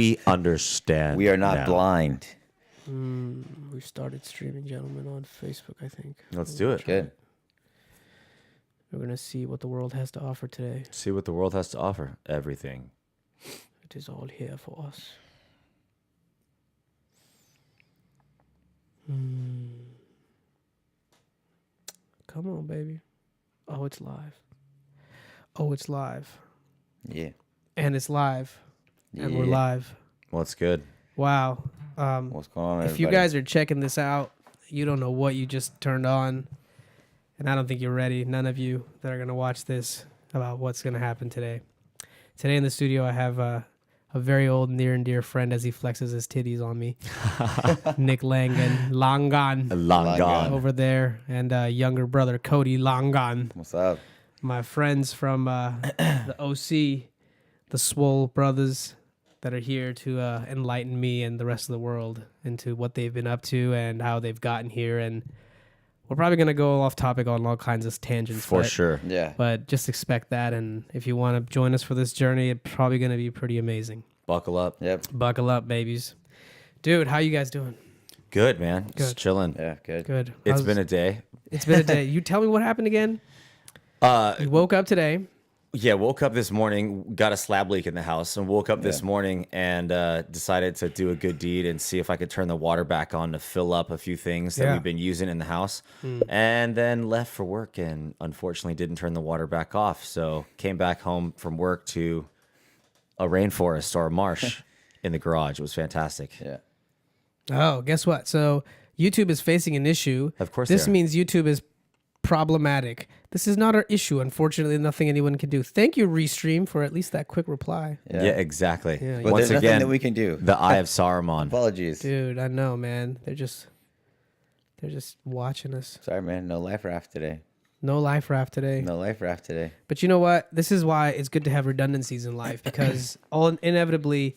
We understand. We are not now. blind. We started streaming, gentlemen, on Facebook, I think. Let's do it. Good. We're going to see what the world has to offer today. See what the world has to offer. Everything. It is all here for us. Come on, baby. Oh, it's live. Oh, it's live. Yeah. And it's live. And we're live. What's good? Wow. What's going on, If you guys are checking this out, you don't know what you just turned on. And I don't think you're ready. None of you that are going to watch this about what's going to happen today. Today in the studio, I have a very old, near and dear friend as he flexes his titties on me. Nick Langan. Langan. Langan. Over there. And younger brother, Cody Langan. What's up? My friends from the OC, the Swole brothers that are here to enlighten me and the rest of the world into what they've been up to and how they've gotten here. And we're probably going to go off topic on all kinds of tangents. For sure. Yeah. But just expect that. And if you want to join us for this journey, it's probably going to be pretty amazing. Buckle up. Yep. Buckle up, babies. Dude, how you guys doing? Good, man. Good. Just chilling. Yeah. Good. Good. It's been a day. It's been a day. You tell me what happened again. You woke up today. Yeah, woke up this morning, got a slab leak in the house, and woke up this morning and decided to do a good deed and see if I could turn the water back on to fill up a few things that we've been using in the house. And then left for work and unfortunately didn't turn the water back off. So came back home from work to a rainforest or a marsh in the garage. It was fantastic. Yeah. Oh, guess what? So YouTube is facing an issue. Of course This they are. means YouTube is problematic. This is not our issue. Unfortunately, nothing anyone can do. Thank you, Restream, for at least that quick reply. Yeah, exactly. Yeah, But Once there's nothing again, that we can do. the Eye of Saruman. Apologies. Dude, I know, man. They're just watching us. Sorry, man. No life raft today. No life raft today. No life raft today. But you know what? This is why it's good to have redundancies in life because inevitably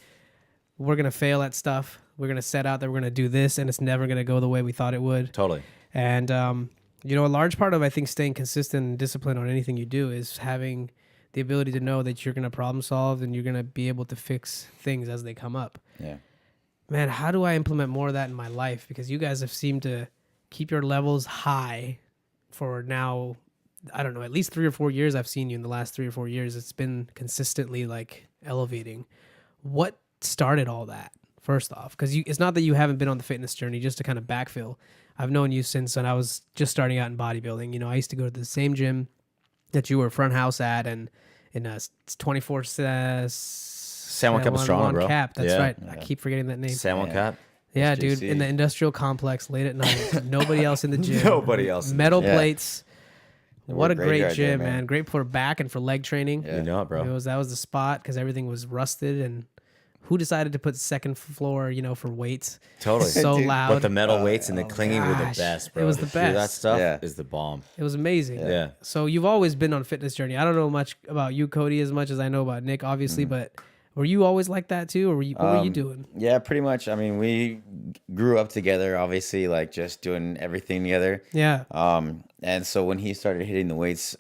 we're going to fail at stuff. We're going to set out that we're going to do this and it's never going to go the way we thought it would. Totally. And, you know, a large part of, I think, staying consistent and disciplined on anything you do is having the ability to know that you're going to problem solve and you're going to be able to fix things as they come up. Yeah. Man, how do I implement more of that in my life? Because you guys have seemed to keep your levels high for now, I don't know, at least 3 or 4 years I've seen you in the last 3 or 4 years. It's been consistently like elevating. What started all that, first off? Because it's not that you haven't been on the fitness journey, just to kind of backfill. I've known you since when I was just starting out in bodybuilding. You know, I used to go to the same gym that you were front house at and in a 24 San Juan Capistrano, bro. Cap. That's Yeah. right. I keep forgetting that name. San Juan Cap. Yeah, dude, SJC. in the industrial complex late at night. Nobody else in the gym. Nobody else. Metal Yeah. plates. What a great graveyard day, gym, man. man. Great for back and for leg training. Yeah. You know it, bro. That was the spot because everything was rusted. And who decided to put second floor, you know, for weights? Totally. So Dude, loud. But the metal weights and the clinging were the gosh. best, bro. It was the To hear that best. stuff Yeah. is the bomb. It was amazing. Yeah. So you've always been on a fitness journey. I don't know much about you, Cody, as much as I know about Nick, obviously, but were you always like that too? Or what were you doing? Yeah, pretty much. I mean, we grew up together, obviously, like just doing everything together. Yeah. And so when he started hitting the weights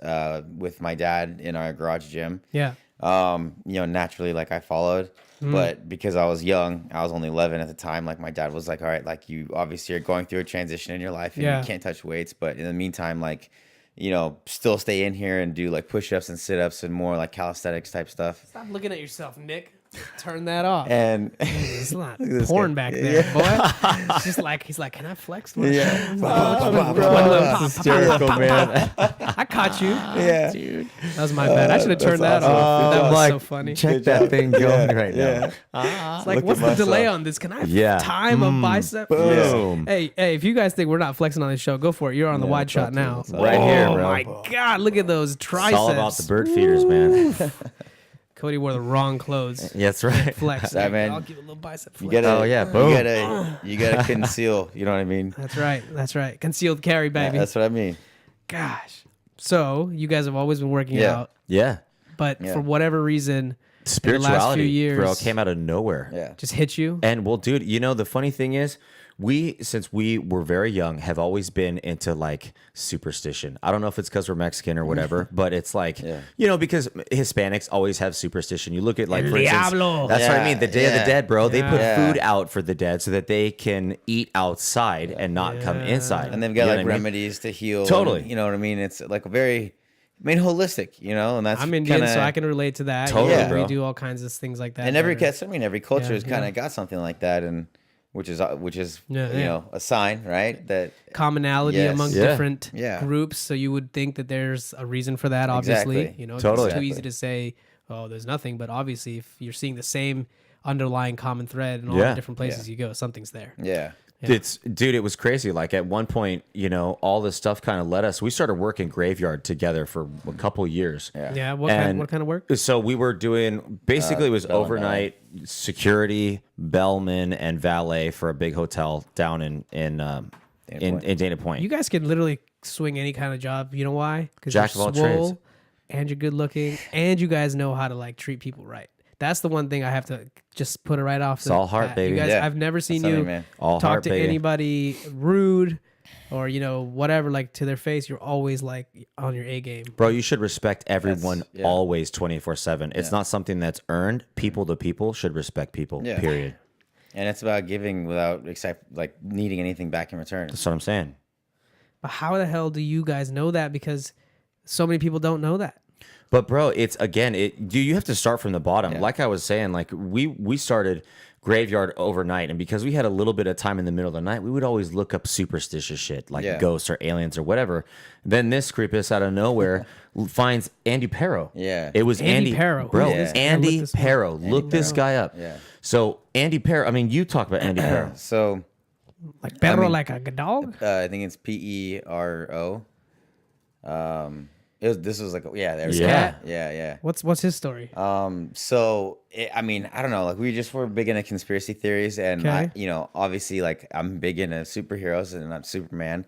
with my dad in our garage gym, Yeah. you know, naturally, like I followed. But because I was young, I was only 11 at the time. Like my dad was like, all right, like you obviously are going through a transition in your life and Yeah. you can't touch weights. But in the meantime, like, you know, still stay in here and do like push-ups and sit-ups and more like calisthenics type stuff. Stop looking at yourself, Nick. Turn that off. And It's not Look at this porn guy. back there, boy. It's just like, he's like, can I flex? My yeah, That's hysterical, man. I caught you. yeah, Dude. That was my bad. I should have turned that awesome. off. That I'm was like, so funny. Check Good that job. thing going Yeah, right yeah. now. It's like, Look what's at the delay myself. on this? Can I Yeah. time a bicep? Boom. Hey, if you guys think we're not flexing on this show, go for it. You're on the wide shot now. Right here, bro. Oh my God, look at those It's triceps. all about the bird feeders, man. Cody wore the wrong clothes. Yeah, that's right. Flex. That man- I'll give a little bicep you flex. gotta, Oh, yeah, boom. you gotta conceal. You know what I mean? That's right. That's right. Concealed carry, baby. That's what I mean. Gosh. So you guys have always been working Yeah. out, Yeah. but Yeah. for whatever reason, spirituality, years, bro, came out of nowhere. Yeah. just hit you. And well, dude, the funny thing is, since we were very young, have always been into like superstition. I don't know if it's because we're Mexican or whatever, but it's like, because Hispanics always have superstition. You look at like, for instance, Diablo. that's what I mean. The Day of the Dead, bro. They put Yeah. food out for the dead so that they can eat outside and not come inside. And they've got You know like what I mean? remedies to heal. Totally. And, you know what I mean? It's like very, holistic, and that's I'm Indian, kinda, so I can relate to that. Totally, You know, bro. We do all kinds of things like that. And every culture has kind yeah. of got something like that, and which is Yeah. a sign, right? That commonality Yes. among Yeah. different Yeah. groups. So you would think that there's a reason for that, obviously. Exactly. Totally. It's too easy to say, oh, there's nothing. But obviously, if you're seeing the same underlying common thread in all the different places you go, something's there. yeah. It was crazy. Like at one point, all this stuff kind of led us. We started working graveyard together for a couple years. Yeah. What kind of work? So we were doing basically it was overnight security, bellman, and valet for a big hotel down in Dana Point. You guys can literally swing any kind of job. You know why? Because Jack of all trades. and you're good looking, and you guys know how to like treat people right. That's the one thing I have to just put it right off. It's all heart, baby. You guys, Yeah. I've never seen That's you something, man. All talk heart, to baby. anybody rude or whatever, like to their face. You're always like on your A game. Bro, you should respect everyone yeah. always 24/7. It's not something that's earned. People to people should respect people. Yeah. Period. And it's about giving without like needing anything back in return. That's what I'm saying. But how the hell do you guys know that? Because so many people don't know that. But bro, it's again, you have to start from the bottom. Like I was saying, like we started graveyard overnight, and because we had a little bit of time in the middle of the night, we would always look up superstitious shit like ghosts or aliens or whatever. Then this creepus out of nowhere finds Andy Perro. Yeah. It was Andy Andy Perro. bro. Who is this? Andy Look this up. Perro. Look this guy up. Yeah. So Andy Perro. I mean, you talk about Andy Perro. So Like perro, like a dog. I think it's Pero. This was like there was Yeah. yeah. What's his story? So I don't know. Like we just were big into conspiracy theories, and Okay. obviously, like I'm big into superheroes, and I'm Superman.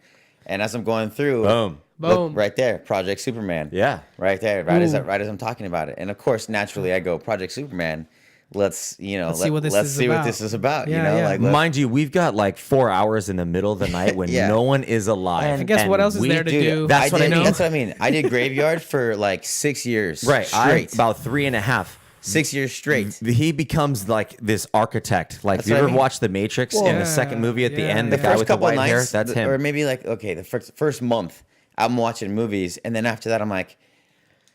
And as I'm going through, Boom. Boom. right there, Project Superman. Yeah. right there, right as I'm talking about it. And of course, naturally, I go Project Superman. Let's see what this is about. Yeah, yeah. like Mind you, we've got like 4 hours in the middle of the night when Yeah. no one is alive. I guess And what else is we- there to Dude, do? That's what I mean. That's what I mean. I did graveyard for like 6 years. Right. straight. About 3.5. 6 years straight. He becomes like this architect. Like, That's you what I ever mean. watch The Matrix in Yeah, the second movie at the yeah, end? The yeah. guy First with the couple white hair? nights, That's him. or maybe like the first month, I'm watching movies, and then after that, I'm like,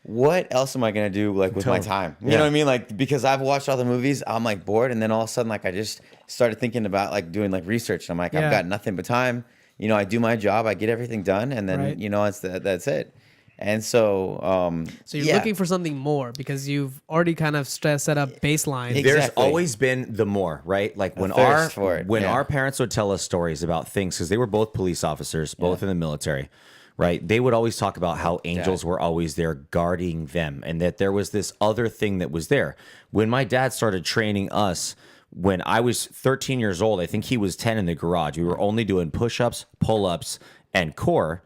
what else am I gonna do like with my time? You know what I mean? Like because I've watched all the movies, I'm like bored, and then all of a sudden, like I just started thinking about like doing like research. I'm like, Yeah. I've got nothing but time. I do my job, I get everything done, and then Right. that's it. And so, So you're looking for something more because you've already kind of set up baseline. Exactly. There's always been the more, right? Like when thirst for it, yeah. our parents would tell us stories about things, because they were both police officers, both in the military, right? They would always talk about how angels were always there guarding them, and that there was this other thing that was there. When my dad started training us, when I was 13 years old, I think he was 10 in the garage. We were only doing push-ups, pull-ups, and core.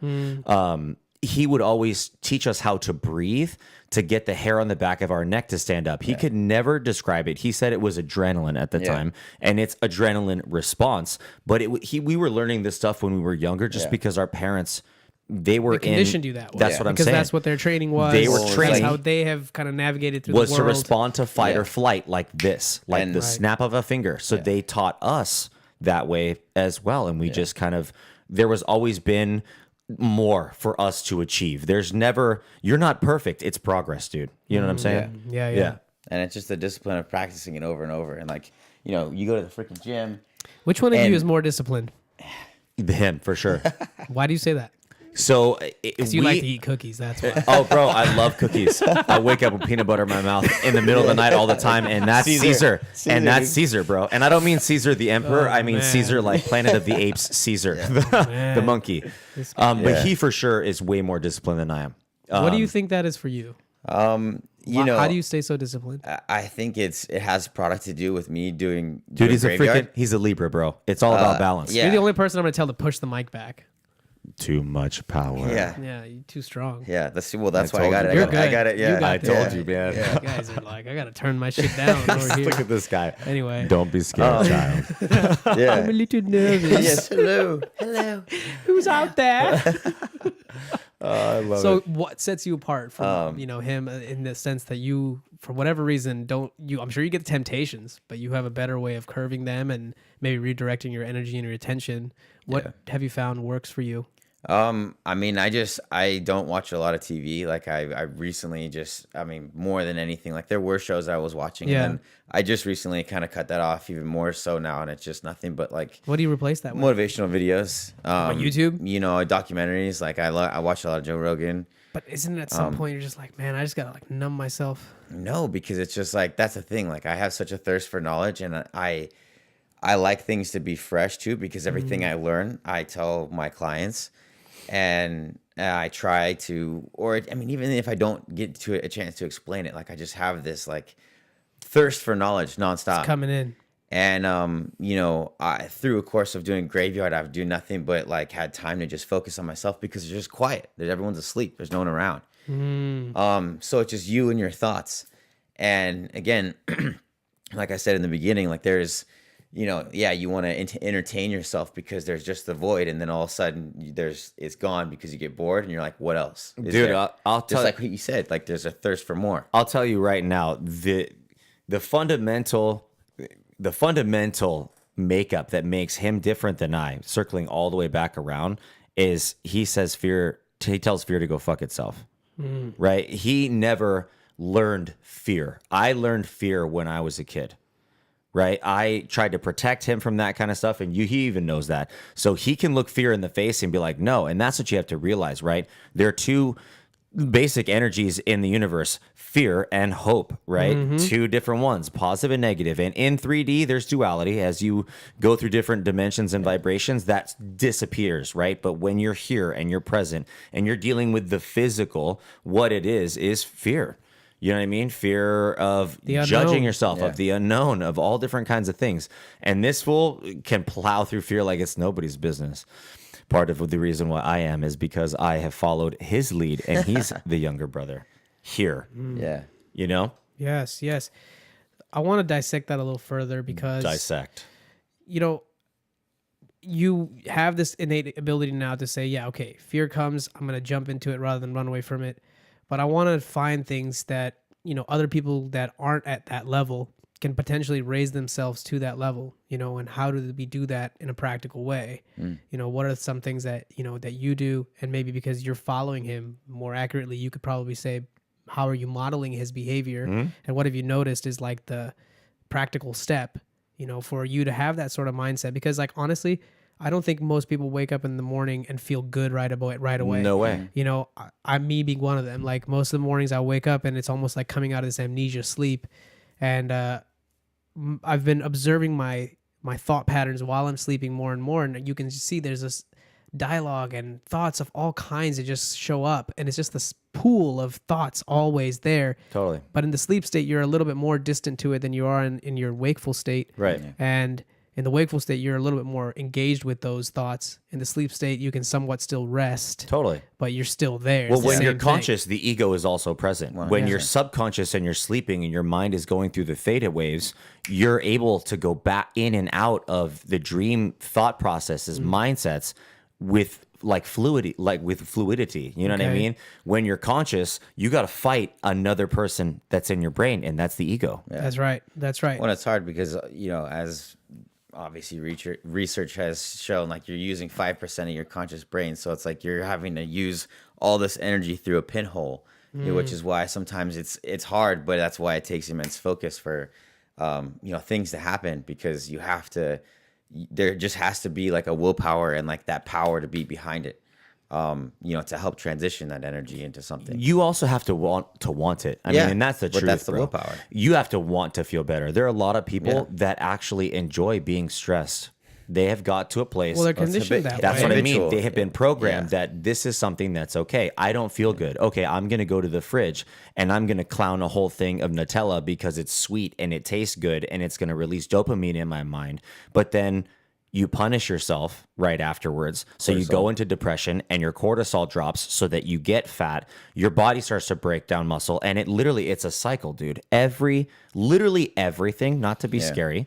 He would always teach us how to breathe to get the hair on the back of our neck to stand up. He could never describe it. He said it was adrenaline at the time, and it's adrenaline response. But we were learning this stuff when we were younger, just because our parents, they were conditioned you that way. That's what I'm because saying. that's what their training was. They were That's trained- how they have kind of navigated through was the to world. respond to fight or flight like this, like And- the Right. snap of a finger. So they taught us that way as well, and we just kind of, there was always been more for us to achieve. There's never, you're not perfect. It's progress, dude. You know what I'm saying? Yeah. and it's just the discipline of practicing it over and over. And like, you go to the freaking gym. Which one of And- you is more disciplined? Him for sure. Why do you say that? So Because you like to eat cookies. That's why. Oh, bro, I love cookies. I wake up with peanut butter in my mouth in the middle of the night all the time, and that's Caesar. And that's Caesar, bro. And I don't mean Caesar the emperor. I mean man. Caesar, like Planet of the Apes, Caesar, the monkey. But he for sure is way more disciplined than I am. What do you think that is for you? How How do you stay so disciplined? I think it has product to do with me doing. Dude, doing graveyard. he's a Libra, bro. It's all about balance. yeah. You're the only person I'm going to tell to push the mic back. Too much power. Yeah. Yeah, you're too strong. Yeah, that's why I told got you. it. You're I got it. You Yeah, got I this. told you, man. You guys are like, I gotta turn my shit down over here. Look at this guy. Anyway. Don't be scared, child. I'm a yeah. little nervous. Yes. Hello. Hello. Who's out there? I love So it. what sets you apart from him in the sense that you, for whatever reason, I'm sure you get temptations, but you have a better way of curving them and maybe redirecting your energy and your attention. What have you found works for you? I mean, I don't watch a lot of TV. Like I recently more than anything, like there were shows I was watching, and then I just recently kind of cut that off even more so now, and it's just nothing but like What do you replace that with? motivational videos. On YouTube? You know, documentaries. Like I watch a lot of Joe Rogan. But isn't it at some point you're just like, man, I just gotta like numb myself? No, because it's just like that's the thing. Like I have such a thirst for knowledge, and I like things to be fresh too, because everything I learn, I tell my clients. And I try to, even if I don't get to a chance to explain it, like I just have this like thirst for knowledge nonstop. It's coming in. And through a course of doing graveyard, I've do nothing but like had time to just focus on myself because it's just quiet. Everyone's asleep. There's no one around. So it's just you and your thoughts. And again, like I said in the beginning, like there's, you want to entertain yourself because there's just the void, and then all of a sudden it's gone because you get bored, and you're like, what else? Dude, I'll tell just like what you said, like there's a thirst for more. I'll tell you right now, the fundamental makeup that makes him different than I, circling all the way back around, is he tells fear to go fuck itself. Right? He never learned fear. I learned fear when I was a kid. Right? I tried to protect him from that kind of stuff, and he even knows that. So he can look fear in the face and be like, no. And that's what you have to realize, right? There are two basic energies in the universe, fear and hope, right? Two different ones, positive and negative. And in 3D, there's duality. As you go through different dimensions and vibrations, that disappears, right? But when you're here and you're present and you're dealing with the physical, what it is fear. You know what I mean? Fear of judging yourself, of the unknown, of all different kinds of things. And this fool can plow through fear like it's nobody's business. Part of the reason why I am is because I have followed his lead, and he's the younger brother here. Yeah. You know? Yes. I want to dissect that a little further because Dissect. You have this innate ability now to say, yeah, okay, fear comes, I'm going to jump into it rather than run away from it. But I want to find things that, other people that aren't at that level can potentially raise themselves to that level, and how do we do that in a practical way? What are some things that, that you do? And maybe because you're following him more accurately, you could probably say, how are you modeling his behavior? And what have you noticed is like the practical step, for you to have that sort of mindset? Because like, honestly, I don't think most people wake up in the morning and feel good right away. No way. I'm me being one of them. Like most of the mornings I wake up and it's almost like coming out of this amnesia sleep. And I've been observing my thought patterns while I'm sleeping more and more. And you can see there's this dialogue and thoughts of all kinds that just show up. And it's just this pool of thoughts always there. Totally. But in the sleep state, you're a little bit more distant to it than you are in your wakeful state. Right. And in the wakeful state, you're a little bit more engaged with those thoughts. In the sleep state, you can somewhat still rest. Totally. But you're still there. Well, when you're conscious, the ego is also present. When you're subconscious and you're sleeping and your mind is going through the theta waves, you're able to go back in and out of the dream thought processes, mindsets with fluidity. You know what I mean? When you're conscious, you got to fight another person that's in your brain, and that's the ego. Yeah. That's right. Well, it's hard because, as obviously research has shown, like you're using 5% of your conscious brain. So it's like you're having to use all this energy through a pinhole, which is why sometimes it's hard, but that's why it takes immense focus for, things to happen, because there just has to be like a willpower and like that power to be behind it. To help transition that energy into something. You also have to want it. I mean, and that's the truth. But that's the bro. willpower. You have to want to feel better. There are a lot of people that actually enjoy being stressed. They have got to a place. Well, they're conditioned that way. That's what I mean. They have been programmed that this is something that's okay. I don't feel good. Okay, I'm going to go to the fridge and I'm going to clown a whole thing of Nutella because it's sweet and it tastes good and it's going to release dopamine in my mind. But then you punish yourself right afterwards. So you go into depression and your cortisol drops so that you get fat. Your body starts to break down muscle. And it's a cycle, dude. Literally everything, not to be scary,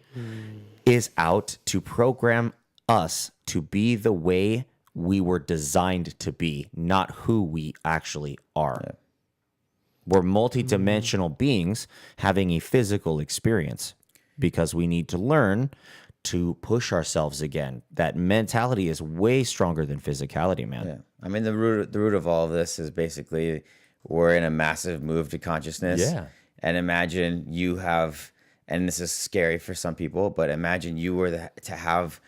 is out to program us to be the way we were designed to be, not who we actually are. Yeah. We're multidimensional beings having a physical experience because we need to learn to push ourselves again. That mentality is way stronger than physicality, man. Yeah. I mean, the root of all of this is basically we're in a massive move to consciousness. Yeah. And imagine you have, and this is scary for some people, but imagine you were to have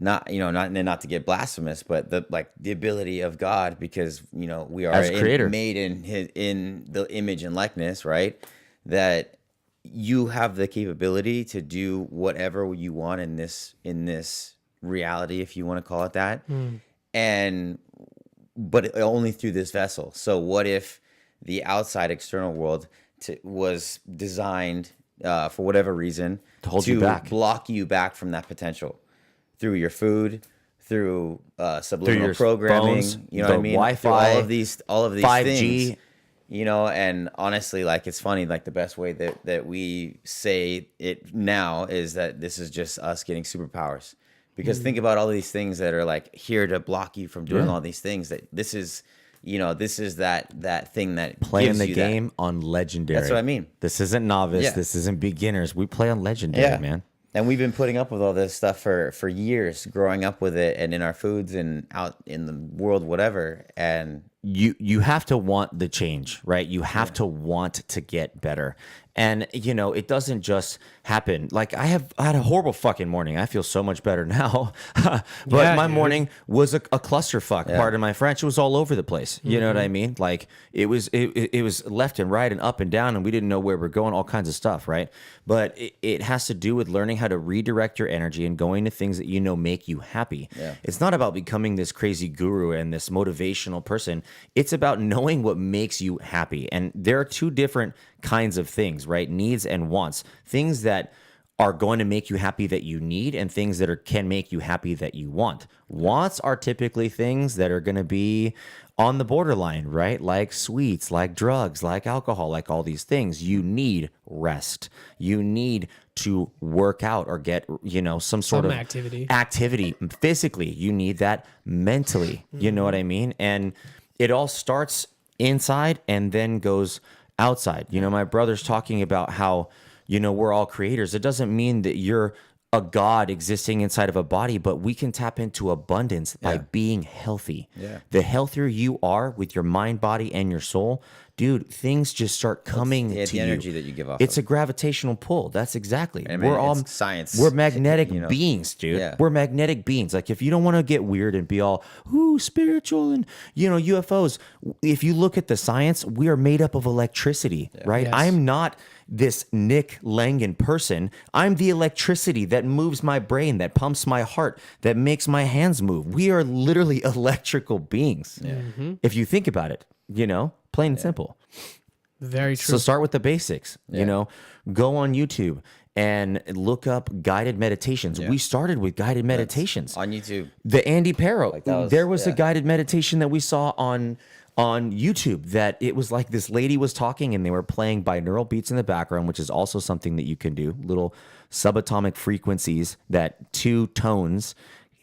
not to get blasphemous, but the ability of God, because we are made in the image and likeness, right? That you have the capability to do whatever you want in this reality, if you want to call it that, but only through this vessel. So what if the outside external world was designed for whatever reason to hold you back, block you back from that potential through your food, through subliminal programming, phones, what I mean? Wi-Fi, all of these 5G things. And honestly, it's funny, the best way that we say it now is that this is just us getting superpowers. Because think about all these things that are here to block you from doing all these things. That this is that thing that playing the game on legendary. That's what I mean. This isn't novice. Yeah. This isn't beginners. We play on legendary, man. And we've been putting up with all this stuff for years, growing up with it, and in our foods and out in the world, whatever. And you have to want the change, right? You have to want to get better. And, it doesn't just happen. I had a horrible fucking morning. I feel so much better now. But my morning was a clusterfuck. Yeah. Pardon my French. It was all over the place. You know what I mean? It was left and right and up and down, and we didn't know where we're going, all kinds of stuff, right? But it has to do with learning how to redirect your energy and going to things that make you happy. Yeah. It's not about becoming this crazy guru and this motivational person. It's about knowing what makes you happy. And there are two different kinds of things, right? Needs and wants. Things that are going to make you happy that you need, and things that can make you happy that you want. Wants are typically things that are going to be on the borderline, right? Like sweets, like drugs, like alcohol, like all these things. You need rest. You need to work out or get, some sort of activity physically. You need that mentally. You know what I mean? And it all starts inside and then goes outside. My brother's talking about how, we're all creators. It doesn't mean that you're a god existing inside of a body, but we can tap into abundance by being healthy. Yeah. The healthier you are with your mind, body, and your soul, dude, things just start coming to the energy that you give off. It's a gravitational pull. That's exactly. I mean, we're all science. We're magnetic beings, dude. Yeah. We're magnetic beings. If you don't want to get weird and be all spiritual and UFOs, if you look at the science, we are made up of electricity, right? Yes. I'm not this Nick Langan person. I'm the electricity that moves my brain, that pumps my heart, that makes my hands move. We are literally electrical beings. Yeah. If you think about it, plain and simple. Very true. So start with the basics, go on YouTube and look up guided meditations. We started with guided meditations. On YouTube. The Andy Perro. There was a guided meditation that we saw on YouTube that it was this lady was talking and they were playing binaural beats in the background, which is also something that you can do. Little subatomic frequencies that two tones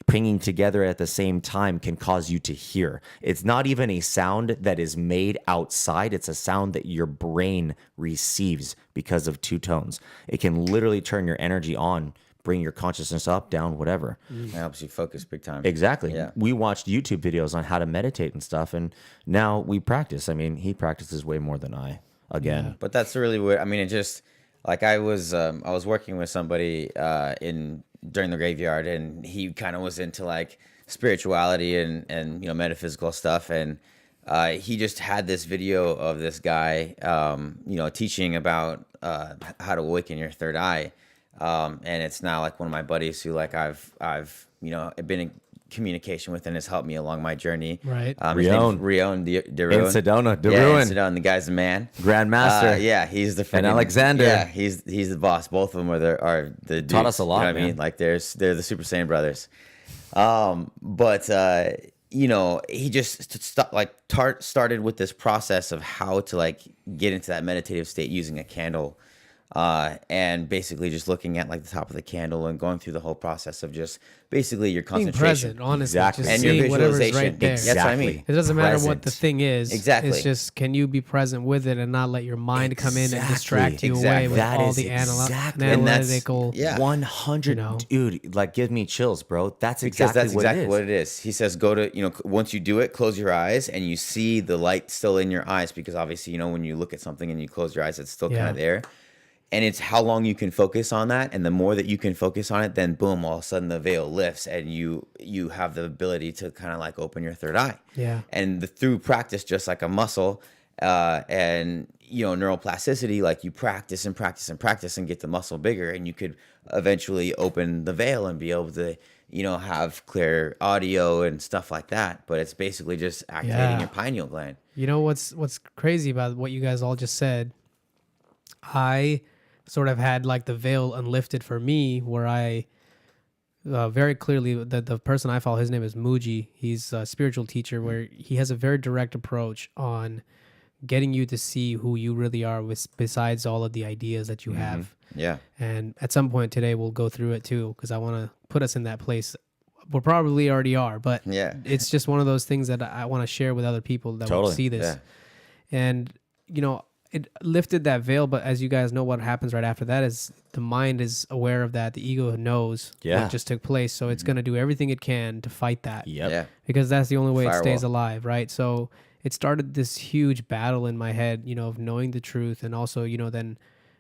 pinging together at the same time can cause you to hear. It's not even a sound that is made outside. It's a sound that your brain receives because of two tones. It can literally turn your energy on, bring your consciousness up, down, whatever. It helps you focus big time. Exactly. Yeah. We watched YouTube videos on how to meditate and stuff, and now we practice. I mean, he practices way more than I, again. Yeah. But that's really weird. I mean, it just, I was working with somebody during the graveyard, and he kind of was into spirituality and metaphysical stuff, and he just had this video of this guy teaching about how to awaken your third eye. And it's now one of my buddies who I've been communication with and has helped me along my journey. Right. His name is Rion De In Ruin. Sedona, De Yeah, in Ruin, Sedona. The guy's a man. Grandmaster. Yeah, he's the And Alexander. Yeah, he's the boss. Both of them are the dudes. Taught us a lot, You know what I man. mean? Like they're the Super Saiyan brothers. But you know, he just started with this process of how to like get into that meditative state using a candle. And basically just looking at like the top of the candle and going through the whole process of just basically your Being concentration. present, honestly. Exactly. Just And your seeing whatever's visualization. right there. That's what I mean. It doesn't matter what Present. the thing is. Exactly. It's just, can you be present with it and not let your mind come in and Exactly. distract you away Exactly. with That all is the exactly- and that's- analytical. yeah. 100, You know? dude, like give me chills, bro. That's Because exactly that's what exactly it is. what it is. He says, go to, you know, once you do it, close your eyes and you see the light still in your eyes because obviously, you know, when you look at something and you close your eyes, it's still kind Yeah. of there. And it's how long you can focus on that. And the more that you can focus on it, then boom, all of a sudden the veil lifts and you have the ability to kind of like open your third eye. Yeah. And through practice, just like a muscle and, you know, neuroplasticity, like you practice and practice and practice and get the muscle bigger and you could eventually open the veil and be able to, you know, have clear audio and stuff like that. But it's basically just activating your pineal gland. You know what's crazy about what you guys all just said? I sort of had like the veil unlifted for me, where I very clearly the person I follow, his name is Muji. He's a spiritual teacher where he has a very direct approach on getting you to see who you really are, besides all of the ideas that you have. Yeah. And at some point today, we'll go through it too, because I want to put us in that place. We probably already are, but Yeah. it's just one of those things that I want to share with other people that will Totally. see this. Yeah. And, you know, it lifted that veil, but as you guys know, what happens right after that is the mind is aware of that. The ego knows Yeah. what just took place. So it's going to do everything it can to fight that. Yep. Yeah. Because that's the only way it stays Firewall. alive, right? So it started this huge battle in my head, you know, of knowing the truth and also, you know, then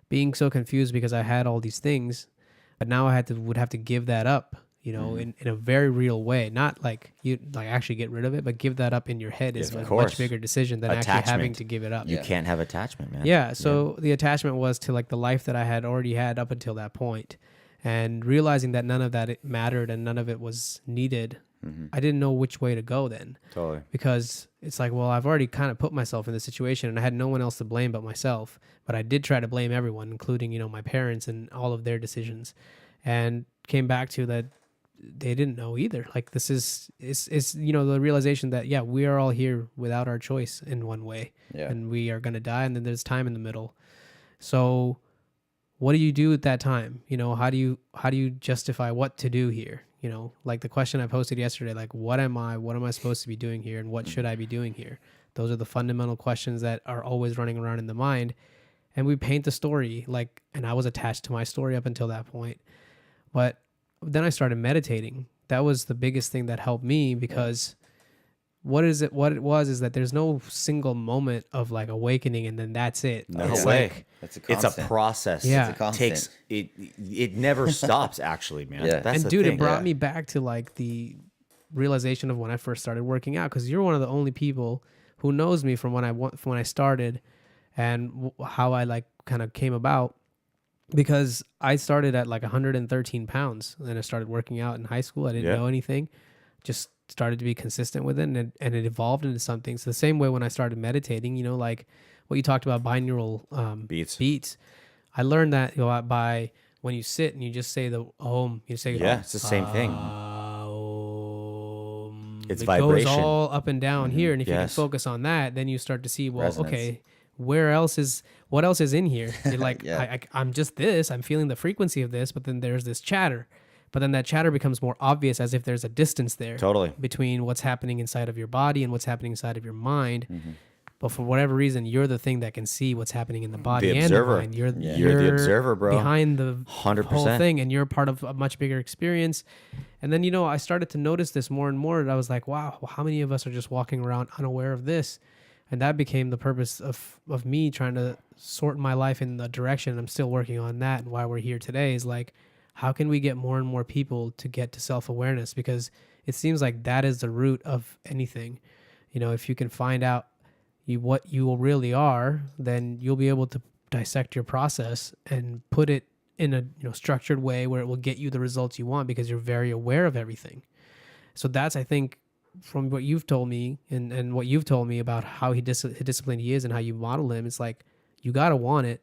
being so confused because I had all these things, but now I would have to give that up, you know, in a very real way. Not like you like actually get rid of it, but give that up in your head is Of a course. much bigger decision than actually having Attachment. to give it up. You Yeah. can't have attachment, man. Yeah. So the attachment was to like the life that I had already had up until that point, and realizing that none of that it mattered and none of it was needed. I didn't know which way to go then, Totally. because it's like, well, I've already kind of put myself in this situation and I had no one else to blame but myself. But I did try to blame everyone, including, you know, my parents and all of their decisions, and came back to that they didn't know either. Like this is you know, the realization that, yeah, we are all here without our choice in one way. Yeah. And we are going to die, and then there's time in the middle. So what do you do at that time? You know, how do you justify what to do here? You know, like the question I posted yesterday, like, what am I supposed to be doing here, and what should I be doing here? Those are the fundamental questions that are always running around in the mind. And we paint the story, like, and I was attached to my story up until that point. But then I started meditating. That was the biggest thing that helped me, because what it was is that there's no single moment of like awakening and then that's it. No It's way. like, It's a It's a constant. process. Yeah. It's a constant. Takes it never stops actually, man. Yeah. That's and the dude, thing. it brought yeah. me back to like the realization of when I first started working out, because you're one of the only people who knows me from when I started, and how I like kind of came about. Because I started at like 113 pounds, and I started working out in high school. I didn't Yeah. know anything, just started to be consistent with it, and it evolved into something. So the same way when I started meditating, you know, like what you talked about, binaural beats. I learned that, you know, by when you sit and you just say the Om, you say Yeah, it's the same thing. Om. It's It vibration. goes all up and down here, and if you can Yes. focus on that, then you start to see, well, Resonance. okay, what else is in here? You're like, Yeah. I'm just this. I'm feeling the frequency of this, but then there's this chatter. But then that chatter becomes more obvious, as if there's a distance there Totally. between what's happening inside of your body and what's happening inside of your mind. Mm-hmm. But for whatever reason, you're the thing that can see what's happening in the body and observer. the mind. You're You're the observer, bro. behind the 100%. whole thing, and you're part of a much bigger experience. And then, you know, I started to notice this more and more, and I was like, wow, how many of us are just walking around unaware of this? And that became the purpose of me trying to sort my life in the direction. I'm still working on that. And why we're here today is like, how can we get more and more people to get to self-awareness? Because it seems like that is the root of anything. You know, if you can find out what you really are, then you'll be able to dissect your process and put it in a, you know, structured way where it will get you the results you want, because you're very aware of everything. So that's, I think, from what you've told me and what you've told me about how disciplined he is and how you model him, it's like you got to want it.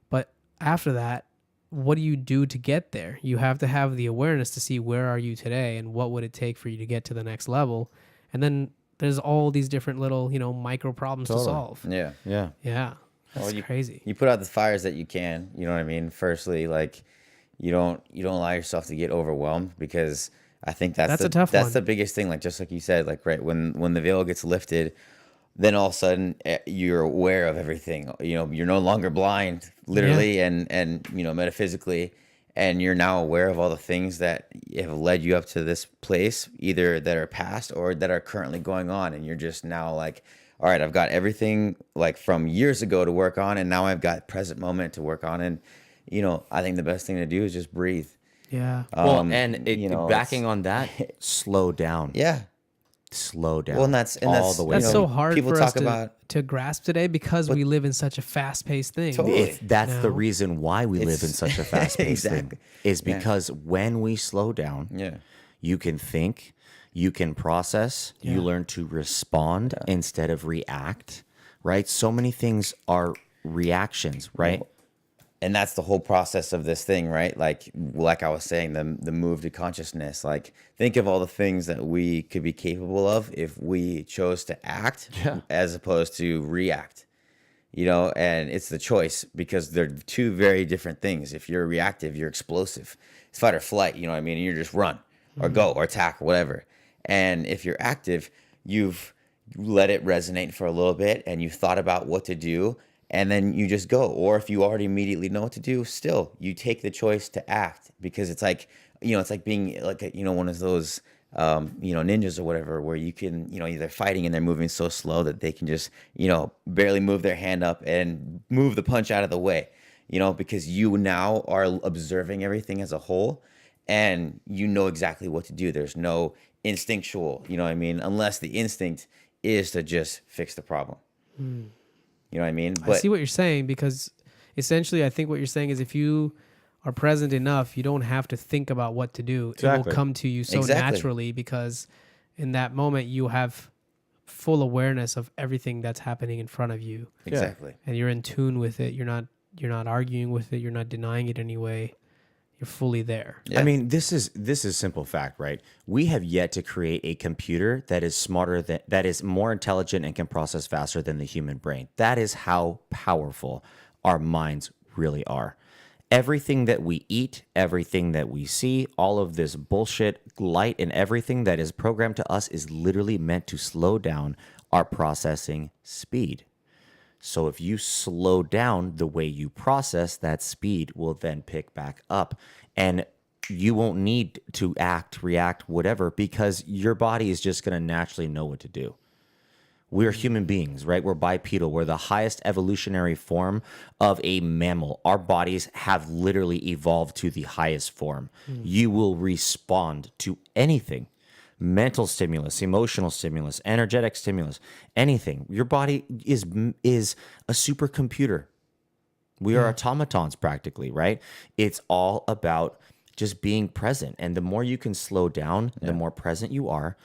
But after that, what do you do to get there? You have to have the awareness to see where are you today and what would it take for you to get to the next level. And then there's all these different little, micro problems to solve. Yeah. Yeah. Yeah. That's crazy. You put out the fires that you can, you know what I mean? Firstly, like you don't allow yourself to get overwhelmed, because I think that's a tough that's one. the biggest thing. Like, just like you said, like, right, when the veil gets lifted, then all of a sudden you're aware of everything. You're no longer blind, literally, and metaphysically, and you're now aware of all the things that have led you up to this place, either that are past or that are currently going on. And you're just now like, all right, I've got everything like from years ago to work on, and now I've got present moment to work on. And I think the best thing to do is just breathe. Yeah. Well, backing on that, slow down. Yeah. Slow down. Well, and that's all the way. That's so hard people for talk us about to grasp today, because we live in such a fast-paced thing. Totally. That's the reason why we live in such a fast-paced thing. Is because when we slow down, you can think, you can process, you learn to respond instead of react, right? So many things are reactions, right? And that's the whole process of this thing, right? Like I was saying, the move to consciousness. Like, think of all the things that we could be capable of if we chose to act as opposed to react. And it's the choice, because they're two very different things. If you're reactive, you're explosive. It's fight or flight, you know what I mean? And you just run or go or attack or whatever. And if you're active, you've let it resonate for a little bit and you've thought about what to do, and then you just go. Or if you already immediately know what to do, still you take the choice to act, because it's like, it's like being like one of those ninjas or whatever, where you can, they're fighting and they're moving so slow that they can just, barely move their hand up and move the punch out of the way, because you now are observing everything as a whole, and you know exactly what to do. There's no instinctual, unless the instinct is to just fix the problem. You know what I mean? I see what you're saying, because essentially I think what you're saying is if you are present enough, you don't have to think about what to do. Exactly. It will come to you so naturally, because in that moment you have full awareness of everything that's happening in front of you. Exactly. And you're in tune with it. You're not arguing with it. You're not denying it anyway. You're fully there. Yeah. I mean, this is simple fact, right? We have yet to create a computer that is smarter that is more intelligent and can process faster than the human brain. That is how powerful our minds really are. Everything that we eat, everything that we see, all of this bullshit, light and everything that is programmed to us is literally meant to slow down our processing speed. So if you slow down the way you process, that speed will then pick back up, and you won't need to act, react, whatever, because your body is just going to naturally know what to do. We're human beings, right? We're bipedal. We're the highest evolutionary form of a mammal. Our bodies have literally evolved to the highest form. You will respond to anything. Mental stimulus, emotional stimulus, energetic stimulus, anything. Your body is a supercomputer. We are automatons practically, right? It's all about just being present. And the more you can slow down, the more present you are.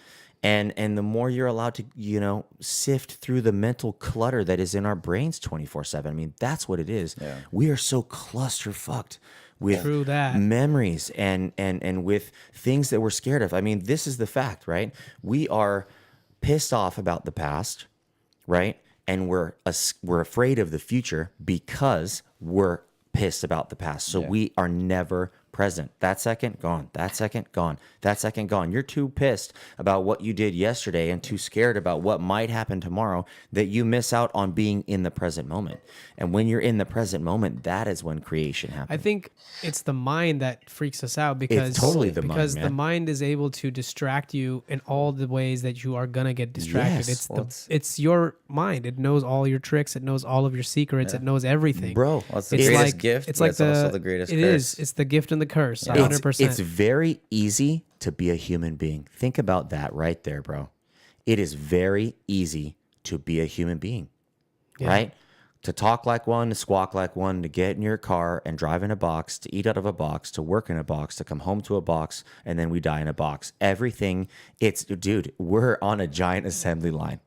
And the more you're allowed to, sift through the mental clutter that is in our brains 24/7. I mean, that's what it is. Yeah. We are so cluster-fucked with memories and with things that we're scared of. I mean, this is the fact, right? We are pissed off about the past, right? And we're afraid of the future because we're pissed about the past. So we are never present. That second, gone. That second, gone. That second, gone. You're too pissed about what you did yesterday and too scared about what might happen tomorrow that you miss out on being in the present moment. And when you're in the present moment, that is when creation happens. I think it's the mind that freaks us out, because it's totally the mind, because man. the mind is able to distract you in all the ways that you are gonna get distracted. Yes. It's your mind. It knows all your tricks. It knows all of your secrets. It knows everything, bro. Well, it's the greatest gift. It's like it's also the greatest curse. It is. It's the gift and the curse. 100%. It's very easy to be a human being. Think about that right there, bro. It is very easy to be a human being, right? to talk like one, to squawk like one, to get in your car and drive in a box, to eat out of a box, to work in a box, to come home to a box, and then we die in a box. Everything, dude, we're on a giant assembly line.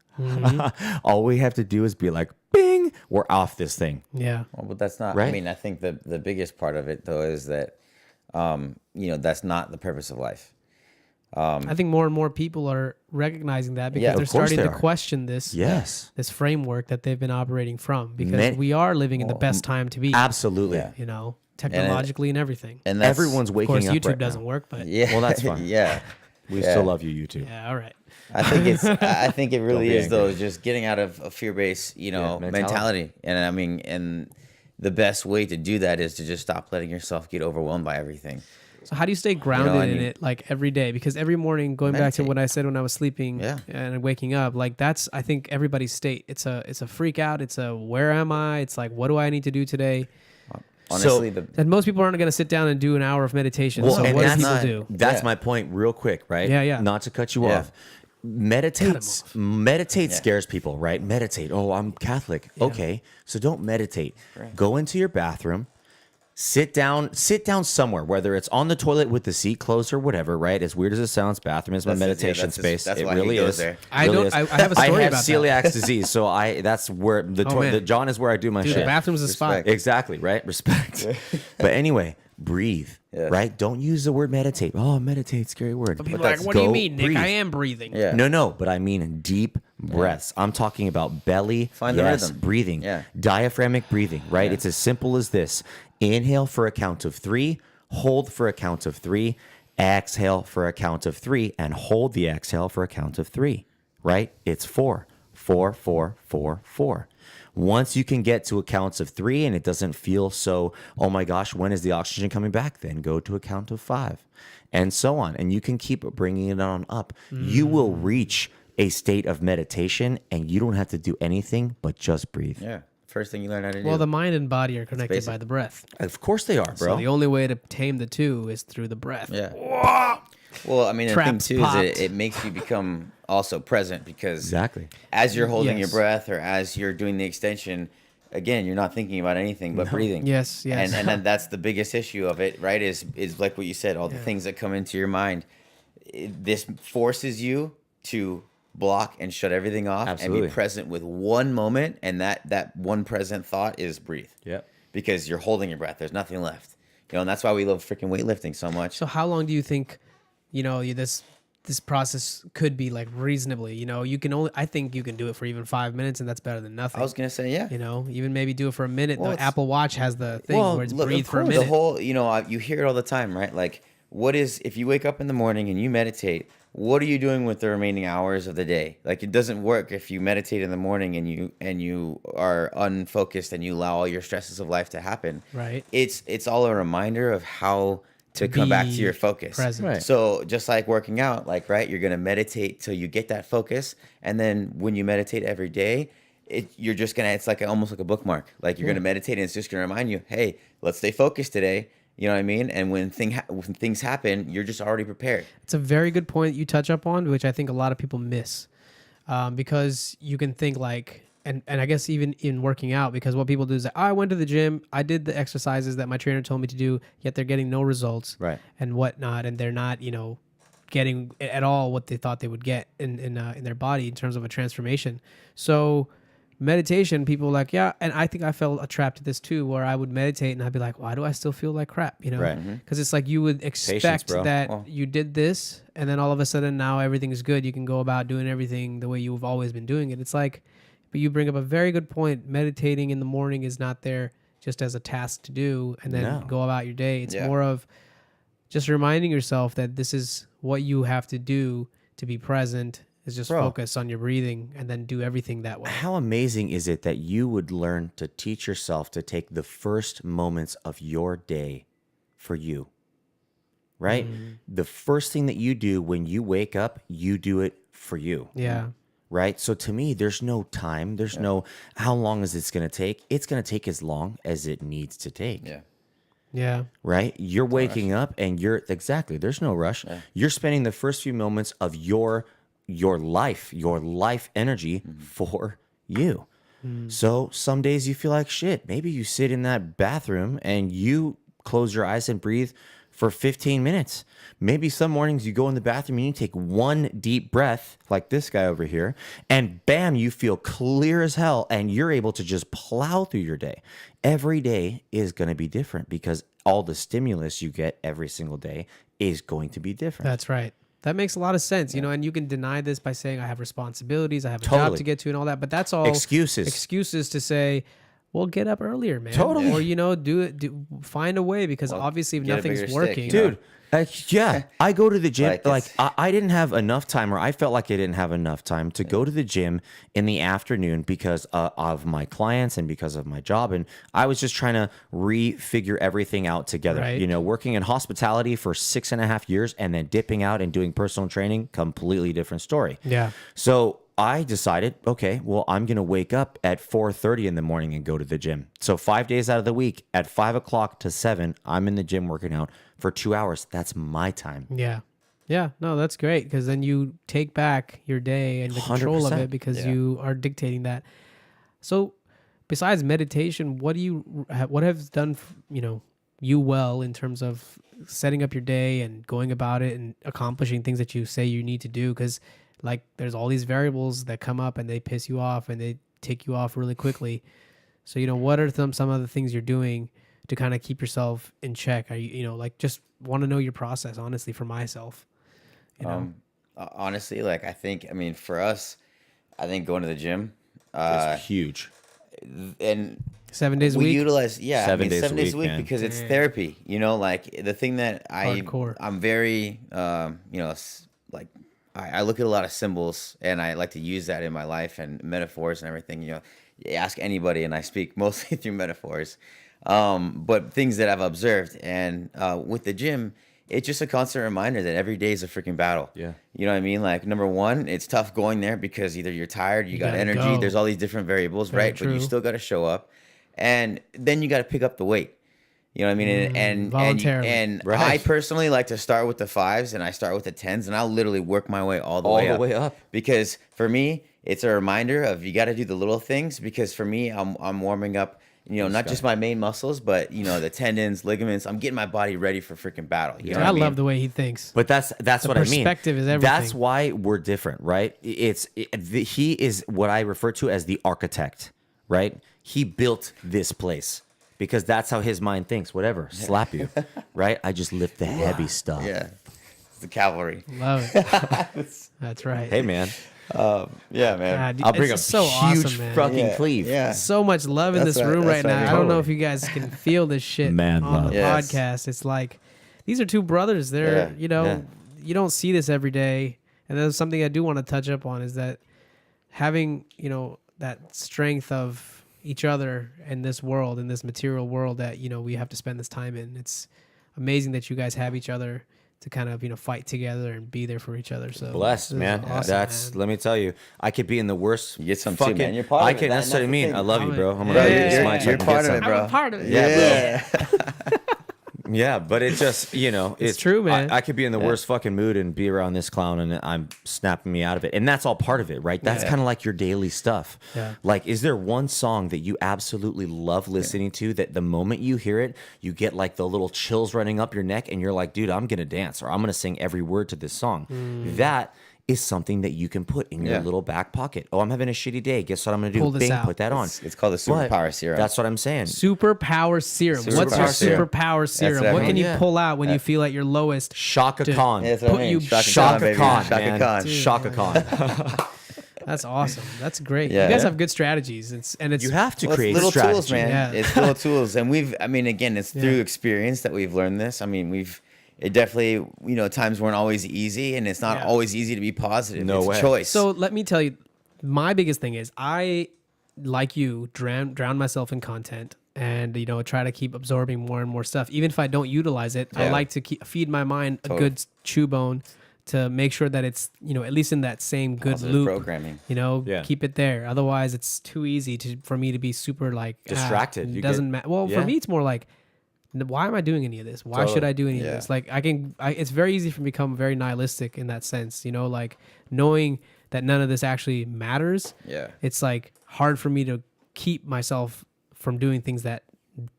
All we have to do is be like, bing, we're off this thing. Yeah. Well, but that's not, Right? I mean, I think the biggest part of it, though, is that, that's not the purpose of life. I think more and more people are recognizing that because Yeah, they're of course starting they to are. question this this framework that they've been operating from, because we are living in the best time to be. Absolutely. Yeah. Technologically and everything. And that's, Everyone's Of waking course, up YouTube right doesn't now. work, but Yeah. Well, that's fine. Yeah. We still love you, YouTube. yeah, all right. I think it really be is, though, angry. just getting out of a fear-based, mentality. mentality. And I mean, and the best way to do that is to just stop letting yourself get overwhelmed by everything. So how do you stay grounded I in mean- it, like every day? Because every morning, going back to Meditate. what I said when I was sleeping Yeah. and waking up, like that's, I think, everybody's state. It's a freak out. It's a where am I? It's like, what do I need to do today? Honestly, And most people aren't going to sit down and do an hour of meditation. Well, so and what do that's people not- do? That's Yeah. my point, real quick, right? Yeah, yeah. Not to cut you Yeah. off. Meditate Yeah. scares people, right? Meditate. Oh, I'm Catholic. Okay, so don't meditate. Go into your bathroom. Sit down somewhere, whether it's on the toilet with the seat closed or whatever, right? As weird as it sounds, bathroom is my meditation space. that's it why he really goes is. there. I Really don't- is. I have a story I have about that. celiac disease, so that's where man. the John is where I do my Dude, shit. the bathroom's a spot. Respect. Exactly, right? Respect. But anyway, breathe, Yes. right? Don't use the word meditate. Oh, meditate, scary word. People are But like, that's- what do you go mean, Nick? breathe. I am breathing. Yeah. No, but I mean deep breaths. I'm talking about belly, Find the rhythm. breathing, Yeah. diaphragmic breathing, right? It's as simple as this. Inhale for a count of 3, hold for a count of 3, exhale for a count of 3, and hold the exhale for a count of 3, right? It's 4, 4, 4, 4, 4. Once you can get to a count of 3 and it doesn't feel so, oh my gosh, when is the oxygen coming back? Then go to a count of 5 and so on. And you can keep bringing it on up. You will reach a state of meditation and you don't have to do anything but just breathe. Yeah. First thing you learn how to do. Well, the mind and body are connected basic. by the breath. Of course they are, bro. So the only way to tame the two is through the breath. Yeah. Well, I mean, the thing Traps too popped. is it makes you become also present, because Exactly. as you're holding your Yes. breath or as you're doing the extension, again, you're not thinking about anything but breathing. Yes, yes. And then that's the biggest issue of it, right? Is like what you said, all the things that come into your mind. This forces you to block and shut everything off and Absolutely. be present with one moment, and that one present thought is breathe. Yep. Because you're holding your breath. There's nothing left. And that's why we love freaking weightlifting so much. So how long do you think, this process could be like reasonably? You can only, I think you can do it for even 5 minutes, and that's better than nothing. I was gonna say, yeah. Even maybe do it for a minute. Well, The it's- Apple Watch has the thing where it's look, breathe of for a course, minute. The whole, you hear it all the time, right? Like, what is, if you wake up in the morning and you meditate, what are you doing with the remaining hours of the day? Like, it doesn't work if you meditate in the morning and you are unfocused and you allow all your stresses of life to happen. Right. It's all a reminder of how to come back to be your focus. present. Right. So just like working out, like, right, you're gonna meditate till you get that focus, and then when you meditate every day, you're just gonna, it's like almost like a bookmark. Like, you're gonna meditate, and it's just gonna remind you, hey, let's stay focused today. You know what I mean? And when things happen, you're just already prepared. It's a very good point you touch up on, which I think a lot of people miss, because you can think like, and I guess even in working out, because what people do is, I went to the gym, I did the exercises that my trainer told me to do, yet they're getting no results, Right. and whatnot, and they're not, getting at all what they thought they would get in their body in terms of a transformation. So meditation, people are like, yeah, and I think I fell trapped to this too, where I would meditate and I'd be like, why do I still feel like crap? Right. Because it's like you would expect bro. that Well- you did this, and then all of a sudden now everything is good. You can go about doing everything the way you've always been doing it. It's like, but you bring up a very good point. Meditating in the morning is not there just as a task to do and then No. go about your day. It's Yeah. more of just reminding yourself that this is what you have to do to be present, is just Bro. focus on your breathing and then do everything that way. How amazing is it that you would learn to teach yourself to take the first moments of your day for you? Right? The first thing that you do when you wake up, you do it for you. Yeah. Right? So to me, there's no time. There's no, how long is this going to take? It's going to take as long as it needs to take. Yeah. Yeah. Right? You're waking up and exactly, there's no rush. You're spending the first few moments of your life energy for you. So some days you feel like shit. Maybe you sit in that bathroom and you close your eyes and breathe for 15 minutes. Maybe some mornings you go in the bathroom and you take one deep breath, like this guy over here, and bam, you feel clear as hell and you're able to just plow through your day. Every day is going to be different because all the stimulus you get every single day is going to be different. That's right. That makes a lot of sense, you know, and you can deny this by saying I have responsibilities, I have a job to get to and all that, but that's all excuses to say, well, get up earlier, man. Totally. Or, you know, find a way because obviously if nothing's working. Dude, yeah, I go to the gym. I didn't have enough time, or I felt like I didn't have enough time to go to the gym in the afternoon because of my clients and because of my job. And I was just trying to refigure everything out together. Right. You know, working in hospitality for 6.5 years and then dipping out and doing personal training, completely different story. Yeah. So I decided, okay, well, I'm going to wake up at 4:30 in the morning and go to the gym. So 5 days out of the week at 5 o'clock to 7, I'm in the gym working out for 2 hours. That's my time. Yeah. Yeah. No, that's great because then you take back your day and the control of it because you are dictating that. So besides meditation, what have done, you know, you well in terms of setting up your day and going about it and accomplishing things that you say you need to do? Because like there's all these variables that come up and they piss you off and they take you off really quickly. So, you know, what are some of the things you're doing to kind of keep yourself in check? Are you know, like just want to know your process, honestly, for myself, you know? Honestly, like I mean, for us, I think going to the gym, It's huge. and 7 days a we week. utilize 7 days seven a days a week, week man. because it's therapy, you know, like the thing that Hardcore. I'm very, you know, like I look at a lot of symbols and I like to use that in my life and metaphors and everything. You know, you ask anybody and I speak mostly through metaphors, but things that I've observed. And with the gym, it's just a constant reminder that every day is a freaking battle. Yeah. You know what I mean? Like, number one, it's tough going there because either you're tired, you got gotta energy, go. there's all these different variables, Very right? But you true. still got to show up. And then you got to pick up the weight. You know what I mean? And voluntarily. and Right. I personally like to start with the 5s and I start with the 10s and I'll literally work my way all the way up. Because for me, it's a reminder of you got to do the little things because for me, I'm warming up, you know, not just my main muscles, but, you know, the tendons, ligaments. I'm getting my body ready for freaking battle. You know what I mean? love the way he thinks. But that's what I mean. Perspective is everything. That's why we're different, right? He is what I refer to as the architect, right? He built this place because that's how his mind thinks. Whatever, slap you, right? I just lift the heavy stuff. Yeah. It's the cavalry. Love it. That's right. Hey, man, Yeah, man. God, I'll bring a it's so huge awesome, man. fucking cleave. Yeah. So much love in That's this right, room that's right right. now. I don't know Totally. if you guys can feel this shit Man on love. the Yes. podcast. It's like these are two brothers. They're Yeah, you know yeah. you don't see this every day, and that's something I do want to touch up on is that having you know that strength of each other in this world, in this material world that you know we have to spend this time in. It's amazing that you guys have each other to kind of you know fight together and be there for each other. So Blessed, this is man. awesome, That's man. let me tell you, I could be in the worst. You get some too, fucking, man. You're part of I it. can. That's what I That's the mean. thing. I love you, bro. I'm Yeah, gonna yeah, use yeah, my yeah. check You're and part get of it, some. bro. I'm a part of it. Yeah, bro. Yeah. Yeah, but it just, you know, It's true, man. I could be in the worst fucking mood and be around this clown and I'm snapping me out of it. And that's all part of it, right? That's kind of like your daily stuff. Yeah. Like, is there one song that you absolutely love listening to that the moment you hear it, you get like the little chills running up your neck and you're like, dude, I'm going to dance or I'm going to sing every word to this song. That is something that you can put in your Yeah. little back pocket. Oh, I'm having a shitty day. Guess what I'm going to do? Pull this Bing, out. put that on. It's called the superpower serum. That's what I'm saying. Superpower serum. What's your Superpower serum. superpower serum? that What one. can you Yeah. pull out when you feel at your lowest? Shaka to Khan. Yeah, that's what Put I mean. you- Shaka baby. Khan, Shaka man. Khan. Shaka Khan. That's awesome. That's great. Yeah. You guys have good strategies. It's You have to Well, create it's little strategy. tools, man. Yeah. It's little tools, and again, it's through experience that we've learned this. I mean, it definitely, you know, times weren't always easy, and it's not Yeah. always easy to be positive. No it's way. a choice. So let me tell you, my biggest thing is I, like you, drown myself in content and, you know, try to keep absorbing more and more stuff. Even if I don't utilize it, I Yeah. like to feed my mind a good chew bone to make sure that it's, you know, at least in that same good Positive loop. programming. You know, Yeah. keep it there. Otherwise, it's too easy for me to be super like Distracted. You doesn't get- matter. Well, Yeah. for me, it's more like, why am I doing any of this? Why Totally. should I do any of Yeah. this? Like it's very easy for me to become very nihilistic in that sense. You know, like knowing that none of this actually matters. Yeah. It's like hard for me to keep myself from doing things that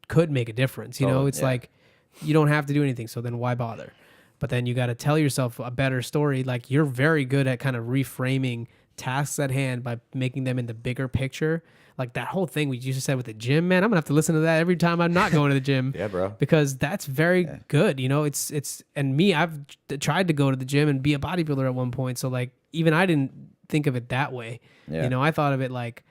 could make a difference. You know, Totally, it's yeah. like you don't have to do anything, so then why bother? But then you got to tell yourself a better story. Like you're very good at kind of reframing tasks at hand by making them in the bigger picture. Like that whole thing we just said with the gym, man, I'm gonna have to listen to that every time I'm not going to the gym. Yeah, bro. Because that's very good. You know, it's and me, I've tried to go to the gym and be a bodybuilder at one point. So like even I didn't think of it that way. Yeah. You know, I thought of it like,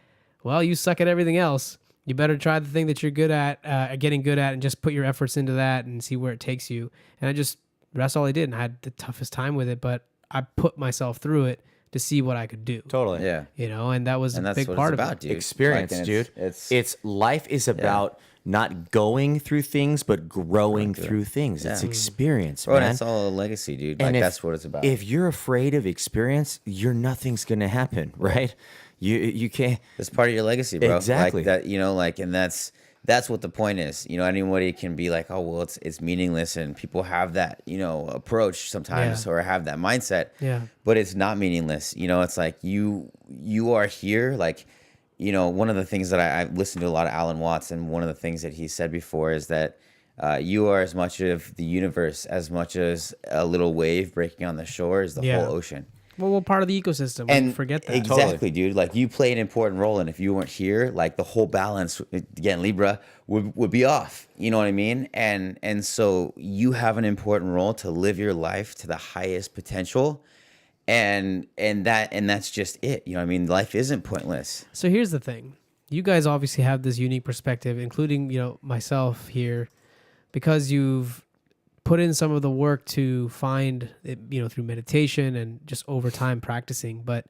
well, you suck at everything else. You better try the thing that you're good at, getting good at, and just put your efforts into that and see where it takes you. And that's all I did. And I had the toughest time with it, but I put myself through it to see what I could do. Totally. Yeah. You know, and that was And a that's big what part it's of about, it. dude. Experience, Like, dude. It's It's life is about not going through things, but growing through things. It's Yeah. experience, bro, and man. it's all a legacy, dude. And Like if- that's what it's about. If you're afraid of experience, nothing's gonna happen, right? You can't. It's part of your legacy, bro. Exactly. Like that, you know, like, and that's what the point is. You know, anybody can be like, oh, well, it's meaningless, and people have that, you know, approach sometimes, Yeah. or have that mindset. Yeah. But it's not meaningless. You know, it's like you are here. Like, you know, one of the things that I listened to a lot of Alan Watts, and one of the things that he said before is that you are as much of the universe as much as a little wave breaking on the shore is the Yeah. whole ocean. Well, we're part of the ecosystem. We And forget that. exactly, dude. Like you play an important role, and if you weren't here, like the whole balance, again, Libra would be off. You know what I mean? And so you have an important role to live your life to the highest potential, and that's just it. You know what I mean? Life isn't pointless. So here's the thing. You guys obviously have this unique perspective, including, you know, myself here, because you've put in some of the work to find it, you know, through meditation and just over time practicing. But,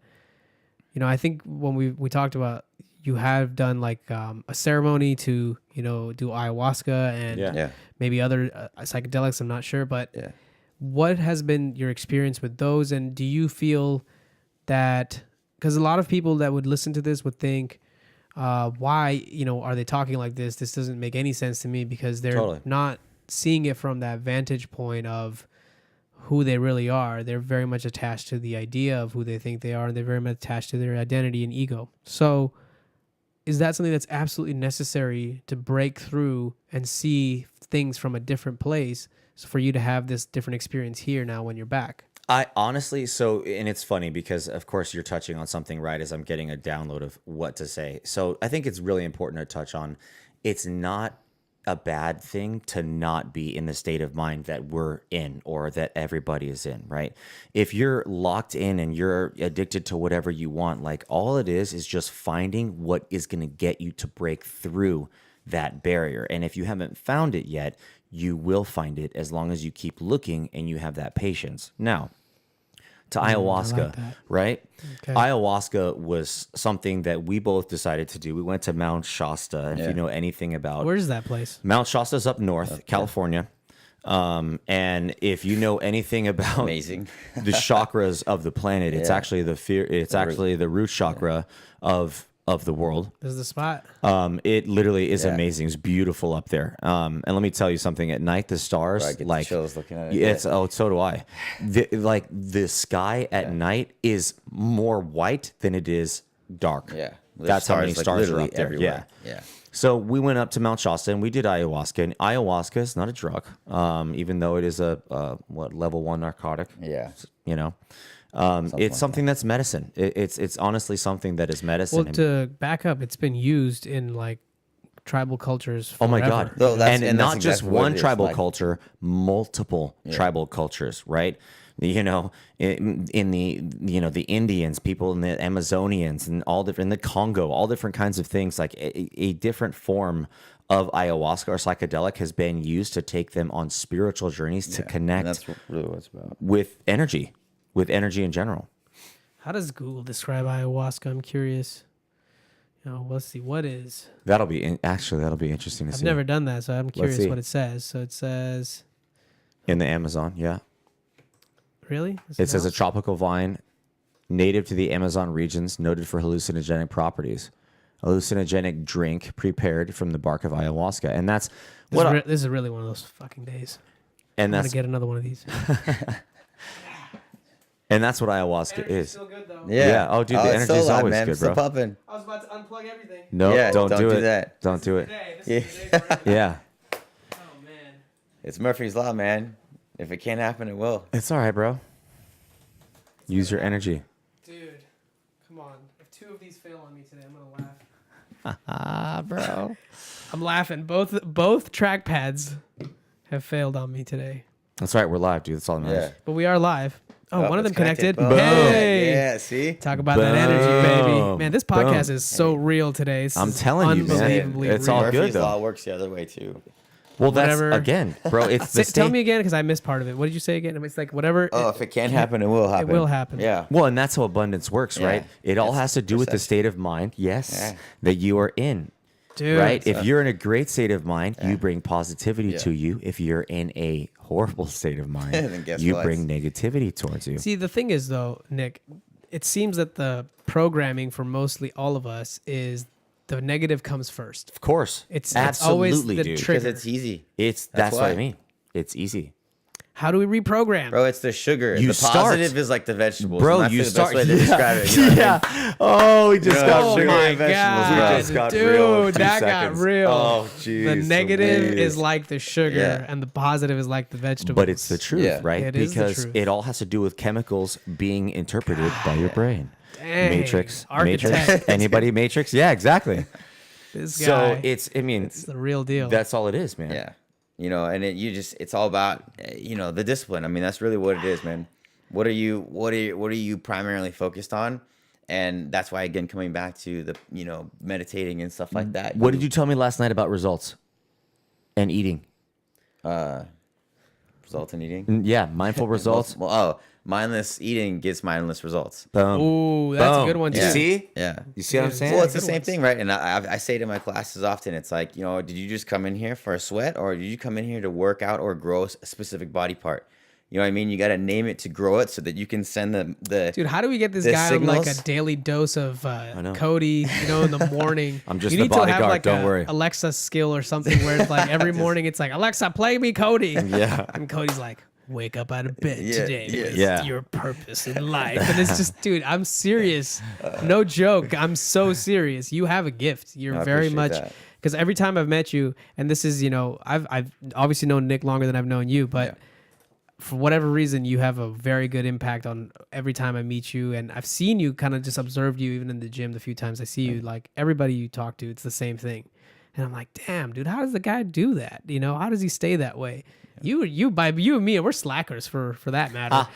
you know, I think when we talked about, you have done like a ceremony to, you know, do ayahuasca and Yeah. maybe other psychedelics. I'm not sure, but Yeah. what has been your experience with those? And do you feel that, because a lot of people that would listen to this would think, why, you know, are they talking like this? This doesn't make any sense to me, because they're Totally. not seeing it from that vantage point of who they really are. They're very much attached to the idea of who they think they are, and they're very much attached to their identity and ego. So is that something that's absolutely necessary to break through and see things from a different place, so for you to have this different experience here now when you're back? I honestly, and it's funny because, of course, you're touching on something right as I'm getting a download of what to say. So I think it's really important to touch on, it's not a bad thing to not be in the state of mind that we're in, or that everybody is in, right? If you're locked in and you're addicted to whatever you want, like all it is just finding what is going to get you to break through that barrier. And if you haven't found it yet, you will find it as long as you keep looking and you have that patience. Now, to ayahuasca, that. right? Okay. Ayahuasca was something that we both decided to do. We went to Mount Shasta. If you know anything about Where's that place? Mount Shasta's up north, California. And if you know anything about Amazing. the chakras of the planet, it's Yeah. actually actually the root chakra of the world. This is the spot. It literally is Yeah. amazing. It's beautiful up there. And let me tell you something. At night, the stars, Bro, I get the like, chills looking at it. yeah, so do I. The sky at night is more white than it is dark. Yeah. There's That's how many like, stars are literally up there. everywhere. Yeah. Yeah. So we went up to Mount Shasta and we did ayahuasca. And ayahuasca is not a drug, even though it is a level 1 narcotic. Yeah. You know, it's like something that's medicine. It's honestly something that is medicine. Well, And- to back up, it's been used in like tribal cultures. Oh my forever. God! No, that's- and and that's not just exactly what one it is, tribal like- culture, multiple tribal cultures, right? You know, in the the Indians, people in the Amazonians, and all different in the Congo, all different kinds of things. Like a different form of ayahuasca or psychedelic has been used to take them on spiritual journeys to And connect that's really what it's about. with energy in general. How does Google describe ayahuasca? I'm curious. You know, let's see. What is? That'll be interesting to I've see. never done that, so I'm curious see. what it says. So it says, In the Amazon, yeah. really? It says a else? tropical vine native to the Amazon regions, noted for hallucinogenic properties. Hallucinogenic drink prepared from the bark of ayahuasca. And that's what This is really one of those fucking days. and I'm gonna that's get another one of these. and that's what ayahuasca is. Still good though. Yeah. Yeah. Oh, dude, the it's energy's still alive, always man. good, It's still bro. pumping. I was about to unplug unplug everything. No, Yeah, don't do it. that. Don't do it. This is the day for it. Yeah. Oh man. It's Murphy's Law, man. If it can't happen, it will. It's all right, bro. Use your energy. Dude, come on. If 2 of these fail on me today, I'm gonna laugh. Bro. I'm laughing. Both trackpads have failed on me today. That's right. We're live, dude. That's all that matters. Yeah. But we are live. Oh, one of them it's connected. Boom. Hey. Yeah, see? Talk about that energy, baby. Boom. Man, this podcast Boom. is so real today. This I'm is telling you, man. unbelievably It's real. all Murphy's good, though. Law works the other way, too. Well, that's, Whatever. again, bro, it's the Tell state. me again, because I missed part of it. What did you say again? It's like whatever. Oh, if it can't happen, it will happen. will happen. Yeah. Well, and that's how abundance works, Yeah. right? It all It's has to do with the perception. state of mind, yes, Yeah. that you are in. Dude. Right? If you're in a great state of mind, you bring positivity Yeah. to you. If you're in a horrible state of mind, Then guess you what? bring negativity towards you. See, the thing is, though, Nick, it seems that the programming for mostly all of us is the negative comes first. Of course. It's absolutely, always the dude. trick. Because it's easy. That's what I why. mean. It's easy. How do we reprogram? Bro, it's the sugar. You the start. positive is like the vegetables. Bro, and that's you the start. best way to describe it. You know what I mean? Oh, we just Yeah. got Oh sugar my and vegetables, bro. god, Just got dude, real in a few that seconds. got real. Oh, jeez. The negative Louise. is like the sugar, Yeah. and the positive is like the vegetables. But it's the truth, Yeah. right? It is the Because truth. it all has to do with chemicals being interpreted by your brain. Dang, Matrix. architect. Anybody Matrix? Yeah, exactly. This guy. So it's the real deal. that's all it is, man. Yeah. You know, and it's all about, the discipline. I mean, that's really what it is, man. What are you primarily focused on? And that's why, again, coming back to the, meditating and stuff like that. What did you tell me last night about results and eating? Result in eating? Yeah, mindful results. Mindless eating gets mindless results. Boom. Ooh, that's a Boom. good one too. You see? Yeah. You see what I'm Yeah, saying? Well, it's the good same ones. thing, right? And I say to my classes often, it's like, did you just come in here for a sweat, or did you come in here to work out or grow a specific body part? You know what I mean? You got to name it to grow it so that you can send the Dude, how do we get this the guy on like a signals? daily dose of know. Cody, in the morning? I'm just you the need to have bodyguard, like don't a worry. Alexa skill or something where it's like every morning it's like, Alexa, play me Cody. Yeah. And Cody's like, wake up out of bed Yeah, today yeah. with Yeah. your purpose in life. And it's just, dude, I'm serious. No joke. I'm so serious. You have a gift. You're I very appreciate much, that. because every time I've met you, and this is, I've obviously known Nick longer than I've known you, but for whatever reason, you have a very good impact on every time I meet you. And I've seen you, kind of just observed you even in the gym the few times I see you, like everybody you talk to, it's the same thing. And I'm like, damn, dude, how does the guy do that? How does he stay that way? You and me, we're slackers for that matter.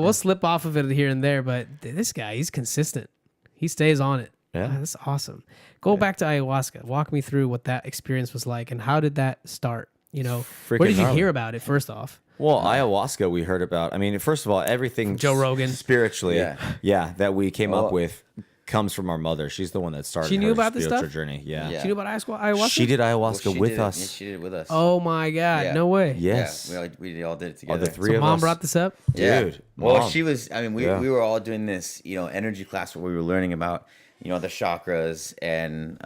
We'll slip off of it here and there, but this guy, he's consistent. He stays on it. Yeah. That's awesome. Go back to ayahuasca. Walk me through what that experience was like and how did that start? Where did you gnarly. hear about it first off? Well, ayahuasca we heard about. I mean, first of all, everything Joe Rogan. spiritually, Yeah. that we came up Oh. with comes from our mother. She's the one that started She knew her about this spiritual stuff? journey. Yeah. Yeah. You know about ayahuasca? She did ayahuasca She with did it. us. Yeah, she did it with us. Oh my God. Yeah. No way. Yes. Yeah, we all did it All together. the three of Mom us. brought this up? Yeah. Dude, Well, Mom. she was. I mean, we were all doing this, energy class where we were learning about, the chakras and,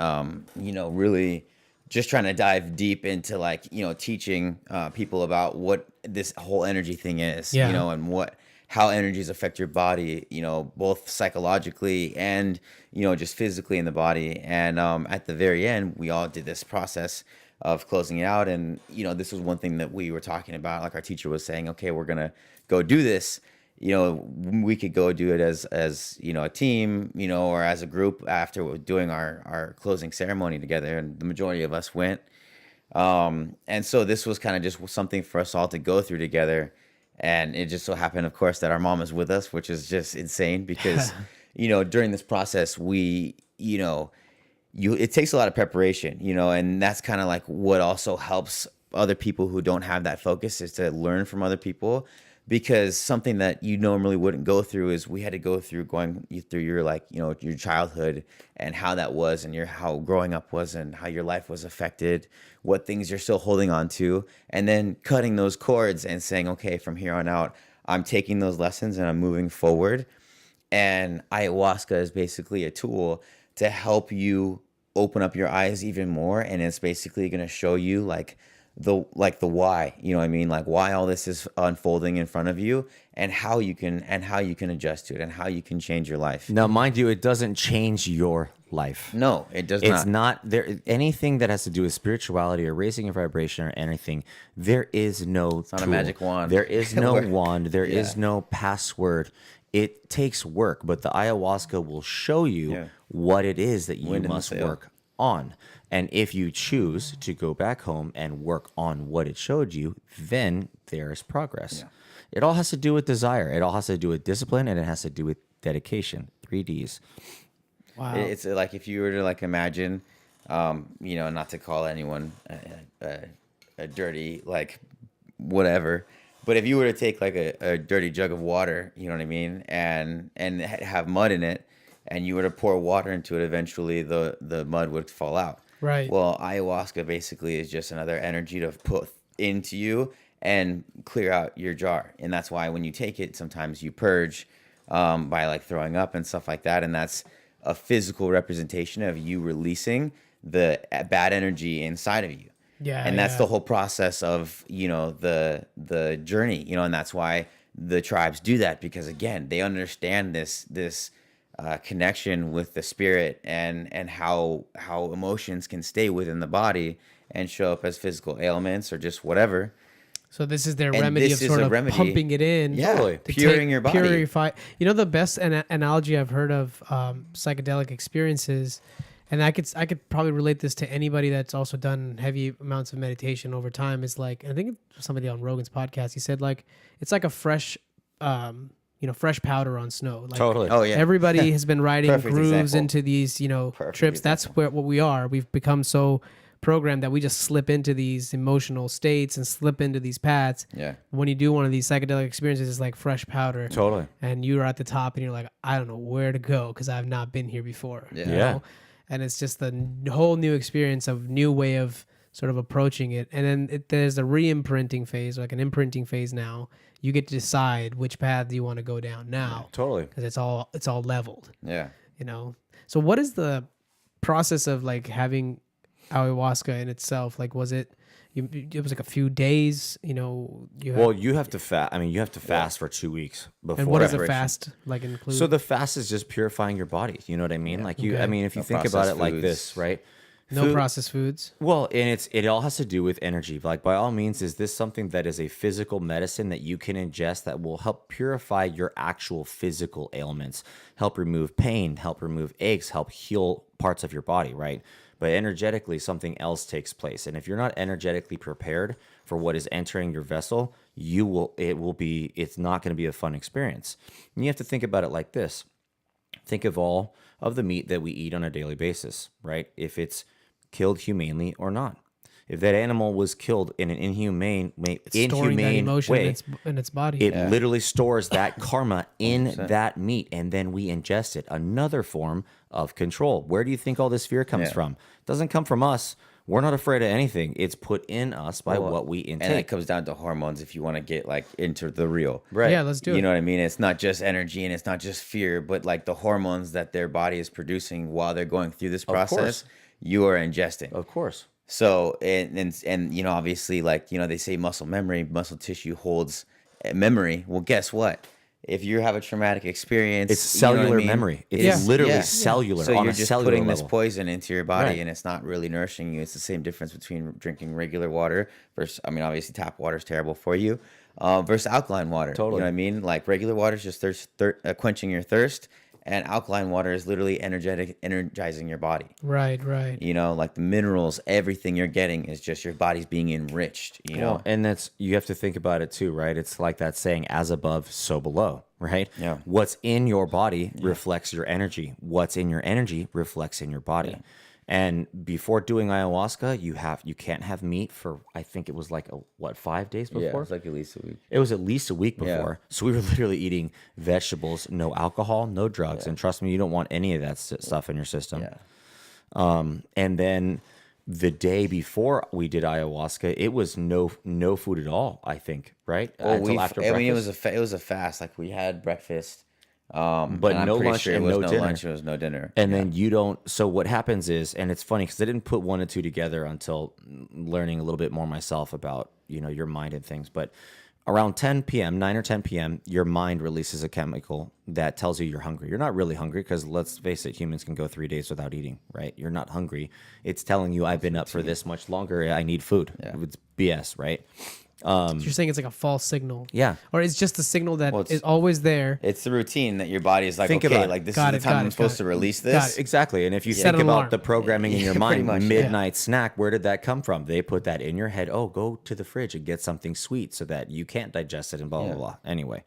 really just trying to dive deep into like, teaching people about what this whole energy thing is, Yeah. and how energies affect your body, both psychologically and, just physically in the body. And at the very end, we all did this process of closing it out. And, this was one thing that we were talking about. Like our teacher was saying, okay, we're going to go do this. We could go do it as a team, or as a group after doing our closing ceremony together. And the majority of us went. And so this was kind of just something for us all to go through together. And it just so happened, of course, that our mom is with us, which is just insane because, during this process, it takes a lot of preparation, and that's kind of like what also helps other people who don't have that focus is to learn from other people. Because something that you normally wouldn't go through is we had to go through your your childhood and how that was and how growing up was and how your life was affected, what things you're still holding on to, and then cutting those cords and saying, okay, from here on out, I'm taking those lessons and I'm moving forward. And ayahuasca is basically a tool to help you open up your eyes even more. And it's basically going to show you the why, like why all this is unfolding in front of you and how you can adjust to it and how you can change your life. Now, mind you, it doesn't change your life. No, it does It's not. not there. Anything that has to do with spirituality or raising your vibration or anything, there is no. It's not a magic wand. There is no Where- wand. There Yeah. is no password. It takes work, but the ayahuasca will show you what it is that you Wind in the must sail. work on. And if you choose to go back home and work on what it showed you, then there's progress. Yeah. It all has to do with desire. It all has to do with discipline, and it has to do with dedication. 3 Ds. Wow. It's like if you were to like imagine, not to call anyone a dirty like whatever, but if you were to take like a dirty jug of water, you know what I mean, and have mud in it, and you were to pour water into it, eventually the mud would fall out. Right. Well, ayahuasca basically is just another energy to put into you and clear out your jar, and that's why when you take it, sometimes you purge by like throwing up and stuff like that, and that's a physical representation of you releasing the bad energy inside of you. Yeah, and that's yeah. the whole process of the journey, and that's why the tribes do that, because again they understand this connection with the spirit and how emotions can stay within the body and show up as physical ailments or just whatever. So this is their And remedy this of is sort a of remedy. pumping it in. Yeah, Totally. to puring your body. Purify. You know, the best analogy I've heard of psychedelic experiences, and I could probably relate this to anybody that's also done heavy amounts of meditation over time, is like, I think somebody on Rogan's podcast, he said like, it's like a fresh, fresh powder on snow. Like, Totally. Oh yeah, everybody has been writing Perfect grooves example. into these, Perfect trips. That's what we are. We've become so programmed that we just slip into these emotional states and slip into these paths. Yeah. When you do one of these psychedelic experiences, it's like fresh powder. Totally. And you're at the top and you're like, I don't know where to go because I've not been here before. Yeah. you Yeah. know? And it's just a whole new experience of new way of sort of approaching it. And then there's a re-imprinting phase, like an imprinting phase now. You get to decide which path do you want to go down now. Totally. Because it's all leveled, Yeah. So what is the process of like having ayahuasca in itself? Like, was it was like a few days, Well, you have to fast. I mean, you have to fast for 2 weeks before. and what does a preparation. fast like include? So the fast is just purifying your body. You know what I mean? Like you, Okay. I mean, if you No think about processed it like foods. this, right? no Food- processed foods. Well, and it all has to do with energy. Like by all means, is this something that is a physical medicine that you can ingest that will help purify your actual physical ailments, help remove pain, help remove aches, help heal parts of your body, right? But energetically, something else takes place. And if you're not energetically prepared for what is entering your vessel, it's not going to be a fun experience. And you have to think about it like this. Think of all of the meat that we eat on a daily basis, right? If it's killed humanely or not. If that animal was killed in an inhumane Storing that emotion way, in its body. it literally stores that karma in that meat, and then we ingest it. Another form of control. Where do you think all this fear comes Yeah. from? It doesn't come from us. We're not afraid of anything. It's put in us by what we And it intake. comes down to hormones if you want to get like into the real. Right. Yeah, let's do it. You know what I mean? It's not just energy and it's not just fear, but like the hormones that their body is producing while they're going through this process, course. you are ingesting. Of course. So and obviously like they say muscle tissue holds memory. Well, guess what? If you have a traumatic experience, It's you know what I cellular mean? memory. It Yeah. is literally Yeah. cellular So on you're a just cellular putting level. this poison into your body, Right. and it's not really nourishing you. It's the same difference between drinking regular water versus, obviously tap water is terrible for you, versus alkaline water. Totally. You know what I mean? Like regular water is just quenching your thirst, and alkaline water is literally energizing your body. Right. Like the minerals, everything you're getting is just your body's being enriched. Well, and you have to think about it too, right? It's like that saying, as above, so below, right? Yeah. What's in your body reflects your energy. What's in your energy reflects in your body. Yeah. And before doing ayahuasca, you can't have meat for, I think it was like 5 days before? Yeah, it's like at least a week. It was at least a week Yeah. before. So we were literally eating vegetables, no alcohol, no drugs. And trust me, you don't want any of that stuff in your system. Yeah. And then the day before we did ayahuasca, it was no food at all, I think, right? Until after breakfast. It was a fast. Like we had breakfast, But and I'm no pretty lunch sure and it was no dinner. lunch. It was no dinner. And then you don't. So what happens is, and it's funny because I didn't put one and two together until learning a little bit more myself about your mind and things. But around 10 p.m., 9 or 10 p.m., your mind releases a chemical that tells you you're hungry. You're not really hungry because let's face it, humans can go 3 days without eating, right? You're not hungry. It's telling you I've been up for this much longer. I need food. Yeah. It's BS, right? So you're saying it's like a false signal. Yeah. Or it's just a signal that is always there. It's the routine that your body is like, Think okay, about it. like this is the time I'm supposed to release this. Exactly. And if you Set think an about alarm. the programming in your mind, much, midnight snack, where did that come from? They put that in your head. Oh, go to the fridge and get something sweet so that you can't digest it and blah, blah, blah. Anyway,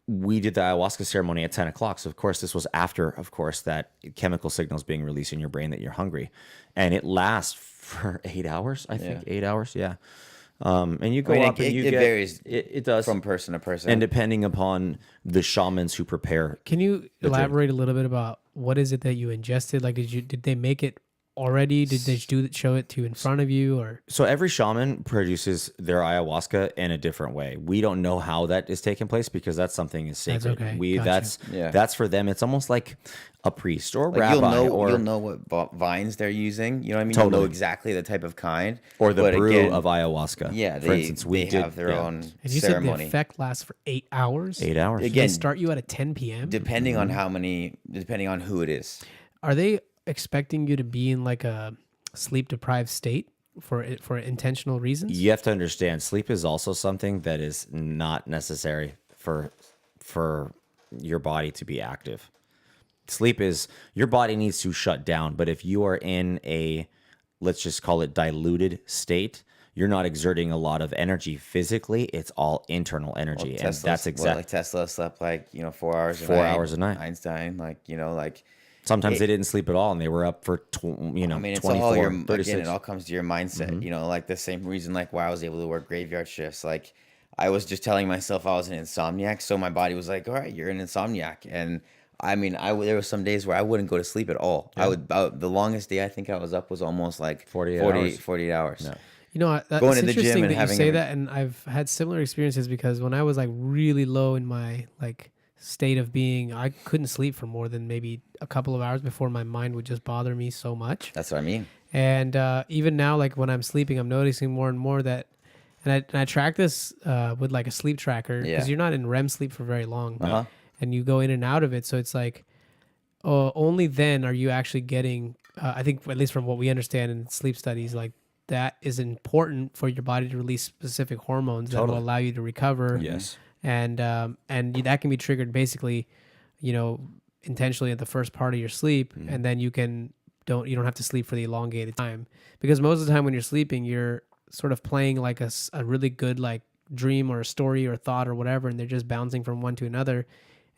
we did the ayahuasca ceremony at 10 o'clock. So, of course, this was after, of course, that chemical signals being released in your brain that you're hungry. And it lasts for 8 hours, I think. 8 hours, yeah. And you go up and you it get... varies it does. from person to person. And depending upon the shamans who prepare. Can you elaborate a little bit about what is it that you ingested? Like, did they make it already? Did they show it to you in front of you, or? So every shaman produces their ayahuasca in a different way. We don't know how that is taking place because that's something is sacred. That's okay. That's for them. It's almost like a priest or a like rabbi, you'll know what vines they're using. You know what I mean? Totally. You'll know exactly the type of kind or the brew of ayahuasca. Yeah, for instance, we have their own and you ceremony. said the effect lasts for 8 hours. 8 hours. Again, they start you at 10 p.m. Depending on depending on who it is. Are they expecting you to be in like a sleep deprived state for intentional reasons? You have to understand, sleep is also something that is not necessary for your body to be active. Sleep is, your body needs to shut down, but if you are in a, let's just call it diluted state, you're not exerting a lot of energy physically. It's all internal energy. Well, and that's exactly like Tesla slept like, 4 hours a night. 4 hours a night. Einstein, like sometimes they didn't sleep at all and they were up for, I mean, it's 24, all 36. Again, it all comes to your mindset, like the same reason like why I was able to work graveyard shifts. Like I was just telling myself I was an insomniac. So my body was like, all right, you're an insomniac. And I mean, there were some days where I wouldn't go to sleep at all. Yeah. The longest day I think I was up was almost like 48 hours. No. You know, that's going to the interesting gym and that you say that, and I've had similar experiences because when I was like really low in my like state of being, I couldn't sleep for more than maybe a couple of hours before my mind would just bother me so much. That's what I mean. And even now, like when I'm sleeping, I'm noticing more and more that, and I track this with like a sleep tracker because you're not in REM sleep for very long. And you go in and out of it. So it's like, only then are you actually getting, I think at least from what we understand in sleep studies, like that is important for your body to release specific hormones that will allow you to recover. Yes. And that can be triggered basically, intentionally at the first part of your sleep. And then you don't have to sleep for the elongated time, because most of the time when you're sleeping, you're sort of playing like a really good, like dream or a story or thought or whatever. And they're just bouncing from one to another.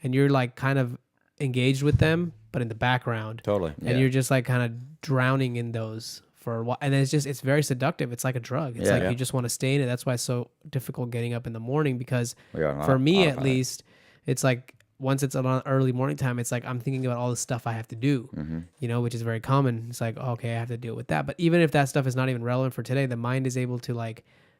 And you're like kind of engaged with them, but in the background. Totally. And you're just like kind of drowning in those for a while. And it's very seductive. It's like a drug. It's you just want to stay in it. That's why it's so difficult getting up in the morning, because for me at least, it's like once it's on early morning time, it's like I'm thinking about all the stuff I have to do, which is very common. It's like, okay, I have to deal with that. But even if that stuff is not even relevant for today, the mind is able to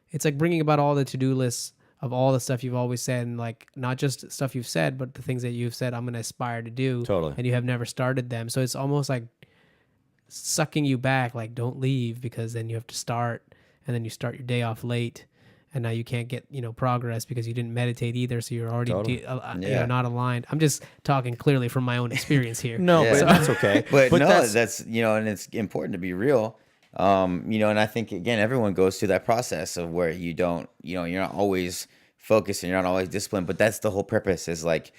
it's like bringing about all the to-do lists of all the stuff you've always said, and like not just stuff you've said, but the things that you've said I'm going to aspire to do. Totally. And you have never started them. So it's almost like sucking you back, like don't leave, because then you have to start, and then you start your day off late, and now you can't get progress because you didn't meditate either, so you're already not aligned. I'm just talking clearly from my own experience here. But that's okay. but no, that's and it's important to be real. And I think again, everyone goes through that process of where you don't, you're not always focused and you're not always disciplined, but that's the whole purpose, is like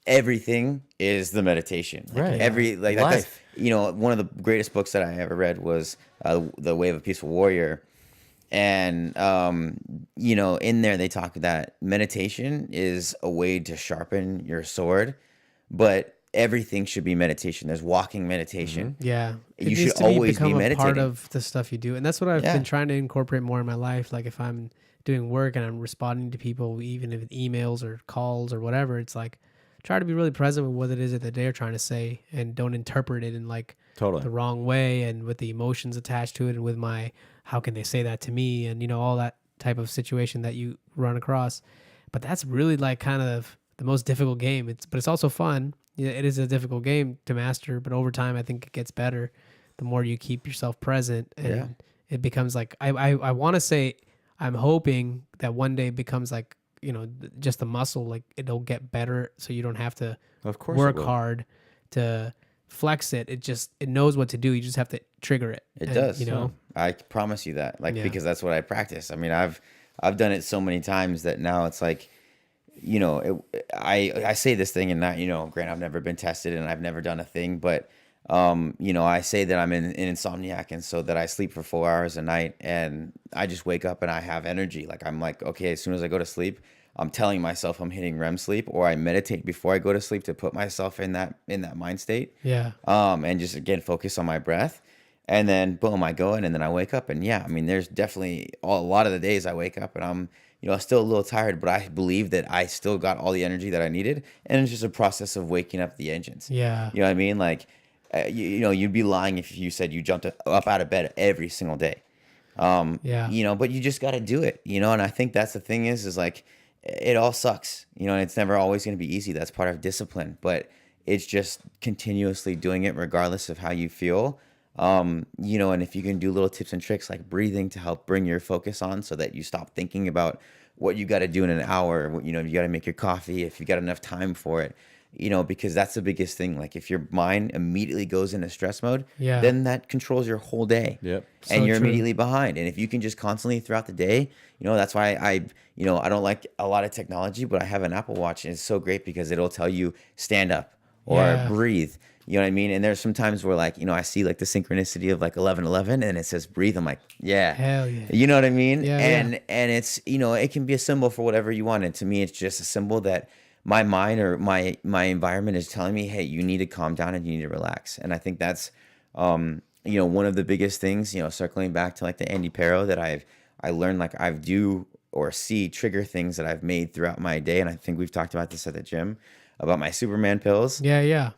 everything is the meditation. Right. That's, one of the greatest books that I ever read was The Way of a Peaceful Warrior. And, in there they talk that meditation is a way to sharpen your sword, but everything should be meditation. There's walking meditation. Yeah. You should always be meditating. Part of the stuff you do. And that's what I've been trying to incorporate more in my life. Like if I'm doing work and I'm responding to people, even if it's emails or calls or whatever, it's like try to be really present with what it is that they're trying to say, and don't interpret it in like the wrong way, and with the emotions attached to it, and with my, how can they say that to me? And, all that type of situation that you run across. But that's really like kind of the most difficult game. But it's also fun. It is a difficult game to master, but over time, I think it gets better the more you keep yourself present, and it becomes like, I want to say, I'm hoping that one day it becomes like, just a muscle, like it'll get better. So you don't have to Of course work hard to flex it. It knows what to do. You just have to trigger it. It does. I promise you that, because that's what I practice. I mean, I've done it so many times that now it's like, I say this thing and not, granted, I've never been tested and I've never done a thing, but, I say that I'm an insomniac, and so that I sleep for 4 hours a night and I just wake up and I have energy. Like, I'm like, okay, as soon as I go to sleep, I'm telling myself I'm hitting REM sleep, or I meditate before I go to sleep to put myself in that mind state. Yeah. And just, again, focus on my breath. And then boom, I go in and then I wake up. And yeah, I mean, there's definitely a lot of the days I wake up and I'm, still a little tired, but I believe that I still got all the energy that I needed. And it's just a process of waking up the engines. Yeah. You know what I mean? Like, you'd be lying if you said you jumped up out of bed every single day. Yeah. But you just got to do it, and I think that's the thing is like, it all sucks, and it's never always going to be easy. That's part of discipline, but it's just continuously doing it regardless of how you feel. And if you can do little tips and tricks like breathing to help bring your focus on so that you stop thinking about what you got to do in an hour, you got to make your coffee, if you got enough time for it, because that's the biggest thing. Like, if your mind immediately goes into stress mode, then that controls your whole day. Yep. And you're immediately behind. And if you can just constantly throughout the day, that's why I don't like a lot of technology, but I have an Apple Watch, and it's so great because it'll tell you stand up or breathe. You know what I mean? And there's some times where, like, I see like the synchronicity of like 11:11 and it says breathe. I'm like, yeah. Hell yeah. You know what I mean? Yeah, and it's, it can be a symbol for whatever you want. And to me, it's just a symbol that my mind or my environment is telling me, hey, you need to calm down and you need to relax. And I think that's, one of the biggest things, circling back to like the Andy Pero that I learned, like, I do or see trigger things that I've made throughout my day. And I think we've talked about this at the gym about my Superman pills. Yeah.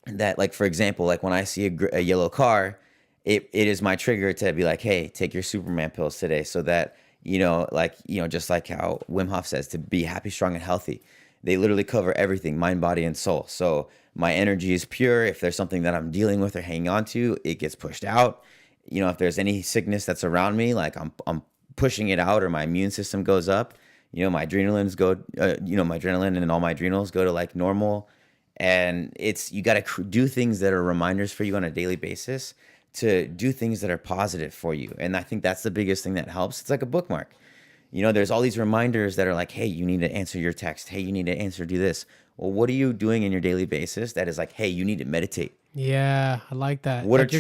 That, like, for example, like when I see a yellow car, it is my trigger to be like, hey, take your Superman pills today, so that, just like how Wim Hof says, to be happy, strong, and healthy. They literally cover everything, mind, body, and soul. So my energy is pure. If there's something that I'm dealing with or hanging on to, it gets pushed out. If there's any sickness that's around me, like I'm pushing it out, or my immune system goes up. My adrenalines go, my adrenaline and all my adrenals go to like normal. And you got to do things that are reminders for you on a daily basis to do things that are positive for you. And I think that's the biggest thing that helps. It's like a bookmark. There's all these reminders that are like, hey, you need to answer your text. Hey, you need to do this. Well, what are you doing in your daily basis that is like, hey, you need to meditate? Yeah, I like that. What like are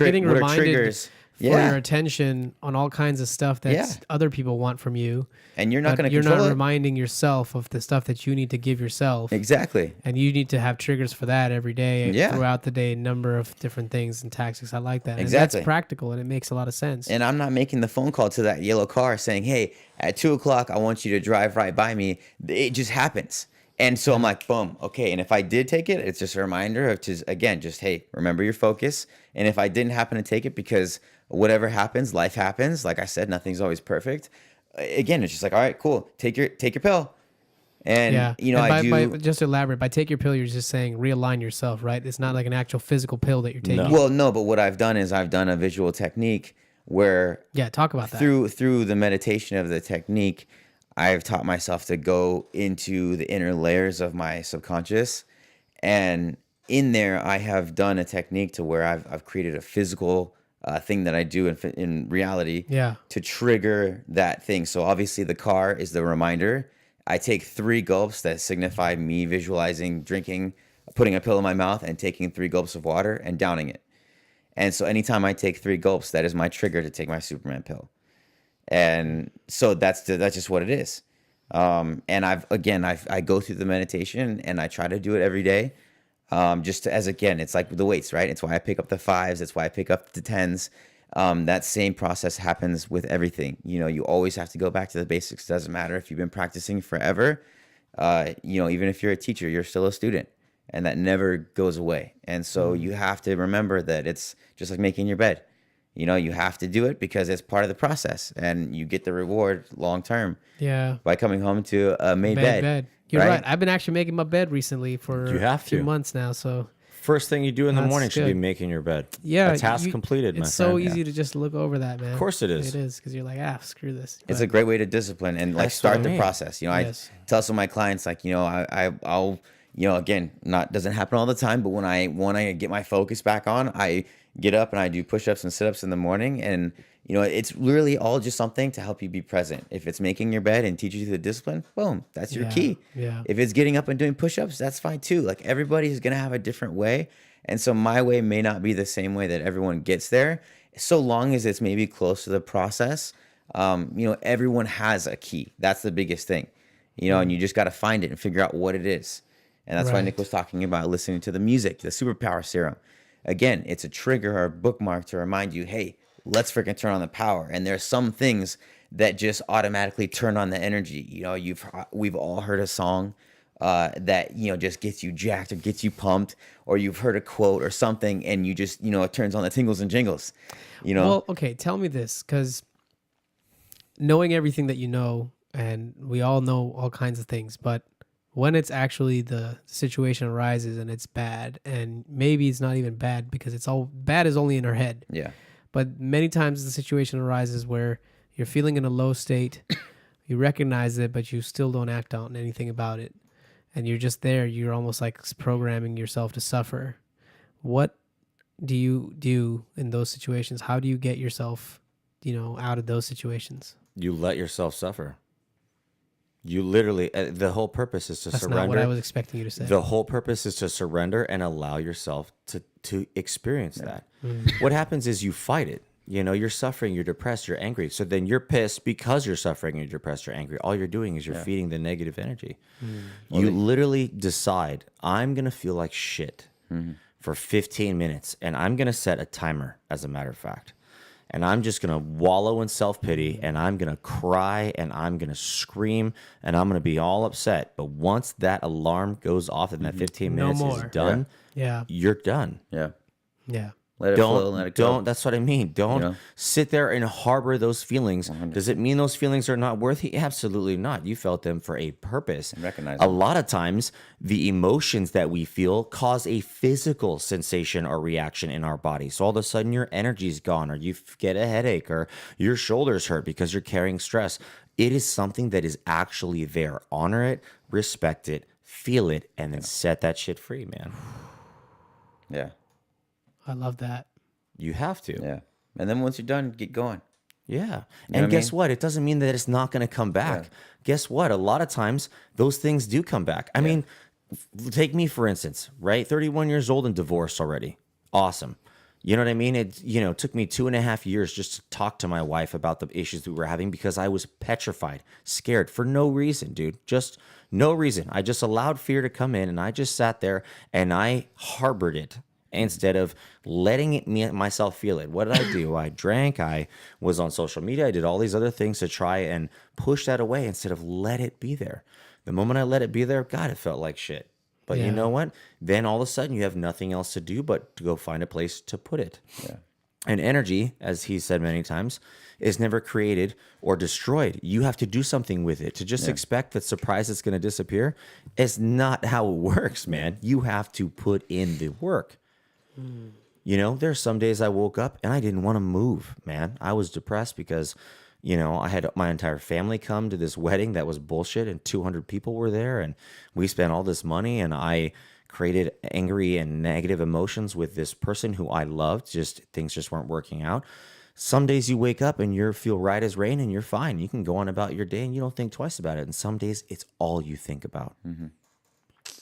triggers? For your attention on all kinds of stuff that other people want from you. And you're not going to control it. You're not it. reminding yourself of the stuff that you need to give yourself. Exactly. And you need to have triggers for that every day, throughout the day, a number of different things and tactics. I like that. Exactly. And that's practical, and it makes a lot of sense. And I'm not making the phone call to that yellow car saying, hey, at 2:00, I want you to drive right by me. It just happens. And so I'm like, boom, okay. And if I did take it, it's just a reminder of just, hey, remember your focus. And if I didn't happen to take it, because whatever happens, life happens. Like I said, nothing's always perfect. Again, it's just like, all right, cool. Take your pill. And, just to elaborate, by take your pill, you're just saying realign yourself, right? It's not like an actual physical pill that you're taking. No. Well, no, but what I've done is I've done a visual technique where talk about that. Through the meditation of the technique, I've taught myself to go into the inner layers of my subconscious, and in there I have done a technique to where I've created a physical thing that I do in reality to trigger that thing. So obviously the car is the reminder. I take 3 gulps that signify me visualizing drinking, putting a pill in my mouth and taking 3 gulps of water and downing it. And so anytime I take 3 gulps, that is my trigger to take my Superman pill. And so that's just what it is. And I go through the meditation and I try to do it every day. It's like the weights, right? It's why I pick up the 5s. It's why I pick up the 10s. That same process happens with everything. You always have to go back to the basics. Doesn't matter if you've been practicing forever. Even if you're a teacher, you're still a student, and that never goes away. And so you have to remember that it's just like making your bed. You have to do it because it's part of the process, and you get the reward long term. Yeah. By coming home to a made bed. You're right. I've been actually making my bed recently for a few months now. So First thing you do in the That's morning should be good. making your bed. Yeah, A task completed, my It's so friend. easy to just look over that, man. Of course it is. It is, because you're like, screw this. It's a great way to discipline and like That's what I start the mean. process. You know, Yes. I tell some of my clients like, you know, I'll, you know, again, not doesn't happen all the time, but when I get my focus back on, I get up and I do push-ups and sit-ups in the morning, and you know, it's literally all just something to help you be present. If it's making your bed and teaches you the discipline, boom, that's your key. Yeah. If it's getting up and doing push-ups, that's fine too. Like everybody's gonna have a different way, and so my way may not be the same way that everyone gets there. So long as it's maybe close to the process, you know, everyone has a key. That's the biggest thing, you know, and you just got to find it and figure out what it is. And that's why Nick was talking about listening to the music, the superpower serum. Again, it's a trigger or a bookmark to remind you, hey, let's freaking turn on the power. And there's some things that just automatically turn on the energy. You know, we've all heard a song that, you know, just gets you jacked or gets you pumped, or you've heard a quote or something and you just, you know, it turns on the tingles and jingles, you know? Well, okay, tell me this, because knowing everything that you know, and we all know all kinds of things, but when it's actually the situation arises and it's bad, and maybe it's not even bad because it's all bad is only in our head. Yeah. But many times the situation arises where you're feeling in a low state, you recognize it, but you still don't act on anything about it. And you're just there. You're almost like programming yourself to suffer. What do you do in those situations? How do you get yourself, you know, out of those situations? You let yourself suffer. You literally, the whole purpose is to That's surrender. not what I was expecting you to say. The whole purpose is to surrender and allow yourself to experience that. What happens is you fight it. You know, you're suffering, you're depressed, you're angry. So then you're pissed because you're suffering, you're depressed, you're angry. All you're doing is you're feeding the negative energy. You literally decide, I'm going to feel like shit for 15 minutes, and I'm going to set a timer, as a matter of fact. And I'm just going to wallow in self-pity, and I'm going to cry, and I'm going to scream, and I'm going to be all upset. But once that alarm goes off and that 15 No minutes is more. done, Yeah. you're done. Yeah. Yeah. Let it flow, let it go. Don't. That's what I mean. Don't know? sit there and harbor those feelings. Does it mean those feelings are not worthy? Absolutely not. You felt them for a purpose. Recognize A them. lot of times, the emotions that we feel cause a physical sensation or reaction in our body. So all of a sudden, your energy's gone, or you get a headache, or your shoulders hurt because you're carrying stress. It is something that is actually there. Honor it, respect it, feel it, and then set that shit free, man. Yeah. I love that. You have to. Yeah. And then once you're done, get going. Yeah. what And I guess mean? what? It doesn't mean that it's not going to come back. Yeah. Guess what? A lot of times those things do come back. I mean, take me for instance, right? 31 years old and divorced already. Awesome. You know what I mean? It, you know, took me 2.5 years just to talk to my wife about the issues we were having because I was petrified, scared for no reason, dude. Just no reason. I just allowed fear to come in, and I just sat there and I harbored it instead of letting myself feel it. What did I do? I drank. I was on social media. I did all these other things to try and push that away instead of let it be there. The moment I let it be there, God, it felt like shit. But Yeah. you know what? Then all of a sudden you have nothing else to do but to go find a place to put it. Yeah. And energy, as he said many times, is never created or destroyed. You have to do something with it. To just expect that surprise is going to disappear is not how it works, man. You have to put in the work. You know, there's some days I woke up and I didn't want to move, man. I was depressed because, you know, I had my entire family come to this wedding that was bullshit, and 200 people were there, and we spent all this money, and I created angry and negative emotions with this person who I loved. Just things just weren't working out. Some days you wake up and you feel right as rain and you're fine. You can go on about your day and you don't think twice about it. And some days it's all you think about.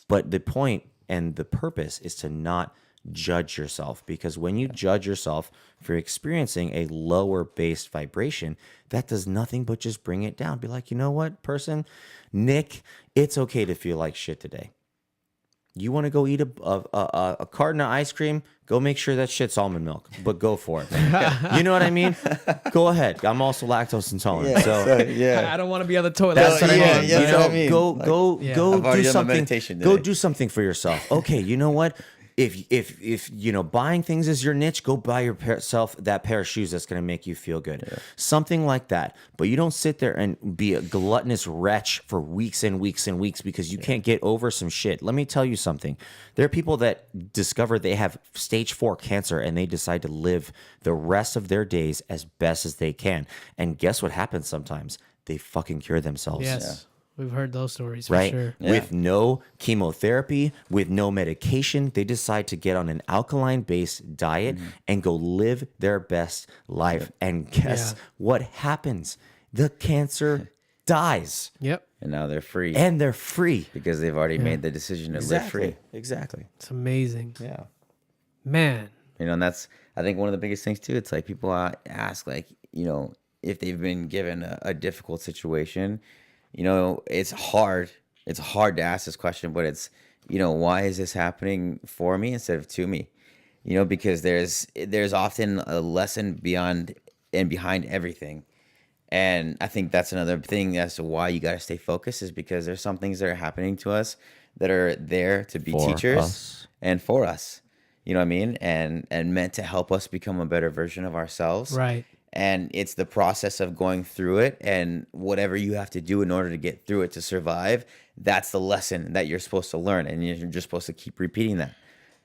But the point and the purpose is to not judge yourself, because when you judge yourself for experiencing a lower based vibration, that does nothing but just bring it down. Be like, you know what, person, Nick, it's okay to feel like shit today. You want to go eat a carton of ice cream? Go make sure that shit's almond milk, but go for it. You know what I mean? Go ahead. I'm also lactose intolerant, so yeah. I don't want to be on the toilet. that's what I yeah, mean. yeah, You that's know, what I mean. go Yeah. go I've already do done my something. meditation Go today. do something for yourself. Okay, you know what? if you know, buying things is your niche, go buy yourself that pair of shoes that's going to make you feel good. Something like that. But you don't sit there and be a gluttonous wretch for weeks and weeks and weeks because you can't get over some shit. Let me tell you something. There are people that discover they have stage 4 cancer and they decide to live the rest of their days as best as they can. And guess what happens sometimes? They fucking cure themselves. Yes. We've heard those stories Right? for sure. With no chemotherapy, with no medication, they decide to get on an alkaline-based diet and go live their best life. And guess what happens? The cancer dies. Yep. And now they're free. And they're free. Because they've already made the decision to live free. Exactly. It's amazing. Yeah. Man. You know, and that's, I think, one of the biggest things too. It's like people ask, like, you know, if they've been given a difficult situation. You know, it's hard. It's hard to ask this question, but it's, you know, why is this happening for me instead of to me? You know, because there's often a lesson beyond and behind everything. And I think that's another thing as to why you got to stay focused, is because there's some things that are happening to us that are there to be For teachers us. and for us. You know what I mean? And meant to help us become a better version of ourselves. Right. And it's the process of going through it, and whatever you have to do in order to get through it to survive, that's the lesson that you're supposed to learn. And you're just supposed to keep repeating that.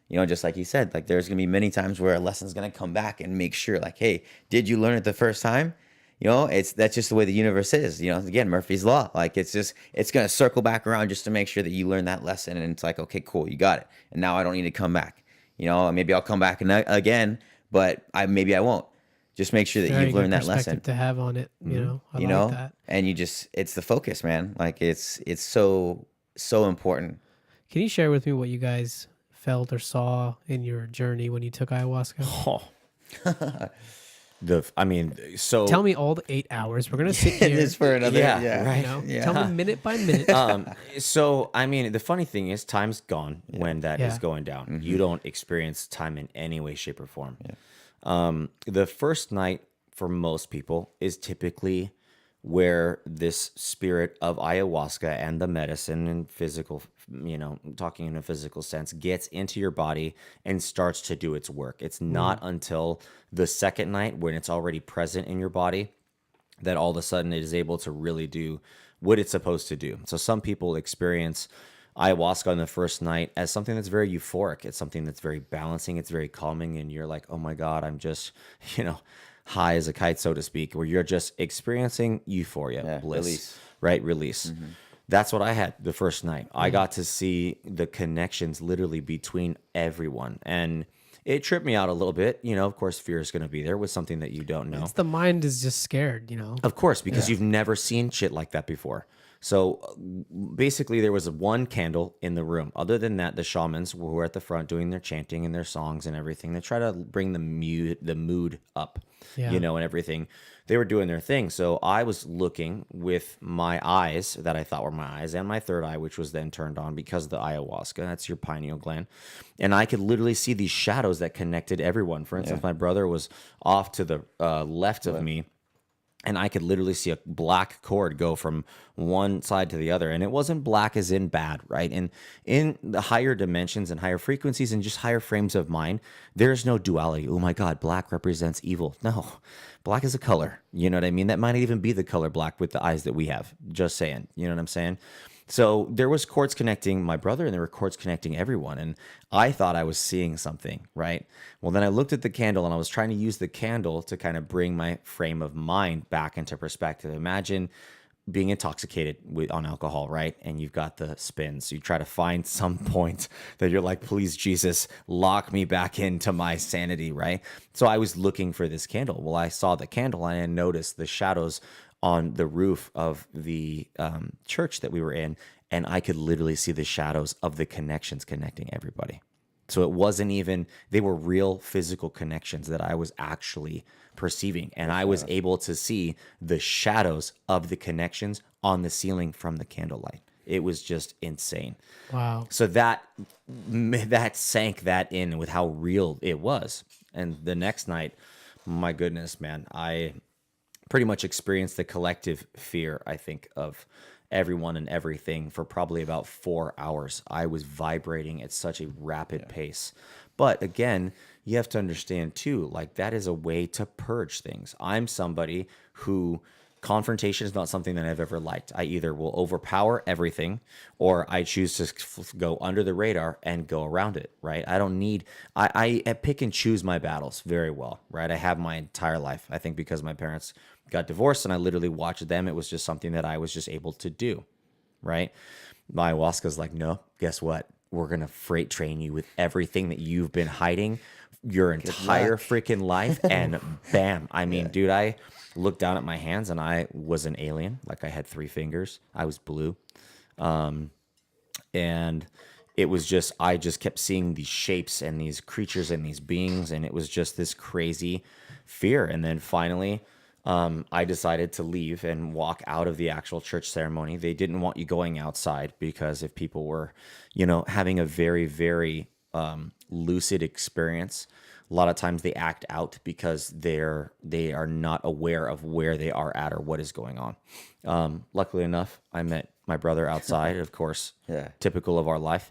You know, just like you said, like there's going to be many times where a lesson's going to come back and make sure, like, hey, did you learn it the first time? You know, that's just the way the universe is. You know, again, Murphy's Law. Like, it's going to circle back around just to make sure that you learn that lesson. And it's like, okay, cool, you got it. And now I don't need to come back. You know, maybe I'll come back again, but maybe I won't. Just make sure that Very you've learned good that lesson. perspective to have on it. You know, I You like know, that. and it's the focus, man. Like it's so important. Can you share with me what you guys felt or saw in your journey when you took ayahuasca? Oh. So Tell me all the 8 hours. We're gonna sit here. Just for another, Yeah, right. You know, Yeah. tell me minute by minute. So, I mean, the funny thing is time's gone when that is Yeah. going down. You don't experience time in any way, shape, or form. The first night for most people is typically where this spirit of ayahuasca and the medicine and physical, you know, talking in a physical sense, gets into your body and starts to do its work. It's not until the second night, when it's already present in your body, that all of a sudden it is able to really do what it's supposed to do. So some people experience ayahuasca on the first night as something that's very euphoric. It's something that's very balancing. It's very calming. And you're like, oh my God, I'm just, you know, high as a kite, so to speak, where you're just experiencing euphoria, bliss, release. right? Release. That's what I had the first night. I got to see the connections literally between everyone. And it tripped me out a little bit. You know, of course, fear is going to be there with something that you don't know. It's the mind is just scared. You know. Of course, because you've never seen shit like that before. So basically, there was one candle in the room. Other than that, the shamans who were at the front doing their chanting and their songs and everything. They try to bring the mood up, you know, and everything. They were doing their thing. So I was looking with my eyes that I thought were my eyes and my third eye, which was then turned on because of the ayahuasca. That's your pineal gland. And I could literally see these shadows that connected everyone. For instance, my brother was off to the left of me. And I could literally see a black cord go from one side to the other. And it wasn't black as in bad, right? And in the higher dimensions and higher frequencies and just higher frames of mind, there's no duality. Oh my God, black represents evil. No, black is a color. You know what I mean? That might even be the color black with the eyes that we have. Just saying. You know what I'm saying? So there was cords connecting my brother and there were cords connecting everyone. And I thought I was seeing something, right? Well, then I looked at the candle and I was trying to use the candle to kind of bring my frame of mind back into perspective. Imagine being intoxicated on alcohol, right? And you've got the spins. You try to find some point that you're like, please, Jesus, lock me back into my sanity, right? So I was looking for this candle. Well, I saw the candle and I noticed the shadows on the roof of the church that we were in, and I could literally see the shadows of the connections connecting everybody. So it wasn't even, they were real physical connections that I was actually perceiving, and I was able to see the shadows of the connections on the ceiling from the candlelight. It was just insane. Wow. So that sank that in with how real it was. And the next night, my goodness, man, I pretty much experienced the collective fear, I think, of everyone and everything for probably about 4 hours. I was vibrating at such a rapid pace. But again, you have to understand too, like that is a way to purge things. I'm somebody who confrontation is not something that I've ever liked. I either will overpower everything or I choose to go under the radar and go around it, right? I don't need, I pick and choose my battles very well, right? I have my entire life. I think because my parents got divorced and I literally watched them, it was just something that I was just able to do, right? My ayahuasca's like, no, guess what? We're going to freight train you with everything that you've been hiding your entire freaking life. And bam. I mean, dude, I looked down at my hands and I was an alien. Like I had 3 fingers. I was blue. And it was just, I just kept seeing these shapes and these creatures and these beings. And it was just this crazy fear. And then finally, I decided to leave and walk out of the actual church ceremony. They didn't want you going outside because if people were, having a very, very lucid experience, a lot of times they act out because they are not aware of where they are at or what is going on. Luckily enough, I met my brother outside, of course, typical of our life.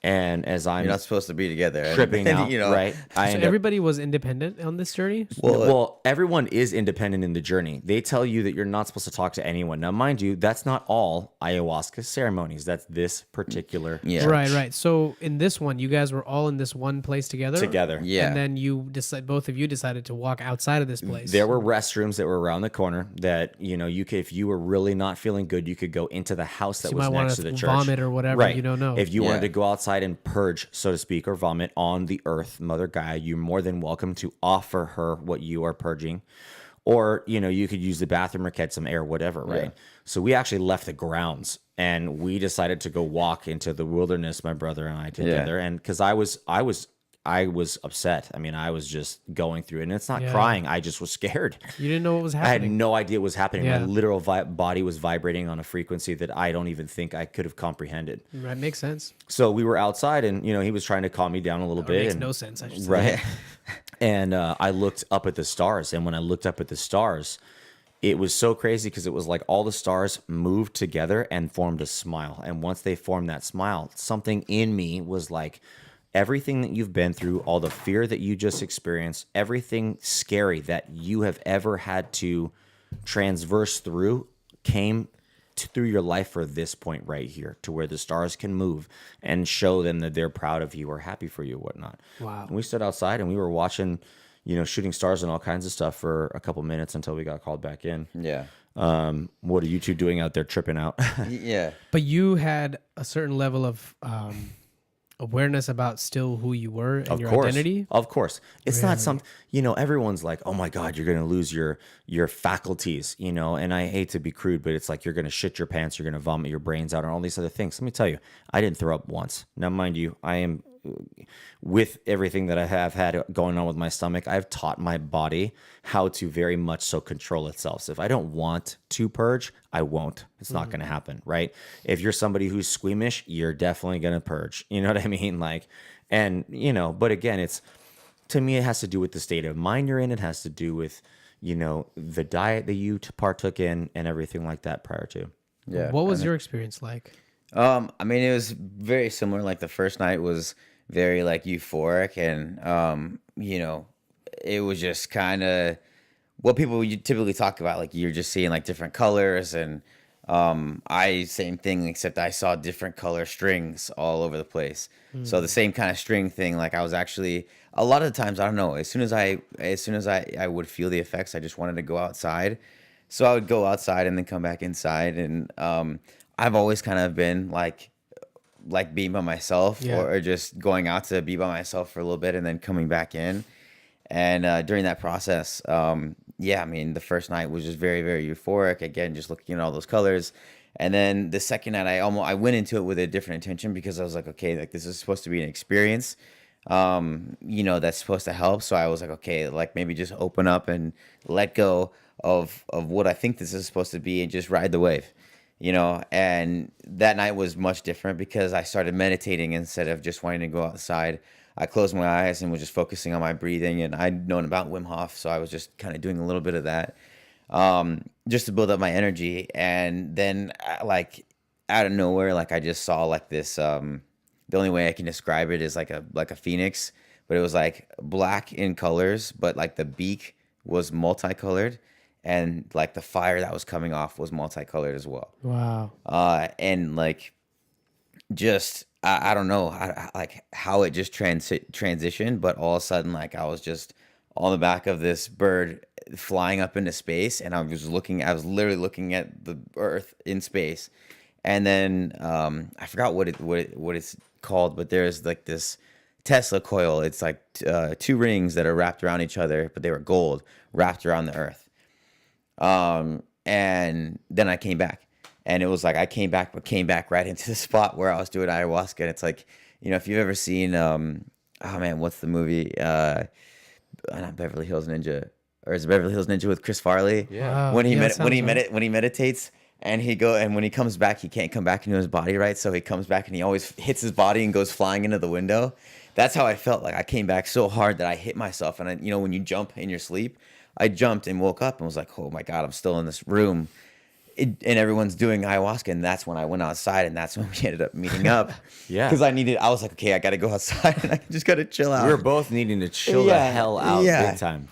And as I'm You're not supposed to be together. tripping out, right? So everybody was independent on this journey? Well, everyone is independent in the journey. They tell you that you're not supposed to talk to anyone. Now, mind you, that's not all ayahuasca ceremonies. That's this particular church. Right. So in this one, you guys were all in this one place together? Yeah. And then both of you decided to walk outside of this place. There were restrooms that were around the corner that, you could, if you were really not feeling good, you could go into the house that was next to the church. Vomit or whatever, right. You don't know. If you wanted to go outside and purge, so to speak, or vomit on the earth, Mother Gaia, you're more than welcome to offer her what you are purging. Or, you could use the bathroom or catch some air, whatever, right? Yeah. So we actually left the grounds and we decided to go walk into the wilderness, my brother and I together. And because I was upset. I mean, I was just going through it. And it's not crying. I just was scared. You didn't know what was happening. I had no idea what was happening. Yeah. My literal body was vibrating on a frequency that I don't even think I could have comprehended. That makes sense. So we were outside and, he was trying to calm me down a little bit. Makes no sense, I should say. Right. And I looked up at the stars. And when I looked up at the stars, it was so crazy because it was like all the stars moved together and formed a smile. And once they formed that smile, something in me was like, everything that you've been through, all the fear that you just experienced, everything scary that you have ever had to transverse through came through your life for this point right here, to where the stars can move and show them that they're proud of you or happy for you or whatnot. Wow. And we stood outside and we were watching, shooting stars and all kinds of stuff for a couple minutes until we got called back in. Yeah. What are you two doing out there tripping out? Yeah. But you had a certain level of awareness about still who you were and your identity? Of course. It's not some, everyone's like, oh my God, you're going to lose your faculties, and I hate to be crude, but it's like, you're going to shit your pants, you're going to vomit your brains out and all these other things. Let me tell you, I didn't throw up once. Now, mind you, I am, with everything that I have had going on with my stomach, I've taught my body how to very much so control itself. So if I don't want to purge, I won't. It's not going to happen, right? If you're somebody who's squeamish, you're definitely going to purge. You know what I mean? Like, and, but again, to me, it has to do with the state of mind you're in. It has to do with, the diet that you partook in and everything like that prior to. Yeah. What was your experience like? I mean, it was very similar. Like the first night was very like euphoric and, it was just kind of what people you typically talk about. Like you're just seeing like different colors and, same thing, except I saw different color strings all over the place. So the same kind of string thing, like I was actually, a lot of the times, I don't know, as soon as I would feel the effects, I just wanted to go outside. So I would go outside and then come back inside. And, I've always kind of been like being by myself or just going out to be by myself for a little bit and then coming back in. And during that process, I mean, the first night was just very, very euphoric. Again, just looking at all those colors. And then the second night, I went into it with a different intention because I was like, okay, like this is supposed to be an experience, that's supposed to help. So I was like, okay, like maybe just open up and let go of what I think this is supposed to be and just ride the wave. And that night was much different because I started meditating instead of just wanting to go outside. I closed my eyes and was just focusing on my breathing, and I'd known about Wim Hof, so I was just kind of doing a little bit of that. just to build up my energy. And then like out of nowhere, like I just saw like this, the only way I can describe it is like a phoenix, but it was like black in colors, but like the beak was multicolored, and like the fire that was coming off was multicolored as well. Wow. And like just I don't know like how it just transitioned, but all of a sudden like I was just on the back of this bird flying up into space, and I was literally looking at the Earth in space, and then I forgot what it's called, but there's like this Tesla coil. It's like two rings that are wrapped around each other, but they were gold wrapped around the Earth. And then I came back, and it was like I came back right into the spot where I was doing ayahuasca. And it's like, if you've ever seen, oh man, what's the movie? Not Beverly Hills Ninja, or is it Beverly Hills Ninja with Chris Farley? Yeah. When he meditates, and when he comes back, he can't come back into his body, right? So he comes back and he always hits his body and goes flying into the window. That's how I felt. Like I came back so hard that I hit myself. And when you jump in your sleep, I jumped and woke up and was like, oh my God, I'm still in this room. And everyone's doing ayahuasca. And that's when I went outside, and that's when we ended up meeting up. Yeah. Because I was like, okay, I got to go outside and I just got to chill out. We were both needing to chill the hell out big time.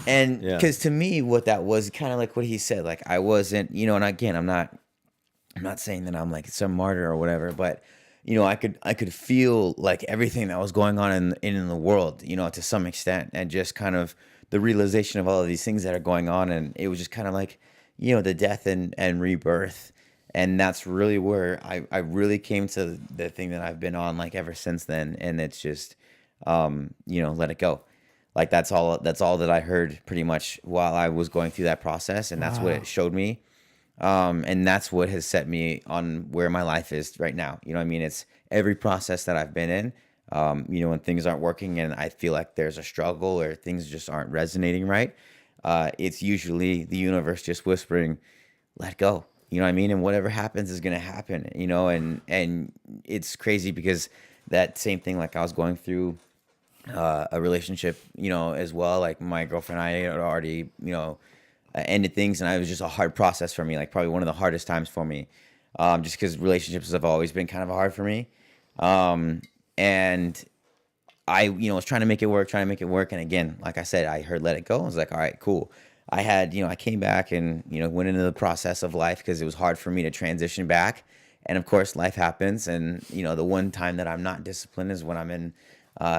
And because to me, what that was kind of like what he said, like I wasn't, and again, I'm not saying that I'm like some martyr or whatever, but I could feel like everything that was going on in the world, to some extent, and just kind of the realization of all of these things that are going on. And it was just kind of like, the death and rebirth. And that's really where I really came to the thing that I've been on like ever since then. And it's just, let it go. Like that's all that I heard pretty much while I was going through that process. And that's what it showed me. And that's what has set me on where my life is right now. It's every process that I've been in, when things aren't working and I feel like there's a struggle or things just aren't resonating right. It's usually the universe just whispering, let go, and whatever happens is going to happen, and it's crazy because that same thing, like I was going through a relationship, as well. Like my girlfriend and I had already, ended things, and it was just a hard process for me, like probably one of the hardest times for me, just because relationships have always been kind of hard for me. And I, was trying to make it work. And again, like I said, I heard let it go. I was like, all right, cool. I had, I came back and, went into the process of life because it was hard for me to transition back. And of course, life happens. And, the one time that I'm not disciplined is when I'm in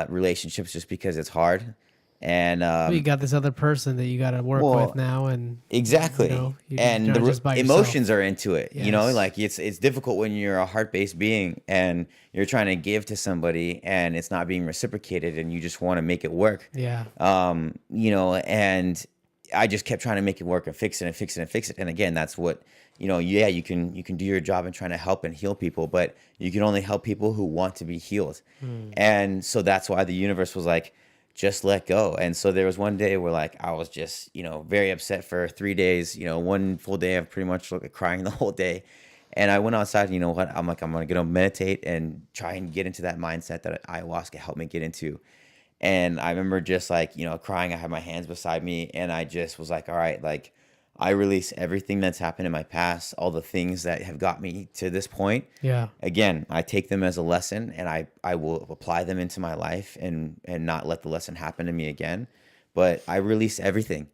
relationships, just because it's hard. And you got this other person that you got to work with now, and exactly, and the emotions are into it. Yes. Like it's difficult when you're a heart-based being and you're trying to give to somebody and it's not being reciprocated, and you just want to make it work. Yeah. And I just kept trying to make it work and fix it. And again, that's what you can do your job in trying to help and heal people, but you can only help people who want to be healed. And so that's why the universe was like, just let go. And so there was one day where like I was just, very upset for 3 days, one full day of pretty much crying the whole day. And I went outside, what? I'm like, I'm going to meditate and try and get into that mindset that ayahuasca helped me get into. And I remember just like, crying. I had my hands beside me, and I just was like, all right, like I release everything that's happened in my past, all the things that have got me to this point. Yeah. Again, I take them as a lesson, and I will apply them into my life and not let the lesson happen to me again. But I release everything.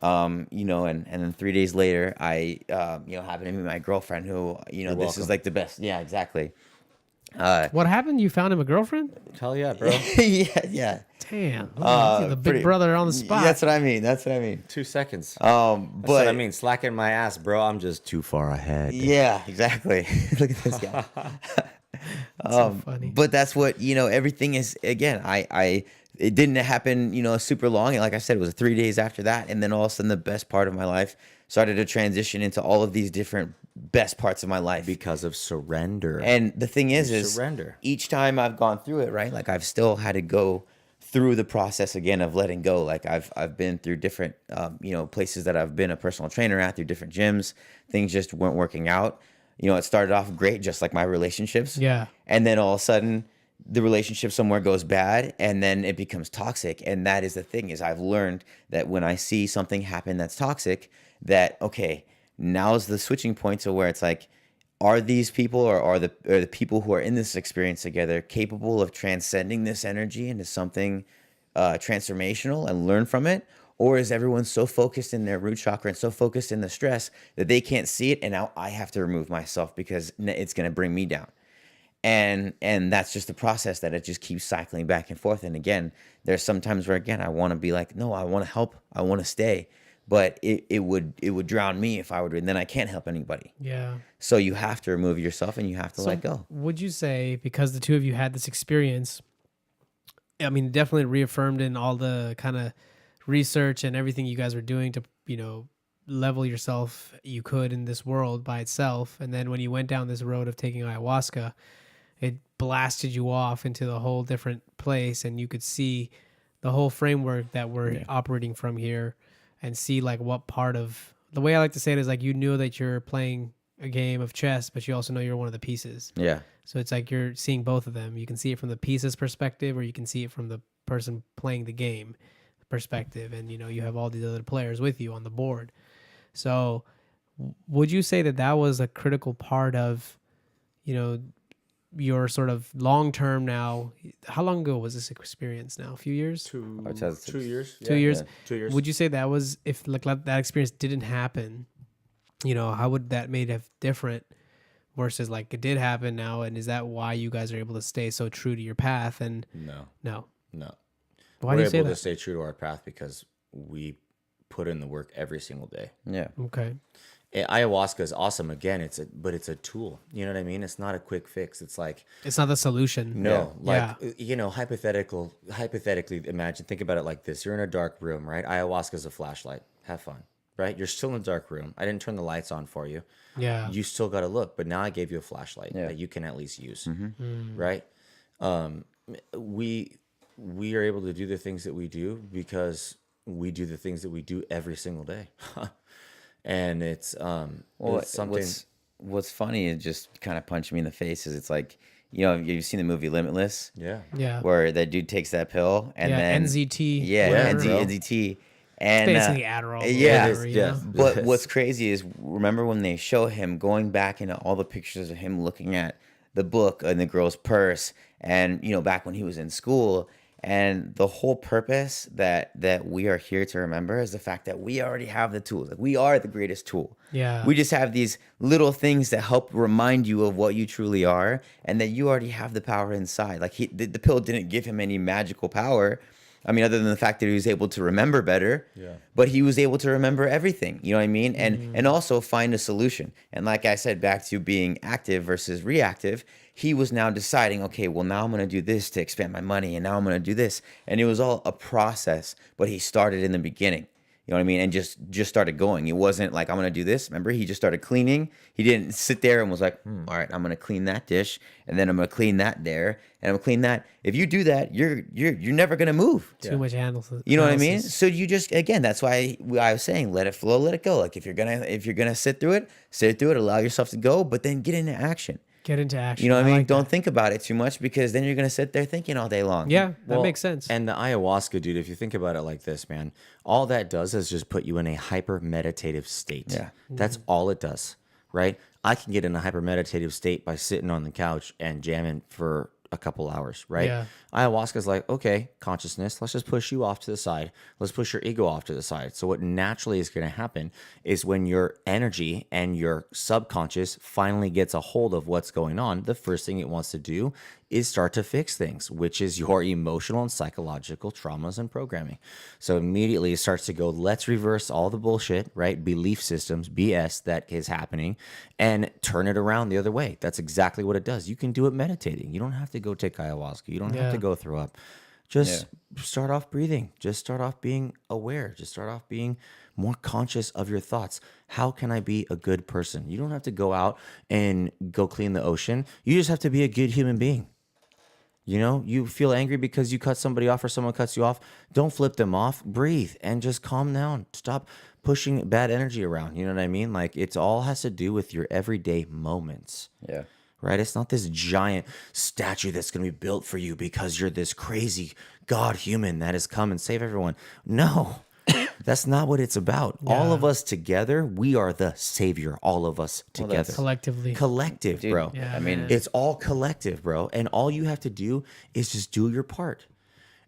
And then 3 days later, I happened to meet my girlfriend who, You're this welcome. is like the best. Yeah, exactly. What happened? You found him a girlfriend? Hell yeah, bro. yeah. Damn. The big brother on the spot. That's what I mean. 2 seconds. But That's what I mean. Slacking my ass, bro. I'm just too far ahead. Yeah, exactly. Look at this guy. So funny. But that's what, everything is, again, it didn't happen, super long. And like I said, it was 3 days after that. And then all of a sudden the best part of my life started to transition into all of these different best parts of my life. Because of surrender. And the thing is surrender. Each time I've gone through it, right? Like I've still had to go through the process again of letting go. Like I've been through different, places that I've been a personal trainer at, through different gyms. Things just weren't working out. It started off great, just like my relationships. Yeah. And then all of a sudden the relationship somewhere goes bad, and then it becomes toxic. And that is the thing, is I've learned that when I see something happen that's toxic, that, okay, now's the switching point to where it's like, are these people or are the people who are in this experience together capable of transcending this energy into something transformational and learn from it? Or is everyone so focused in their root chakra and so focused in the stress that they can't see it? And now I have to remove myself because it's going to bring me down. And that's just the process that it just keeps cycling back and forth. And again, there's some times where, again, I want to be like, no, I want to help. I want to stay. But it would drown me if I would, and then I can't help anybody. Yeah. So you have to remove yourself and you have to let go. Would you say, because the two of you had this experience, I mean, definitely reaffirmed in all the kind of research and everything you guys were doing to, level yourself you could in this world by itself. And then when you went down this road of taking ayahuasca, it blasted you off into the whole different place, and you could see the whole framework that we're operating from here, and see like what part of the way I like to say it is like, you knew that you're playing a game of chess, but you also know you're one of the pieces. Yeah. So it's like you're seeing both of them. You can see it from the pieces perspective, or you can see it from the person playing the game perspective. And, you have all these other players with you on the board. So would you say that was a critical part of, your sort of long-term now? How long ago was this experience now? A few years? 2 2 years. 2 years? Yeah. 2 years. Would you say that was, if like that experience didn't happen, how would that made it different versus like it did happen now? And is that why you guys are able to stay so true to your path? And no. Why do you say that? We're able to stay true to our path because we put in the work every single day. Yeah. Okay. Ayahuasca is awesome. Again, it's a tool. You know what I mean? It's not a quick fix. It's like, it's not the solution. No, hypothetically, think about it like this. You're in a dark room, right? Ayahuasca is a flashlight. Have fun, right? You're still in a dark room. I didn't turn the lights on for you. Yeah. You still got to look, but now I gave you a flashlight that you can at least use, right? We are able to do the things that we do because we do the things that we do every single day. And it's something. What's funny and just kind of punched me in the face is it's like, you've seen the movie Limitless, Yeah. where that dude takes that pill and then NZT, NZT, and basically Adderall. Yeah, whatever, But what's crazy is, remember when they show him going back into all the pictures of him looking at the book and the girl's purse, and back when he was in school. And the whole purpose that we are here to remember is the fact that we already have the tools. Like, we are the greatest tool. Yeah. We just have these little things that help remind you of what you truly are, and that you already have the power inside. Like, the pill didn't give him any magical power. I mean, other than the fact that he was able to remember better, but he was able to remember everything, you know what I mean? And also find a solution. And like I said, back to being active versus reactive, he was now deciding, okay, well, now I'm going to do this to expand my money, and now I'm going to do this. And it was all a process, but he started in the beginning. You know what I mean? And just started going. It wasn't like, I'm going to do this. Remember, he just started cleaning. He didn't sit there and was like, all right, I'm going to clean that dish, and then I'm going to clean that there, and I'm going to clean that. If you do that, you're never going to move. Too much handles. You know what I mean? So you just, again, that's why I was saying, let it flow, let it go. Like, if you're gonna sit through it, allow yourself to go, but then get into action. Get into action. You know what I mean? Don't think about it too much, because then you're going to sit there thinking all day long. Yeah, that makes sense. And the ayahuasca, dude, if you think about it like this, man, all that does is just put you in a hyper meditative state. Yeah. That's all it does, right? I can get in a hyper meditative state by sitting on the couch and jamming for a couple hours, right? Yeah. Ayahuasca's like, okay, consciousness, let's just push you off to the side. Let's push your ego off to the side. So what naturally is going to happen is, when your energy and your subconscious finally gets a hold of what's going on, the first thing it wants to do is start to fix things, which is your emotional and psychological traumas and programming. So immediately it starts to go, let's reverse all the bullshit, right? Belief systems, BS that is happening, and turn it around the other way. That's exactly what it does. You can do it meditating. You don't have to go take ayahuasca. You don't have to go throw up. Just start off breathing. Just start off being aware. Just start off being more conscious of your thoughts. How can I be a good person? You don't have to go out and go clean the ocean. You just have to be a good human being. You feel angry because you cut somebody off or someone cuts you off. Don't flip them off. Breathe and just calm down. Stop pushing bad energy around. You know what I mean? Like, it's all has to do with your everyday moments. Yeah. Right? It's not this giant statue that's going to be built for you because you're this crazy God human that has come and saved everyone. No. That's not what it's about. Yeah. All of us together, we are the savior. All of us together. Collectively. Collective, Dude, bro. Yeah, I mean, man. It's all collective, bro. And all you have to do is just do your part.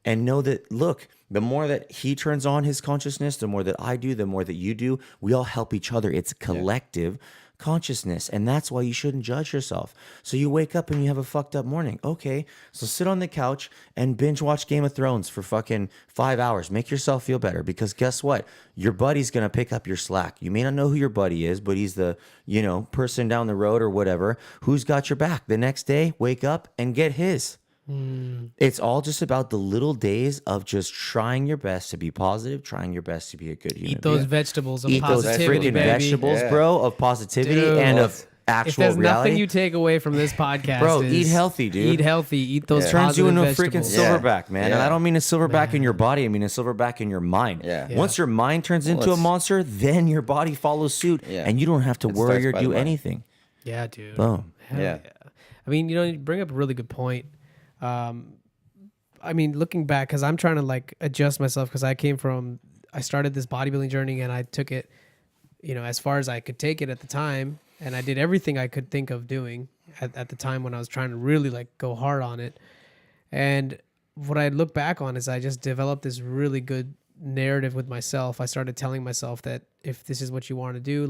And know that, look, the more that he turns on his consciousness, the more that I do, the more that you do, we all help each other. It's collective consciousness. And that's why you shouldn't judge yourself. So you wake up and you have a fucked up morning. Okay, so sit on the couch and binge watch Game of Thrones for fucking 5 hours. Make yourself feel better, because guess what? Your buddy's going to pick up your slack. You may not know who your buddy is, but he's the, person down the road or whatever who's got your back. The next day, wake up and get his. It's all just about the little days of just trying your best to be positive, trying your best to be a good human. Eat those vegetables of Eat those positivity, freaking baby. vegetables, bro, of positivity Dude. and of If actual there's reality. nothing you take away from this podcast, Bro, is eat healthy, dude. Eat healthy. Eat those Yeah. Turns you positive into a freaking vegetables. silverback, man. And Yeah. I don't mean a silverback in your body. I mean a silverback in your mind. Yeah. Once your mind turns into a it's- monster, then your body follows suit, Yeah. and you don't have to It worry starts or by the do mind. anything. Yeah, dude. Boom. Hell Yeah. I mean, you bring up a really good point. I mean, looking back, because I'm trying to adjust myself, because I started this bodybuilding journey and I took it, as far as I could take it at the time. And I did everything I could think of doing at the time when I was trying to really go hard on it. And what I look back on is I just developed this really good narrative with myself. I started telling myself that if this is what you want to do,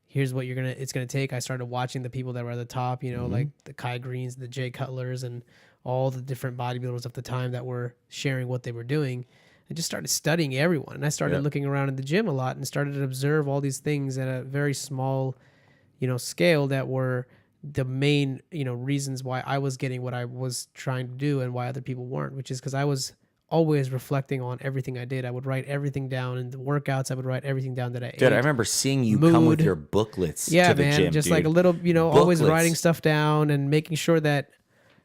here's what it's gonna take. I started watching the people that were at the top, like the Kai Greens, the Jay Cutlers, and all the different bodybuilders of the time that were sharing what they were doing. I just started studying everyone, and I started looking around in the gym a lot and started to observe all these things at a very small, scale that were the main, reasons why I was getting what I was trying to do and why other people weren't, which is because I was always reflecting on everything I did. I would write everything down in the workouts. I would write everything down that I ate. Dude, I remember seeing you come with Mood. your booklets Yeah, to the man, gym, just dude. a little, always Booklets. writing stuff down and making sure that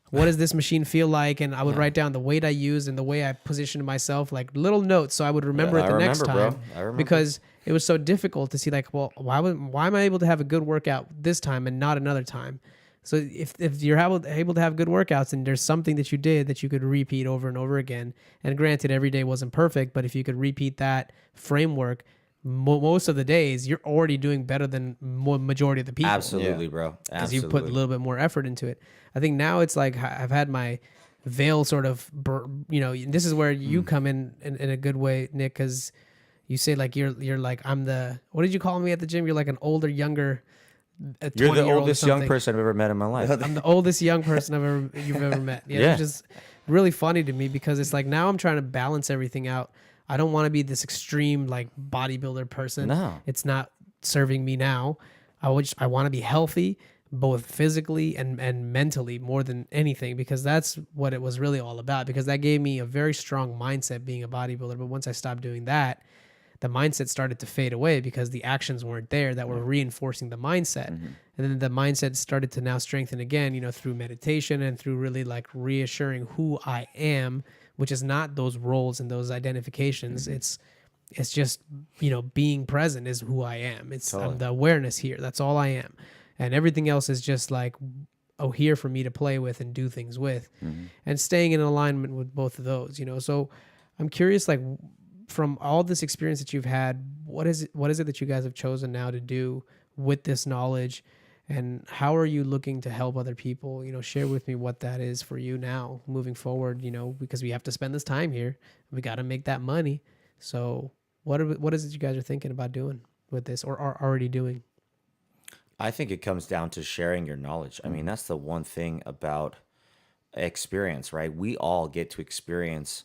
what does this machine feel like, and I would write down the weight I used and the way I positioned myself, little notes, so I would remember it the next time. I remember. Because it was so difficult to see, why am I able to have a good workout this time and not another time? So if you're able to have good workouts and there's something that you did that you could repeat over and over again, and granted every day wasn't perfect, but if you could repeat that framework most of the days, you're already doing better than majority of the people. Absolutely, bro. Because you put a little bit more effort into it. I think now it's I've had my veil sort of, this is where you come in a good way, Nick, because you say you're I'm the, what did you call me at the gym? You're like an older, younger, You're the oldest young person I've ever met in my life. I'm the oldest young person you've ever met. Yeah. Which is really funny to me, because it's now I'm trying to balance everything out. I don't want to be this extreme bodybuilder person. No. It's not serving me now. I want to be healthy, both physically and mentally, more than anything, because that's what it was really all about, because that gave me a very strong mindset being a bodybuilder. But once I stopped doing that, the mindset started to fade away because the actions weren't there that were reinforcing the mindset. And then the mindset started to now strengthen again, through meditation and through really reassuring who I am, which is not those roles and those identifications. It's just, being present is who I am. It's I'm the awareness here. That's all I am. And everything else is just here for me to play with and do things with, and staying in alignment with both of those, So I'm curious, from all this experience that you've had, what is it that you guys have chosen now to do with this knowledge, and how are you looking to help other people? Share with me what that is for you now moving forward, because we have to spend this time here. We got to make that money. So what is it you guys are thinking about doing with this, or are already doing? I think it comes down to sharing your knowledge. I mean, that's the one thing about experience, right? We all get to experience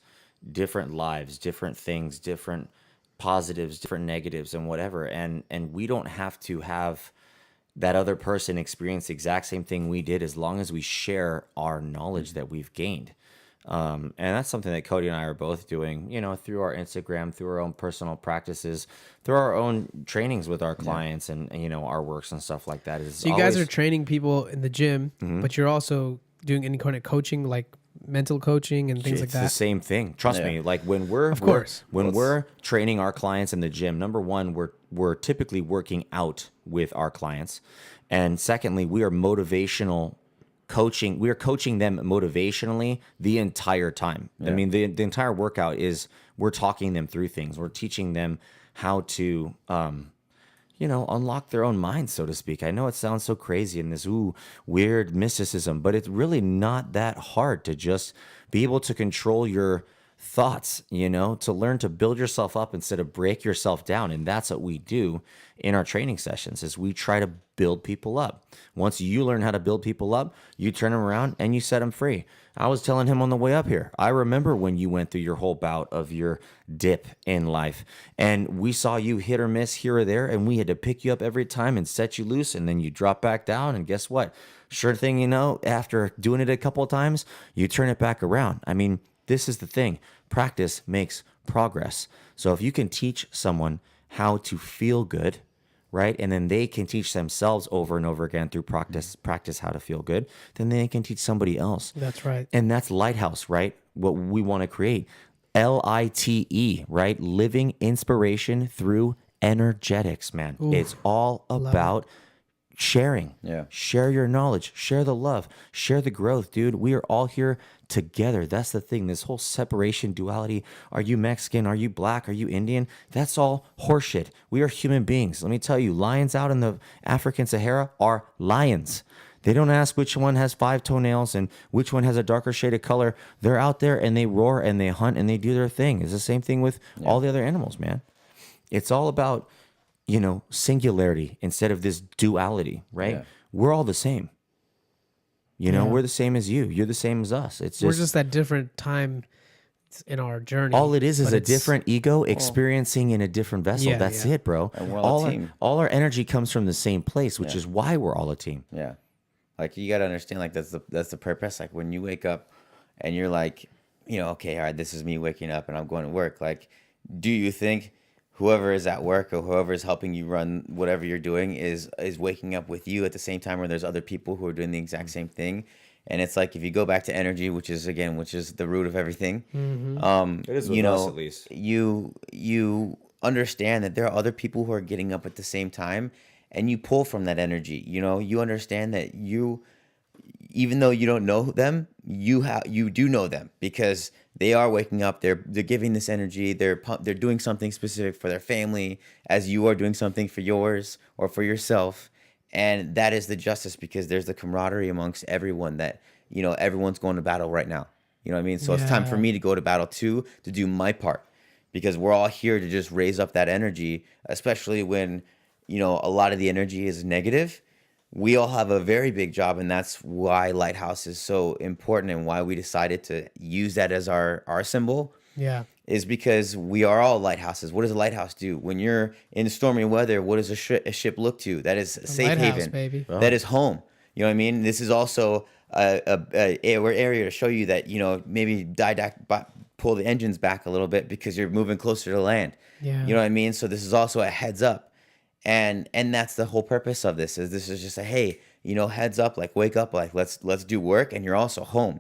different lives, different things, different positives, different negatives, and whatever. And we don't have to have that other person experience the exact same thing we did, as long as we share our knowledge that we've gained. And that's something that Cody and I are both doing, through our Instagram, through our own personal practices, through our own trainings with our clients, and our works and stuff like that. So you guys are training people in the gym, but you're also doing any kind of coaching, like mental coaching and things like that. It's the same thing. Trust me. When we're training our clients in the gym, number one, we're typically working out with our clients, and secondly, we are motivational coaching. We are coaching them motivationally the entire time. I mean, the entire workout is we're talking them through things. We're teaching them how to, unlock their own minds, so to speak. I know it sounds so crazy in this weird mysticism, but it's really not that hard to just be able to control your thoughts, to learn to build yourself up instead of break yourself down. And that's what we do in our training sessions is we try to build people up. Once you learn how to build people up, you turn them around and you set them free. I was telling him on the way up here, I remember when you went through your whole bout of your dip in life and we saw you hit or miss here or there and we had to pick you up every time and set you loose and then you drop back down and guess what? Sure thing, after doing it a couple of times, you turn it back around. I mean, this is the thing. Practice makes progress. So if you can teach someone how to feel good, right? And then they can teach themselves over and over again through practice how to feel good, then they can teach somebody else. That's right. And that's Lighthouse, right? What we want to create. LITE, right? Living inspiration through energetics, man. Ooh, it's all about sharing. Yeah. Share your knowledge, share the love, share the growth, dude. We are all here together. That's the thing. This whole separation, duality. Are you Mexican? Are you black? Are you Indian? That's all horseshit. We are human beings. Let me tell you, lions out in the African Sahara are lions. They don't ask which one has 5 toenails and which one has a darker shade of color. They're out there and they roar and they hunt and they do their thing. It's the same thing with all the other animals, man. It's all about, singularity instead of this duality, right? Yeah. We're all the same. We're the same as you. You're the same as us. We're just at different time in our journey. All it is a different ego experiencing in a different vessel. Yeah, that's it, bro. And we're all a team. All our energy comes from the same place, which is why we're all a team. Yeah. Like you got to understand, like that's the purpose. Like when you wake up and you're like, okay, all right, this is me waking up and I'm going to work. Like, do you think whoever is at work or whoever is helping you run whatever you're doing is waking up with you at the same time, where there's other people who are doing the exact same thing? And it's like, if you go back to energy, which is the root of everything. It is with us, at least. You understand that there are other people who are getting up at the same time, and you pull from that energy. You understand that even though you don't know them, you do know them, because they are waking up. They're giving this energy. They're doing something specific for their family, as you are doing something for yours or for yourself. And that is the justice, because there's the camaraderie amongst everyone that, everyone's going to battle right now. You know what I mean? So it's time for me to go to battle too, to do my part, because we're all here to just raise up that energy, especially when, a lot of the energy is negative. We all have a very big job, and that's why Lighthouse is so important, and why we decided to use that as our symbol. Yeah. Is because we are all lighthouses. What does a lighthouse do? When you're in stormy weather, what does a ship look to? That is a safe haven. Baby. Oh. That is home. You know what I mean? This is also a area to show you that, maybe pull the engines back a little bit because you're moving closer to land. Yeah. You know what I mean? So this is also a heads up. And that's the whole purpose of this. Is just a, hey, heads up, like wake up, like let's do work, and you're also home.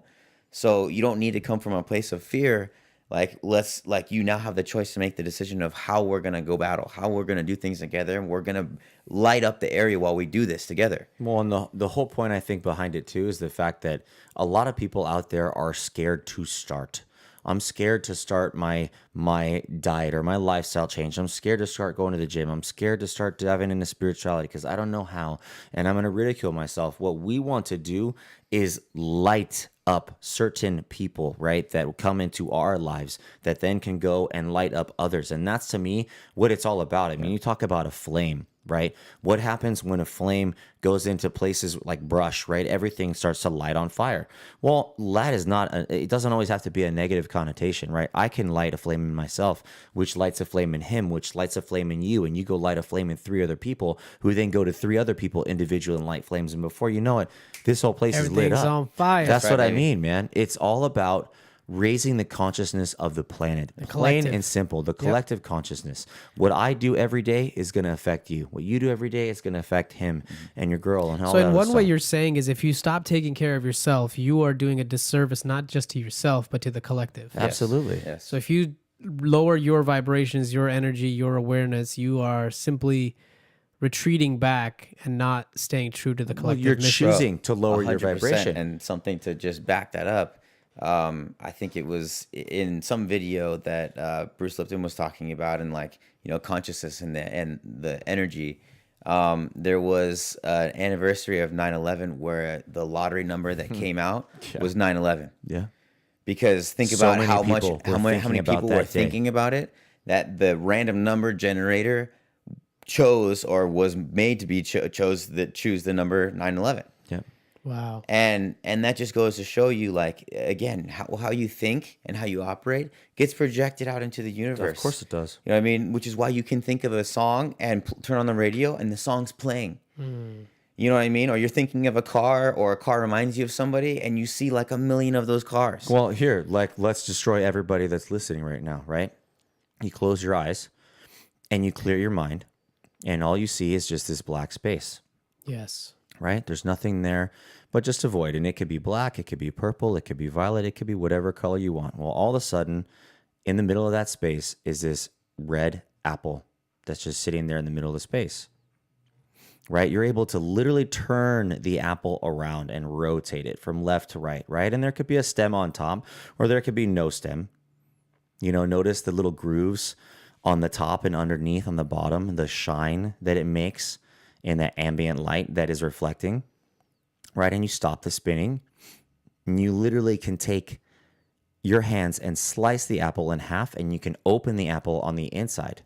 So you don't need to come from a place of fear. Like you now have the choice to make the decision of how we're gonna go battle, how we're gonna do things together, and we're gonna light up the area while we do this together. Well, and the whole point I think behind it too is the fact that a lot of people out there are scared to start. I'm scared to start my diet or my lifestyle change. I'm scared to start going to the gym. I'm scared to start diving into spirituality because I don't know how, and I'm going to ridicule myself. What we want to do is light up certain people, right, that will come into our lives that then can go and light up others. And that's, to me, what it's all about. I mean, you talk about a flame, right? What happens when a flame goes into places like brush, right? Everything starts to light on fire. Well, that is not, it doesn't always have to be a negative connotation, right? I can light a flame in myself, which lights a flame in him, which lights a flame in you, and you go light a flame in 3 other people, who then go to 3 other people individually and light flames. And before you know it, this whole place is lit up. On fire. That's what I mean, man. It's all about raising the consciousness of the planet. Plain and simple, the collective consciousness. What I do every day is going to affect you. What you do every day is going to affect him and your girl and all that. So in one way you're saying is, if you stop taking care of yourself, you are doing a disservice not just to yourself, but to the collective. Absolutely. Yes. So if you lower your vibrations, your energy, your awareness, you are simply retreating back and not staying true to the collective You're mission. choosing to lower your 100%. vibration. And something to just back that up. I think it was in some video that Bruce Lipton was talking about, and like, consciousness and the energy. There was an anniversary of 9/11 where the lottery number that came out was 9/11. Yeah. Because think So about many how people were many thinking about people that were day. thinking about it, that the random number generator chose, or was made to be choose the number 9/11. Yeah. Wow. And that just goes to show you, like, again, how you think and how you operate gets projected out into the universe. Of course it does. You know what I mean? Which is why you can think of a song and turn on the radio and the song's playing. You know what I mean? Or you're thinking of a car, or a car reminds you of somebody, and you see like a million of those cars. Well, here, like, let's destroy everybody that's listening right now, right? You close your eyes and you clear your mind, and all you see is just this black space, Yes. right? There's nothing there but just a void. And it could be black, it could be purple, it could be violet, it could be whatever color you want. Well, all of a sudden, in the middle of that space is this red apple that's just sitting there in the middle of the space, right? You're able to literally turn the apple around and rotate it from left to right, right? And there could be a stem on top, or there could be no stem. Notice the little grooves on the top and underneath on the bottom, the shine that it makes in that ambient light that is reflecting, right? And you stop the spinning, and you literally can take your hands and slice the apple in half, and you can open the apple on the inside,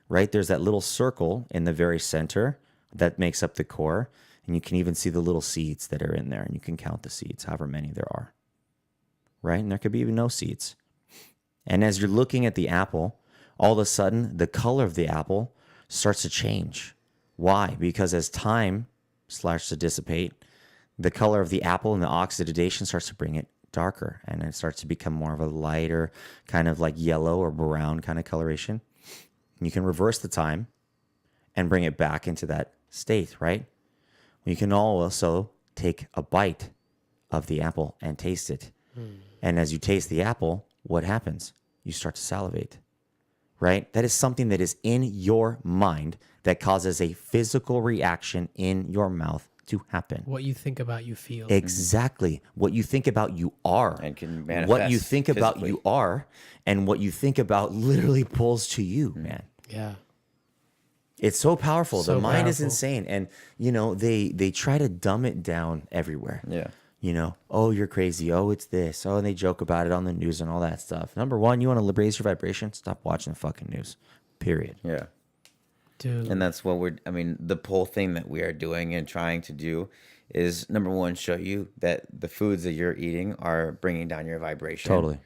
right? There's that little circle in the very center that makes up the core, and you can even see the little seeds that are in there, and you can count the seeds, however many there are, right? And there could be even no seeds. And as you're looking at the apple, all of a sudden, the color of the apple starts to change. Why? Because as time starts to dissipate, the color of the apple and the oxidation starts to bring it darker, and it starts to become more of a lighter, kind of like yellow or brown kind of coloration. You can reverse the time and bring it back into that state, right? You can also take a bite of the apple and taste it. And as you taste the apple, what happens? You start to salivate, right? That is something that is in your mind that causes a physical reaction in your mouth to happen. What you think about, you feel. Exactly. What you think about, you are. And can manifest what you think about, physically. you are. And what you think about literally pulls to you, man. Yeah. It's so powerful. So the mind is powerful. insane. And, they try to dumb it down everywhere. Yeah. Oh, you're crazy. Oh, it's this. Oh, and they joke about it on the news and all that stuff. Number one, you want to raise your vibration? Stop watching the fucking news. Period. Yeah. Dude. And that's what the whole thing that we are doing and trying to do is, number one, show you that the foods that you're eating are bringing down your vibration. Totally.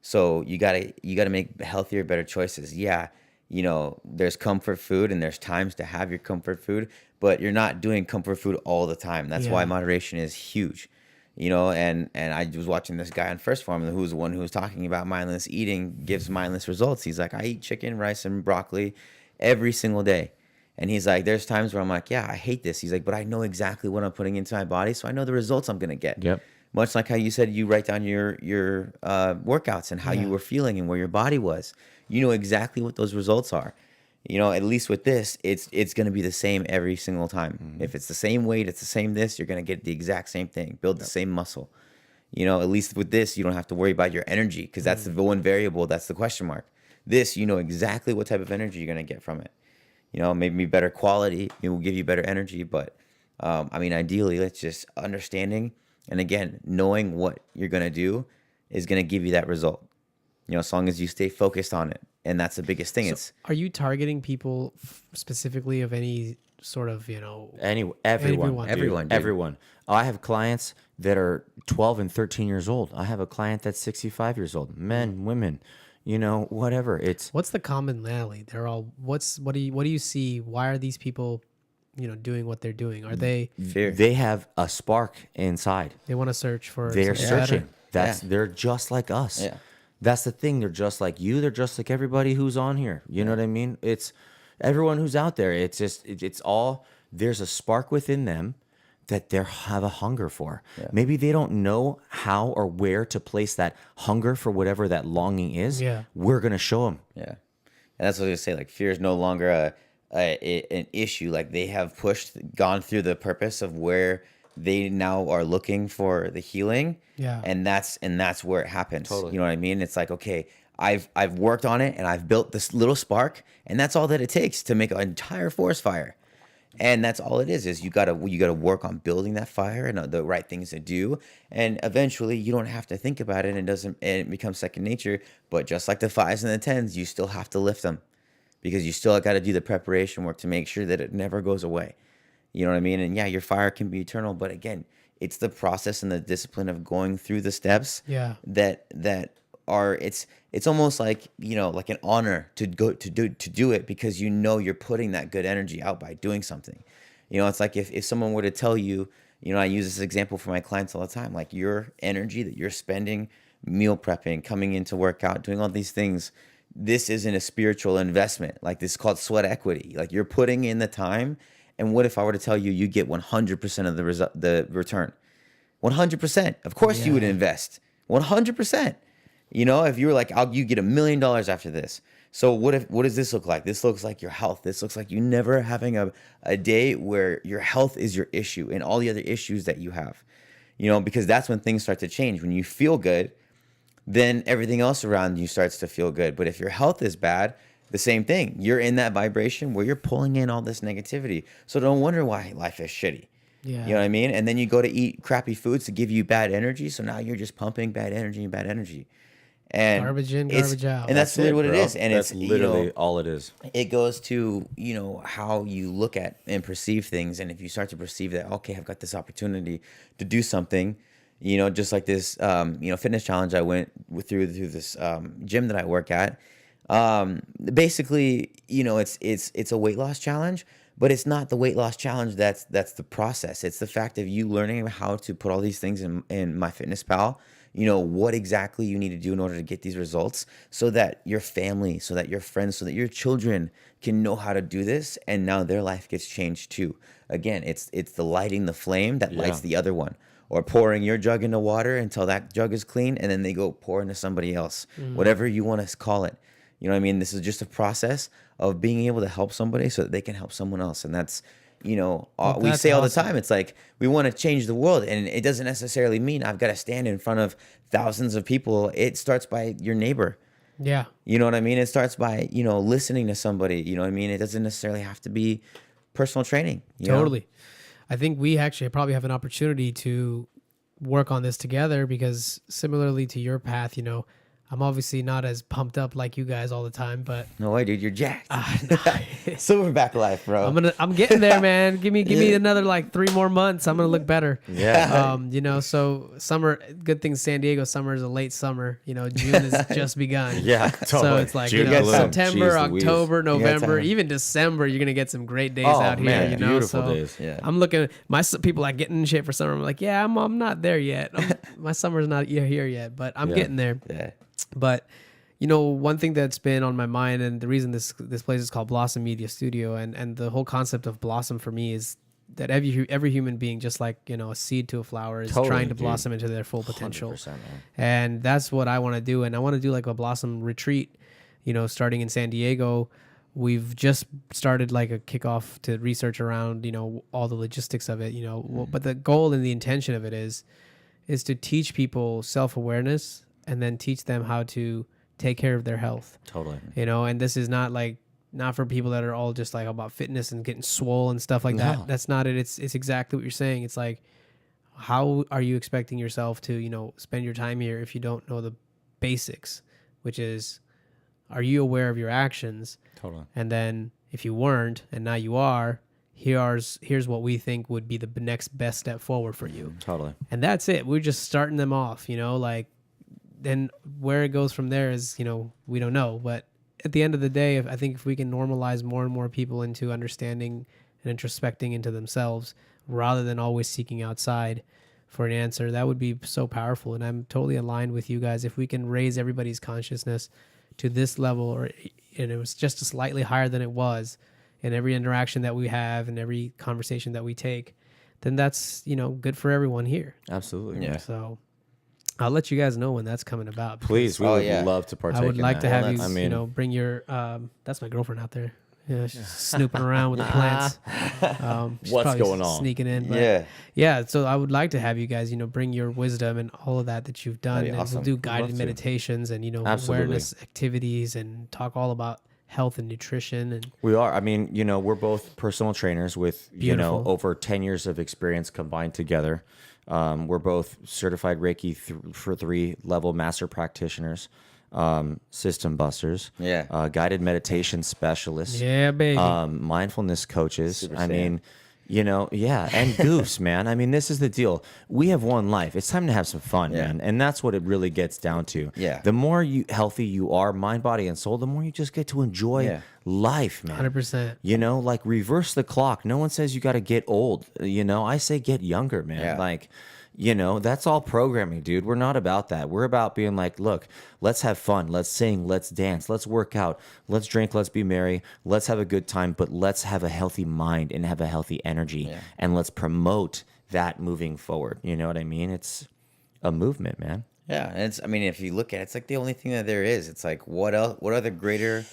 So you gotta make healthier, better choices. Yeah, there's comfort food, and there's times to have your comfort food, but you're not doing comfort food all the time. That's why moderation is huge. And I was watching this guy on First Form, who's the one who was talking about mindless eating gives mindless results. He's like, I eat chicken, rice, and broccoli every single day. And he's like, there's times where I'm like, yeah, I hate this. He's like, but I know exactly what I'm putting into my body, so I know the results I'm going to get. Yep. Much like how you said you write down your workouts and how you were feeling and where your body was. You know exactly what those results are. At least with this, it's going to be the same every single time. Mm-hmm. If it's the same weight, it's the same this, you're going to get the exact same thing, build the same muscle. At least with this, you don't have to worry about your energy, because that's the one variable, that's the question mark. This, exactly what type of energy you're going to get from it. Maybe better quality, it will give you better energy, but ideally, it's just understanding, and again, knowing what you're going to do is going to give you that result. As long as you stay focused on it. And that's the biggest thing. So are you targeting people specifically of any sort of, Everyone. Everyone, dude. Everyone. I have clients that are 12 and 13 years old. I have a client that's 65 years old. Men, women, whatever. What's the commonality? They're all, what do you see? Why are these people, doing what they're doing? Are they, Fear. They have a spark inside. they want to search for They're something searching. better? They're just like us. Yeah. That's the thing. They're just like you. They're just like everybody who's on here. You know what I mean? It's everyone who's out there. It's just, it's all, there's a spark within them that they have a hunger for. Yeah. Maybe they don't know how or where to place that hunger for whatever that longing is. Yeah. We're going to show them. Yeah. And that's what I was going to say. Like, fear is no longer an issue. Like, they have gone through the purpose of where they now are looking for the healing. Yeah. And that's where it happens. Totally. You know what I mean? It's like, okay, I've worked on it and I've built this little spark, and that's all that it takes to make an entire forest fire. And that's all it is you gotta work on building that fire and the right things to do. And eventually you don't have to think about it, and it becomes second nature. But just like the 5s and the 10s, you still have to lift them, because you still got to do the preparation work to make sure that it never goes away. You know what I mean? And yeah, your fire can be eternal, but again, it's the process and the discipline of going through the steps. Yeah. That are, it's almost like, like an honor to do it, because you're putting that good energy out by doing something. It's like if someone were to tell you, I use this example for my clients all the time, like your energy that you're spending meal prepping, coming into workout, doing all these things, this isn't a spiritual investment. Like, this is called sweat equity. Like, you're putting in the time. And what if I were to tell you get 100% of the return? 100%. Of course you would invest 100%. If you were like, you get $1 million after this. So what does this look like? This looks like your health. This looks like you never having a day where your health is your issue and all the other issues that you have. Because that's when things start to change. When you feel good, then everything else around you starts to feel good. But if your health is bad, the same thing. You're in that vibration where you're pulling in all this negativity. So don't wonder why life is shitty. Yeah. You know what I mean? And then you go to eat crappy foods to give you bad energy. So now you're just pumping bad energy and bad energy. And garbage in, garbage out. And that's literally what it is. And that's it's literally all it is. It goes to, how you look at and perceive things. And if you start to perceive that, okay, I've got this opportunity to do something, just like this, fitness challenge I went through this gym that I work at. Basically, it's a weight loss challenge, but it's not the weight loss challenge. That's the process. It's the fact of you learning how to put all these things in MyFitnessPal. What exactly you need to do in order to get these results, so that your family, so that your friends, so that your children can know how to do this, and now their life gets changed too. Again, it's the lighting the flame that lights the other one, or pouring your jug into water until that jug is clean, and then they go pour into somebody else, whatever you want to call it. You know what I mean? This is just a process of being able to help somebody so that they can help someone else. And that's, we say all the time, it's like, we want to change the world. And it doesn't necessarily mean I've got to stand in front of thousands of people. It starts by your neighbor. Yeah. You know what I mean? It starts by, listening to somebody. You know what I mean? It doesn't necessarily have to be personal training. Totally. I think we actually probably have an opportunity to work on this together, because similarly to your path, I'm obviously not as pumped up like you guys all the time, but no way, dude, you're jacked. Silverback life, bro. I'm getting there, man. Give me another like 3 more months. I'm gonna look better. Yeah. So summer, good thing San Diego summer is a late summer. June has just begun. Yeah, totally. So it's like, June September, Jeez Louise. October, November, even December, you're gonna get some great days out here. Man, beautiful so days. Yeah. I'm looking. People like getting in shape for summer. I'm like, yeah, I'm not there yet. My summer's not here yet, but I'm getting there. Yeah. But one thing that's been on my mind, and the reason this place is called Blossom Media Studio, and the whole concept of blossom for me is that every human being, just like a seed to a flower, is trying to blossom into their full potential. 100%, man. And that's what I want to do. And I want to do like a blossom retreat, starting in San Diego. We've just started like a kickoff to research around all the logistics of it. But the goal and the intention of it is to teach people self-awareness, and then teach them how to take care of their health. Totally. And this is not for people that are all just like about fitness and getting swole and stuff like that. That's not it. It's exactly what you're saying. It's like, how are you expecting yourself to, spend your time here if you don't know the basics, which is, are you aware of your actions? Totally. And then if you weren't, and now you are, here's what we think would be the next best step forward for you. Totally. And that's it. We're just starting them off, then where it goes from there is, we don't know. But at the end of the day, I think if we can normalize more and more people into understanding and introspecting into themselves, rather than always seeking outside for an answer, that would be so powerful. And I'm totally aligned with you guys. If we can raise everybody's consciousness to this level, and it was just slightly higher than it was in every interaction that we have and every conversation that we take, then that's, good for everyone here. Absolutely. Yeah. So I'll let you guys know when that's coming about. Please, we would love to partake. I would like to that. have you, bring your. That's my girlfriend out there. Yeah, she's snooping around with the plants. She's What's probably going on? Sneaking in. But Yeah. yeah. So I would like to have you guys, bring your wisdom and all of that you've done, That'd be and awesome. we'll do love guided to. meditations and Absolutely. awareness activities and talk all about health and nutrition and We are. I mean, we're both personal trainers with, Beautiful. over 10 years of experience combined together. We're both certified Reiki for 3-level master practitioners, system busters, guided meditation specialists, yeah, baby. mindfulness coaches. Super I Saiyan. mean, and goofs, man. I mean, this is the deal. We have one life. It's time to have some fun, man. And that's what it really gets down to. Yeah. The more healthy you are, mind, body, and soul, the more you just get to enjoy life, man. 100%. Like reverse the clock. No one says you got to get old. I say get younger, man. Yeah. Like, that's all programming, dude. We're not about that. We're about being like, look, let's have fun. Let's sing. Let's dance. Let's work out. Let's drink. Let's be merry. Let's have a good time. But let's have a healthy mind and have a healthy energy. Yeah. And let's promote that moving forward. You know what I mean? It's a movement, man. Yeah, and if you look at it, it's like the only thing that there is. It's like, what else? What other greater,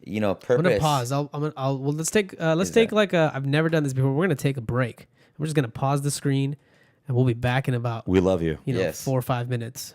purpose? I'm gonna pause. Well, let's take I've never done this before. We're gonna take a break. We're just gonna pause the screen, and we'll be back in about We love you. Yes. 4 or 5 minutes.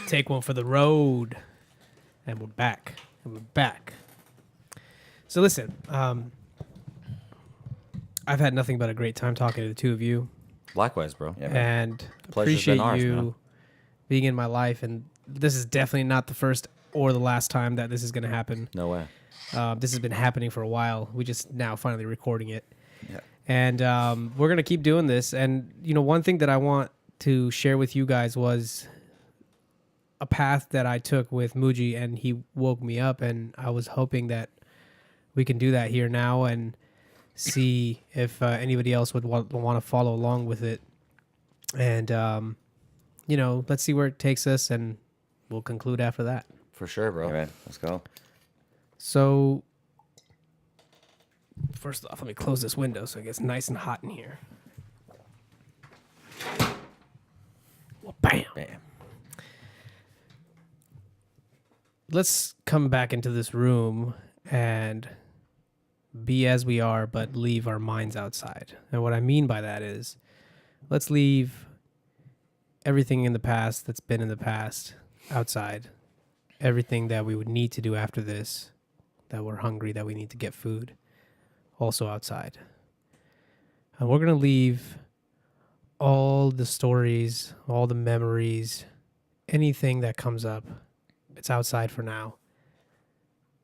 Take one for the road. And we're back. So listen, I've had nothing but a great time talking to the two of you. Likewise, bro. Yeah, man. And Pleasure's appreciate been ours, you man. being in my life. And this is definitely not the first or the last time that this is going to happen. No way. This has been happening for a while. We just now finally recording it. Yeah. And we're going to keep doing this. And, one thing that I want to share with you guys was a path that I took with Muji, and he woke me up, and I was hoping that we can do that here now and see if anybody else would want to follow along with it. And, let's see where it takes us, and we'll conclude after that. For sure, bro. All right, let's go. So, first off, let me close this window so it gets nice and hot in here. Well, bam. Bam. Let's come back into this room and be as we are, but leave our minds outside. And what I mean by that is, let's leave everything in the past that's been in the past outside. Everything that we would need to do after this, that we're hungry, that we need to get food, also outside. And we're going to leave all the stories, all the memories, anything that comes up. It's outside for now.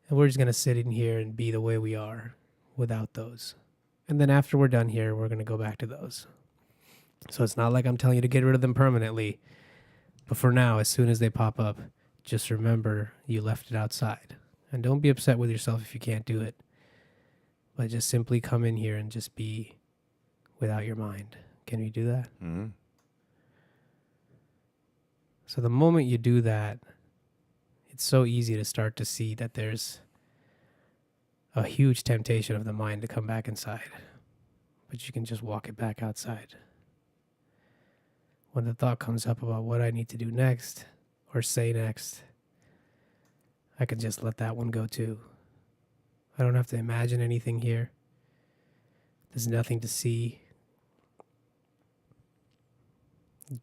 And we're just going to sit in here and be the way we are without those. And then after we're done here, we're going to go back to those. So it's not like I'm telling you to get rid of them permanently. But for now, as soon as they pop up, just remember you left it outside. And don't be upset with yourself if you can't do it. But just simply come in here and just be without your mind. Can we do that? Mm-hmm. So the moment you do that, it's so easy to start to see that there's a huge temptation of the mind to come back inside. But you can just walk it back outside. When the thought comes up about what I need to do next or say next, I can just let that one go too. I don't have to imagine anything here. There's nothing to see.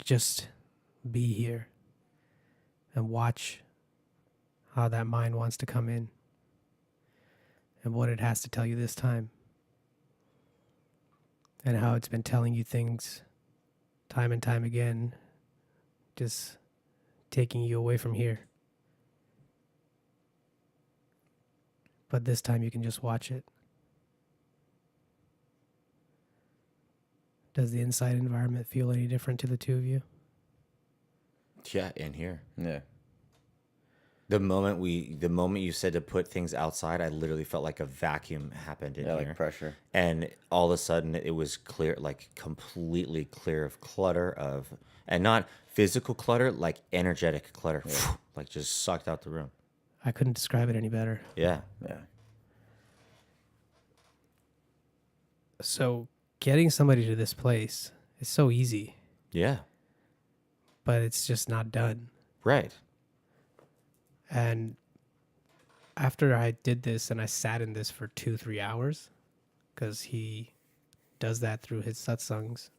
Just be here and watch how that mind wants to come in and what it has to tell you this time, and how it's been telling you things time and time again, just taking you away from here. But this time you can just watch it. Does the inside environment feel any different to the two of you? Yeah, in here. Yeah. The moment you said to put things outside, I literally felt like a vacuum happened in here. Like pressure. And all of a sudden it was clear, like completely clear of clutter and not physical clutter, like energetic clutter. Yeah. Like just sucked out the room. I couldn't describe it any better. Yeah. Yeah. So getting somebody to this place is so easy. Yeah. But it's just not done. Right. And after I did this and I sat in this for 2-3 hours, because he does that through his satsangs,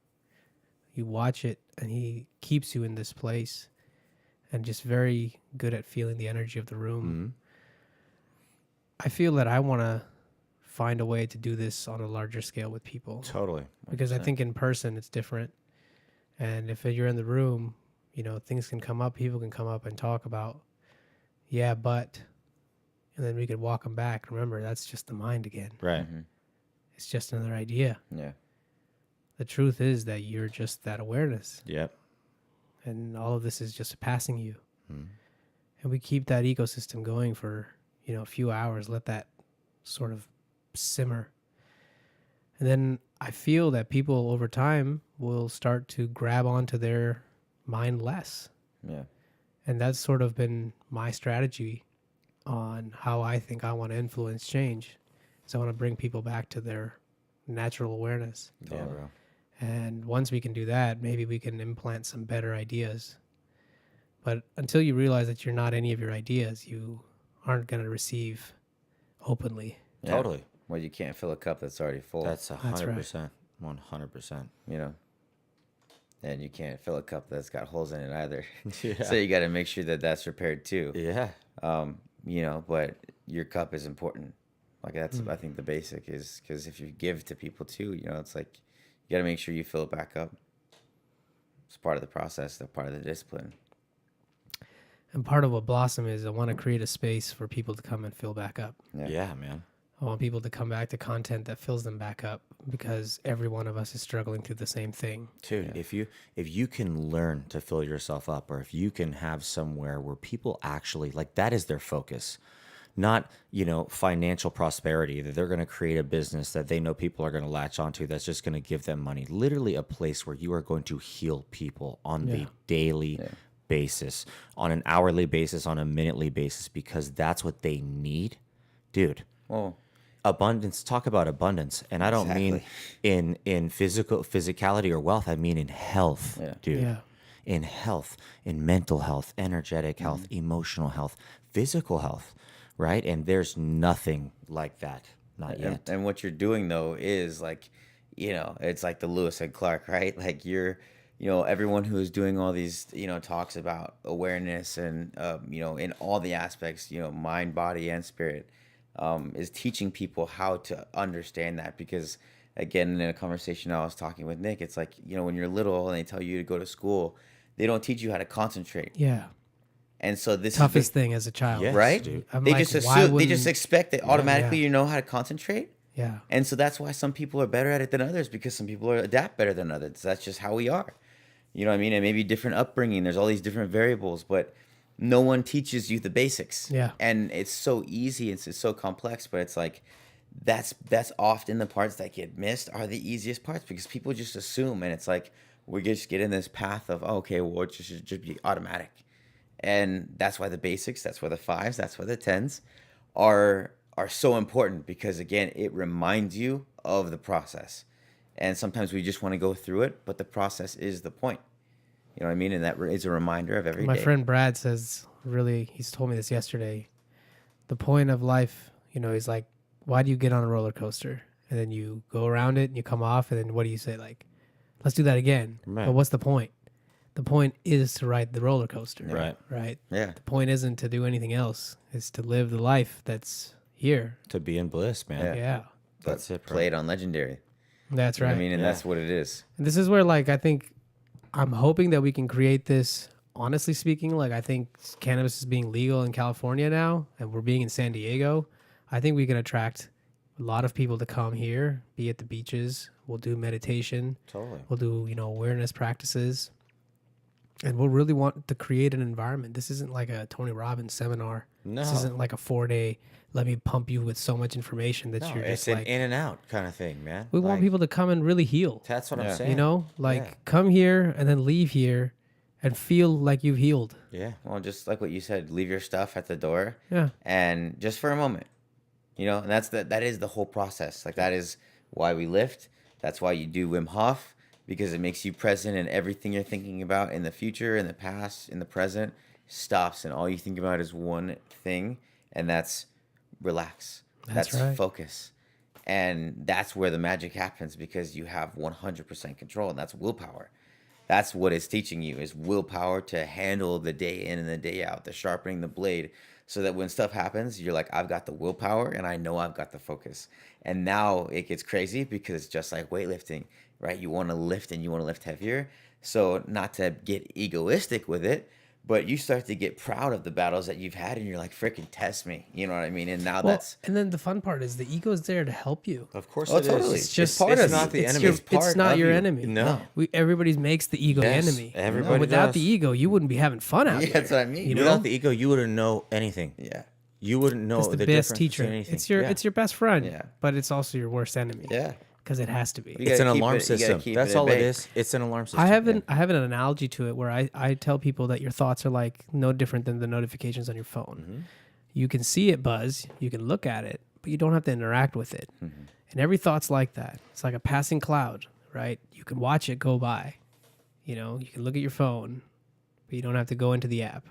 you watch it and he keeps you in this place and just very good at feeling the energy of the room. Mm-hmm. I feel that I want to find a way to do this on a larger scale with people. Totally. 100%. Because I think in person it's different. And if you're in the room, things can come up, people can come up and talk about, yeah, but, and then we could walk them back. Remember, that's just the mind again. Right. Mm-hmm. It's just another idea. Yeah. The truth is that you're just that awareness. Yep. And all of this is just passing you. Mm-hmm. And we keep that ecosystem going for, a few hours, let that sort of simmer. And then I feel that people over time will start to grab onto their mind less. Yeah. And that's sort of been my strategy on how I think I want to influence change. So I want to bring people back to their natural awareness. Yeah, bro. And once we can do that, maybe we can implant some better ideas. But until you realize that you're not any of your ideas, you aren't going to receive openly. Yeah. Totally. Well, you can't fill a cup that's already full. That's That's right. 100%. 100%. And you can't fill a cup that's got holes in it either. Yeah. So you got to make sure that that's repaired too. Yeah. You know, but your cup is important. Like that's, I think the basic is, because if you give to people too, you know, it's like you got to make sure you fill it back up. It's part of the process, part of the discipline. And part of what Blossom is, I want to create a space for people to come and fill back up. Yeah, man. I want people to come back to content that fills them back up, because every one of us is struggling through the same thing. Dude, if you can learn to fill yourself up, or if you can have somewhere where people actually, like, that is their focus, not, you know, financial prosperity, that they're going to create a business that they know people are going to latch onto, that's just going to give them money. Literally a place where you are going to heal people on the daily basis, on an hourly basis, on a minutely basis, because that's what they need. Dude. Well, abundance, talk about abundance, and I don't mean in physicality or wealth. I mean in health, dude. In health, in mental health, energetic health, emotional health, physical health, right? And there's nothing like that, not yet. And what you're doing though is, like, you know, it's like the Lewis and Clark, right? Like you're, you know, everyone who is doing all these, you know, talks about awareness and you know, in all the aspects, you know, mind, body, and spirit. Is teaching people how to understand that, because again, in a conversation I was talking with Nick, it's like, you know, when you're little and they tell you to go to school, they don't teach you how to concentrate. Yeah. And so this toughest thing as a child, right? Dude. They just assume, they just expect that automatically you know how to concentrate. Yeah. And so that's why some people are better at it than others, because some people adapt better than others. That's just how we are. You know what I mean? And maybe different upbringing. There's all these different variables, but no one teaches you the basics. Yeah. And it's so easy. It's so complex, but it's like, that's often the parts that get missed are the easiest parts, because people just assume, and it's like, we just get in this path of, oh, okay, well, it should just be automatic. And that's why the basics, that's why the 5s, that's why the 10s are so important, because again, it reminds you of the process. And sometimes we just want to go through it, but the process is the point. You know what I mean? And that is a reminder of every day. My friend Brad says, really, he's told me this yesterday. The point of life, you know, he's like, why do you get on a roller coaster? And then you go around it and you come off. And then what do you say? Like, let's do that again. Right. But what's the point? The point is to ride the roller coaster. Right. Right. Yeah. The point isn't to do anything else. It's to live the life that's here. To be in bliss, man. Yeah. That's it, bro. Play it on Legendary. That's You know right. what I mean? And that's what it is. And this is where, like, I think I'm hoping that we can create this. Honestly speaking, like, I think cannabis is being legal in California now, and we're being in San Diego. I think we can attract a lot of people to come here, be at the beaches. We'll do meditation. Totally. We'll do, you know, awareness practices. And we'll really want to create an environment. This isn't like a Tony Robbins seminar. No. This isn't like a 4-day, let me pump you with so much information that you're it's just an like, in and out kind of thing, man. we want Like, people to come and really heal. That's what I'm saying. You know, like, Yeah. come here and then leave here and feel like you've healed. Yeah. Well, just like what you said, leave your stuff at the door. Yeah. And just for a moment, you know, and that is the whole process. Like, that is why we lift. That's why you do Wim Hof, because it makes you present, and everything you're thinking about in the future, in the past, in the present stops, and all you think about is one thing, and that's relax. That's That's right. focus. And that's where the magic happens, because you have 100% control, and that's willpower. That's what it's teaching you, is willpower to handle the day in and the day out, the sharpening the blade, so that when stuff happens, you're like, I've got the willpower and I know I've got the focus. And now it gets crazy, because it's just like weightlifting, right? You want to lift and you want to lift heavier. So not to get egoistic with it, but you start to get proud of the battles that you've had, and you're like, freaking test me. You know what I mean? And now and then the fun part is the ego is there to help you. Of course Oh, it is. totally. It's just part it's of not you. the it's enemy. It's not your enemy. No. Everybody makes the ego Yes, enemy. everybody Without does. the ego, you wouldn't be having fun out Yeah, here. that's what I mean. You know? Without the ego, you wouldn't know anything. Yeah. You wouldn't know It's the best difference teacher. between anything. It's your Yeah. it's your best friend. Yeah. But it's also your worst enemy. Yeah. Because it has to be. You It's gotta an keep alarm it- you gotta system. keep That's it at all it bay. is. It's an alarm system. I have an analogy to it where I tell people that your thoughts are like no different than the notifications on your phone. Mm-hmm. You can see it buzz, you can look at it, but you don't have to interact with it. And every thought's like that. It's like a passing cloud, right? You can watch it go by. You know, you can look at your phone, but you don't have to go into the app.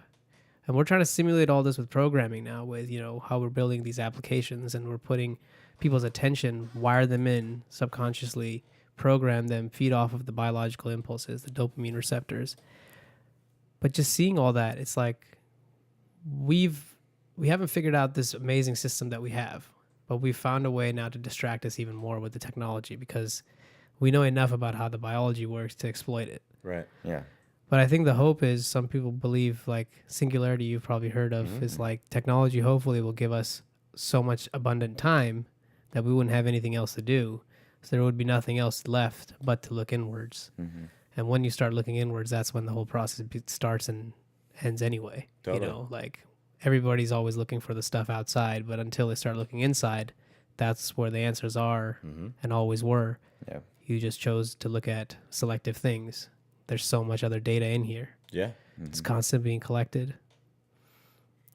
And we're trying to simulate all this with programming now, with, you know, how we're building these applications, and we're putting people's attention, wire them in subconsciously, program them, feed off of the biological impulses, the dopamine receptors. But just seeing all that, it's like we haven't figured out this amazing system that we have, but we've found a way now to distract us even more with the technology because we know enough about how the biology works to exploit it. Right. Yeah. But I think the hope is some people believe like singularity you've probably heard of is like technology hopefully will give us so much abundant time that we wouldn't have anything else to do. So there would be nothing else left but to look inwards. And when you start looking inwards, that's when the whole process starts and ends anyway. Totally. You know, like everybody's always looking for the stuff outside, but until they start looking inside, that's where the answers are and always were. Yeah. You just chose to look at selective things. There's so much other data in here. Yeah. It's constantly being collected.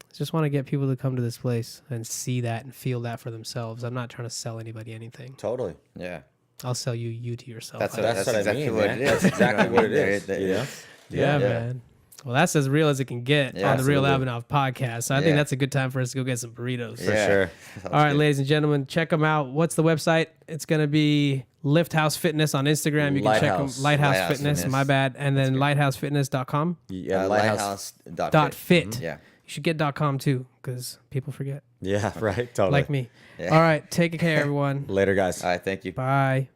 I just want to get people to come to this place and see that and feel that for themselves. I'm not trying to sell anybody anything. Totally. Yeah. I'll sell you to yourself. That's What I exactly mean, what man. it is. That's exactly what it is. Yeah. Yeah, man. Well, that's as real as it can get Yeah, on the Real absolutely. Abhinav podcast. So I think that's a good time for us to go get some burritos. For sure. All right, ladies and gentlemen, check them out. What's the website? It's going to be Lift House Fitness on Instagram. You can check them. Lighthouse. Lighthouse Fitness, Fitness. my bad. And then lighthousefitness.com. Yeah. Dot fit. Yeah. You should get .com too because people forget. Yeah. Right. Totally. Like me. Yeah. All right, take care, everyone. Later, guys. All right. Thank you. Bye.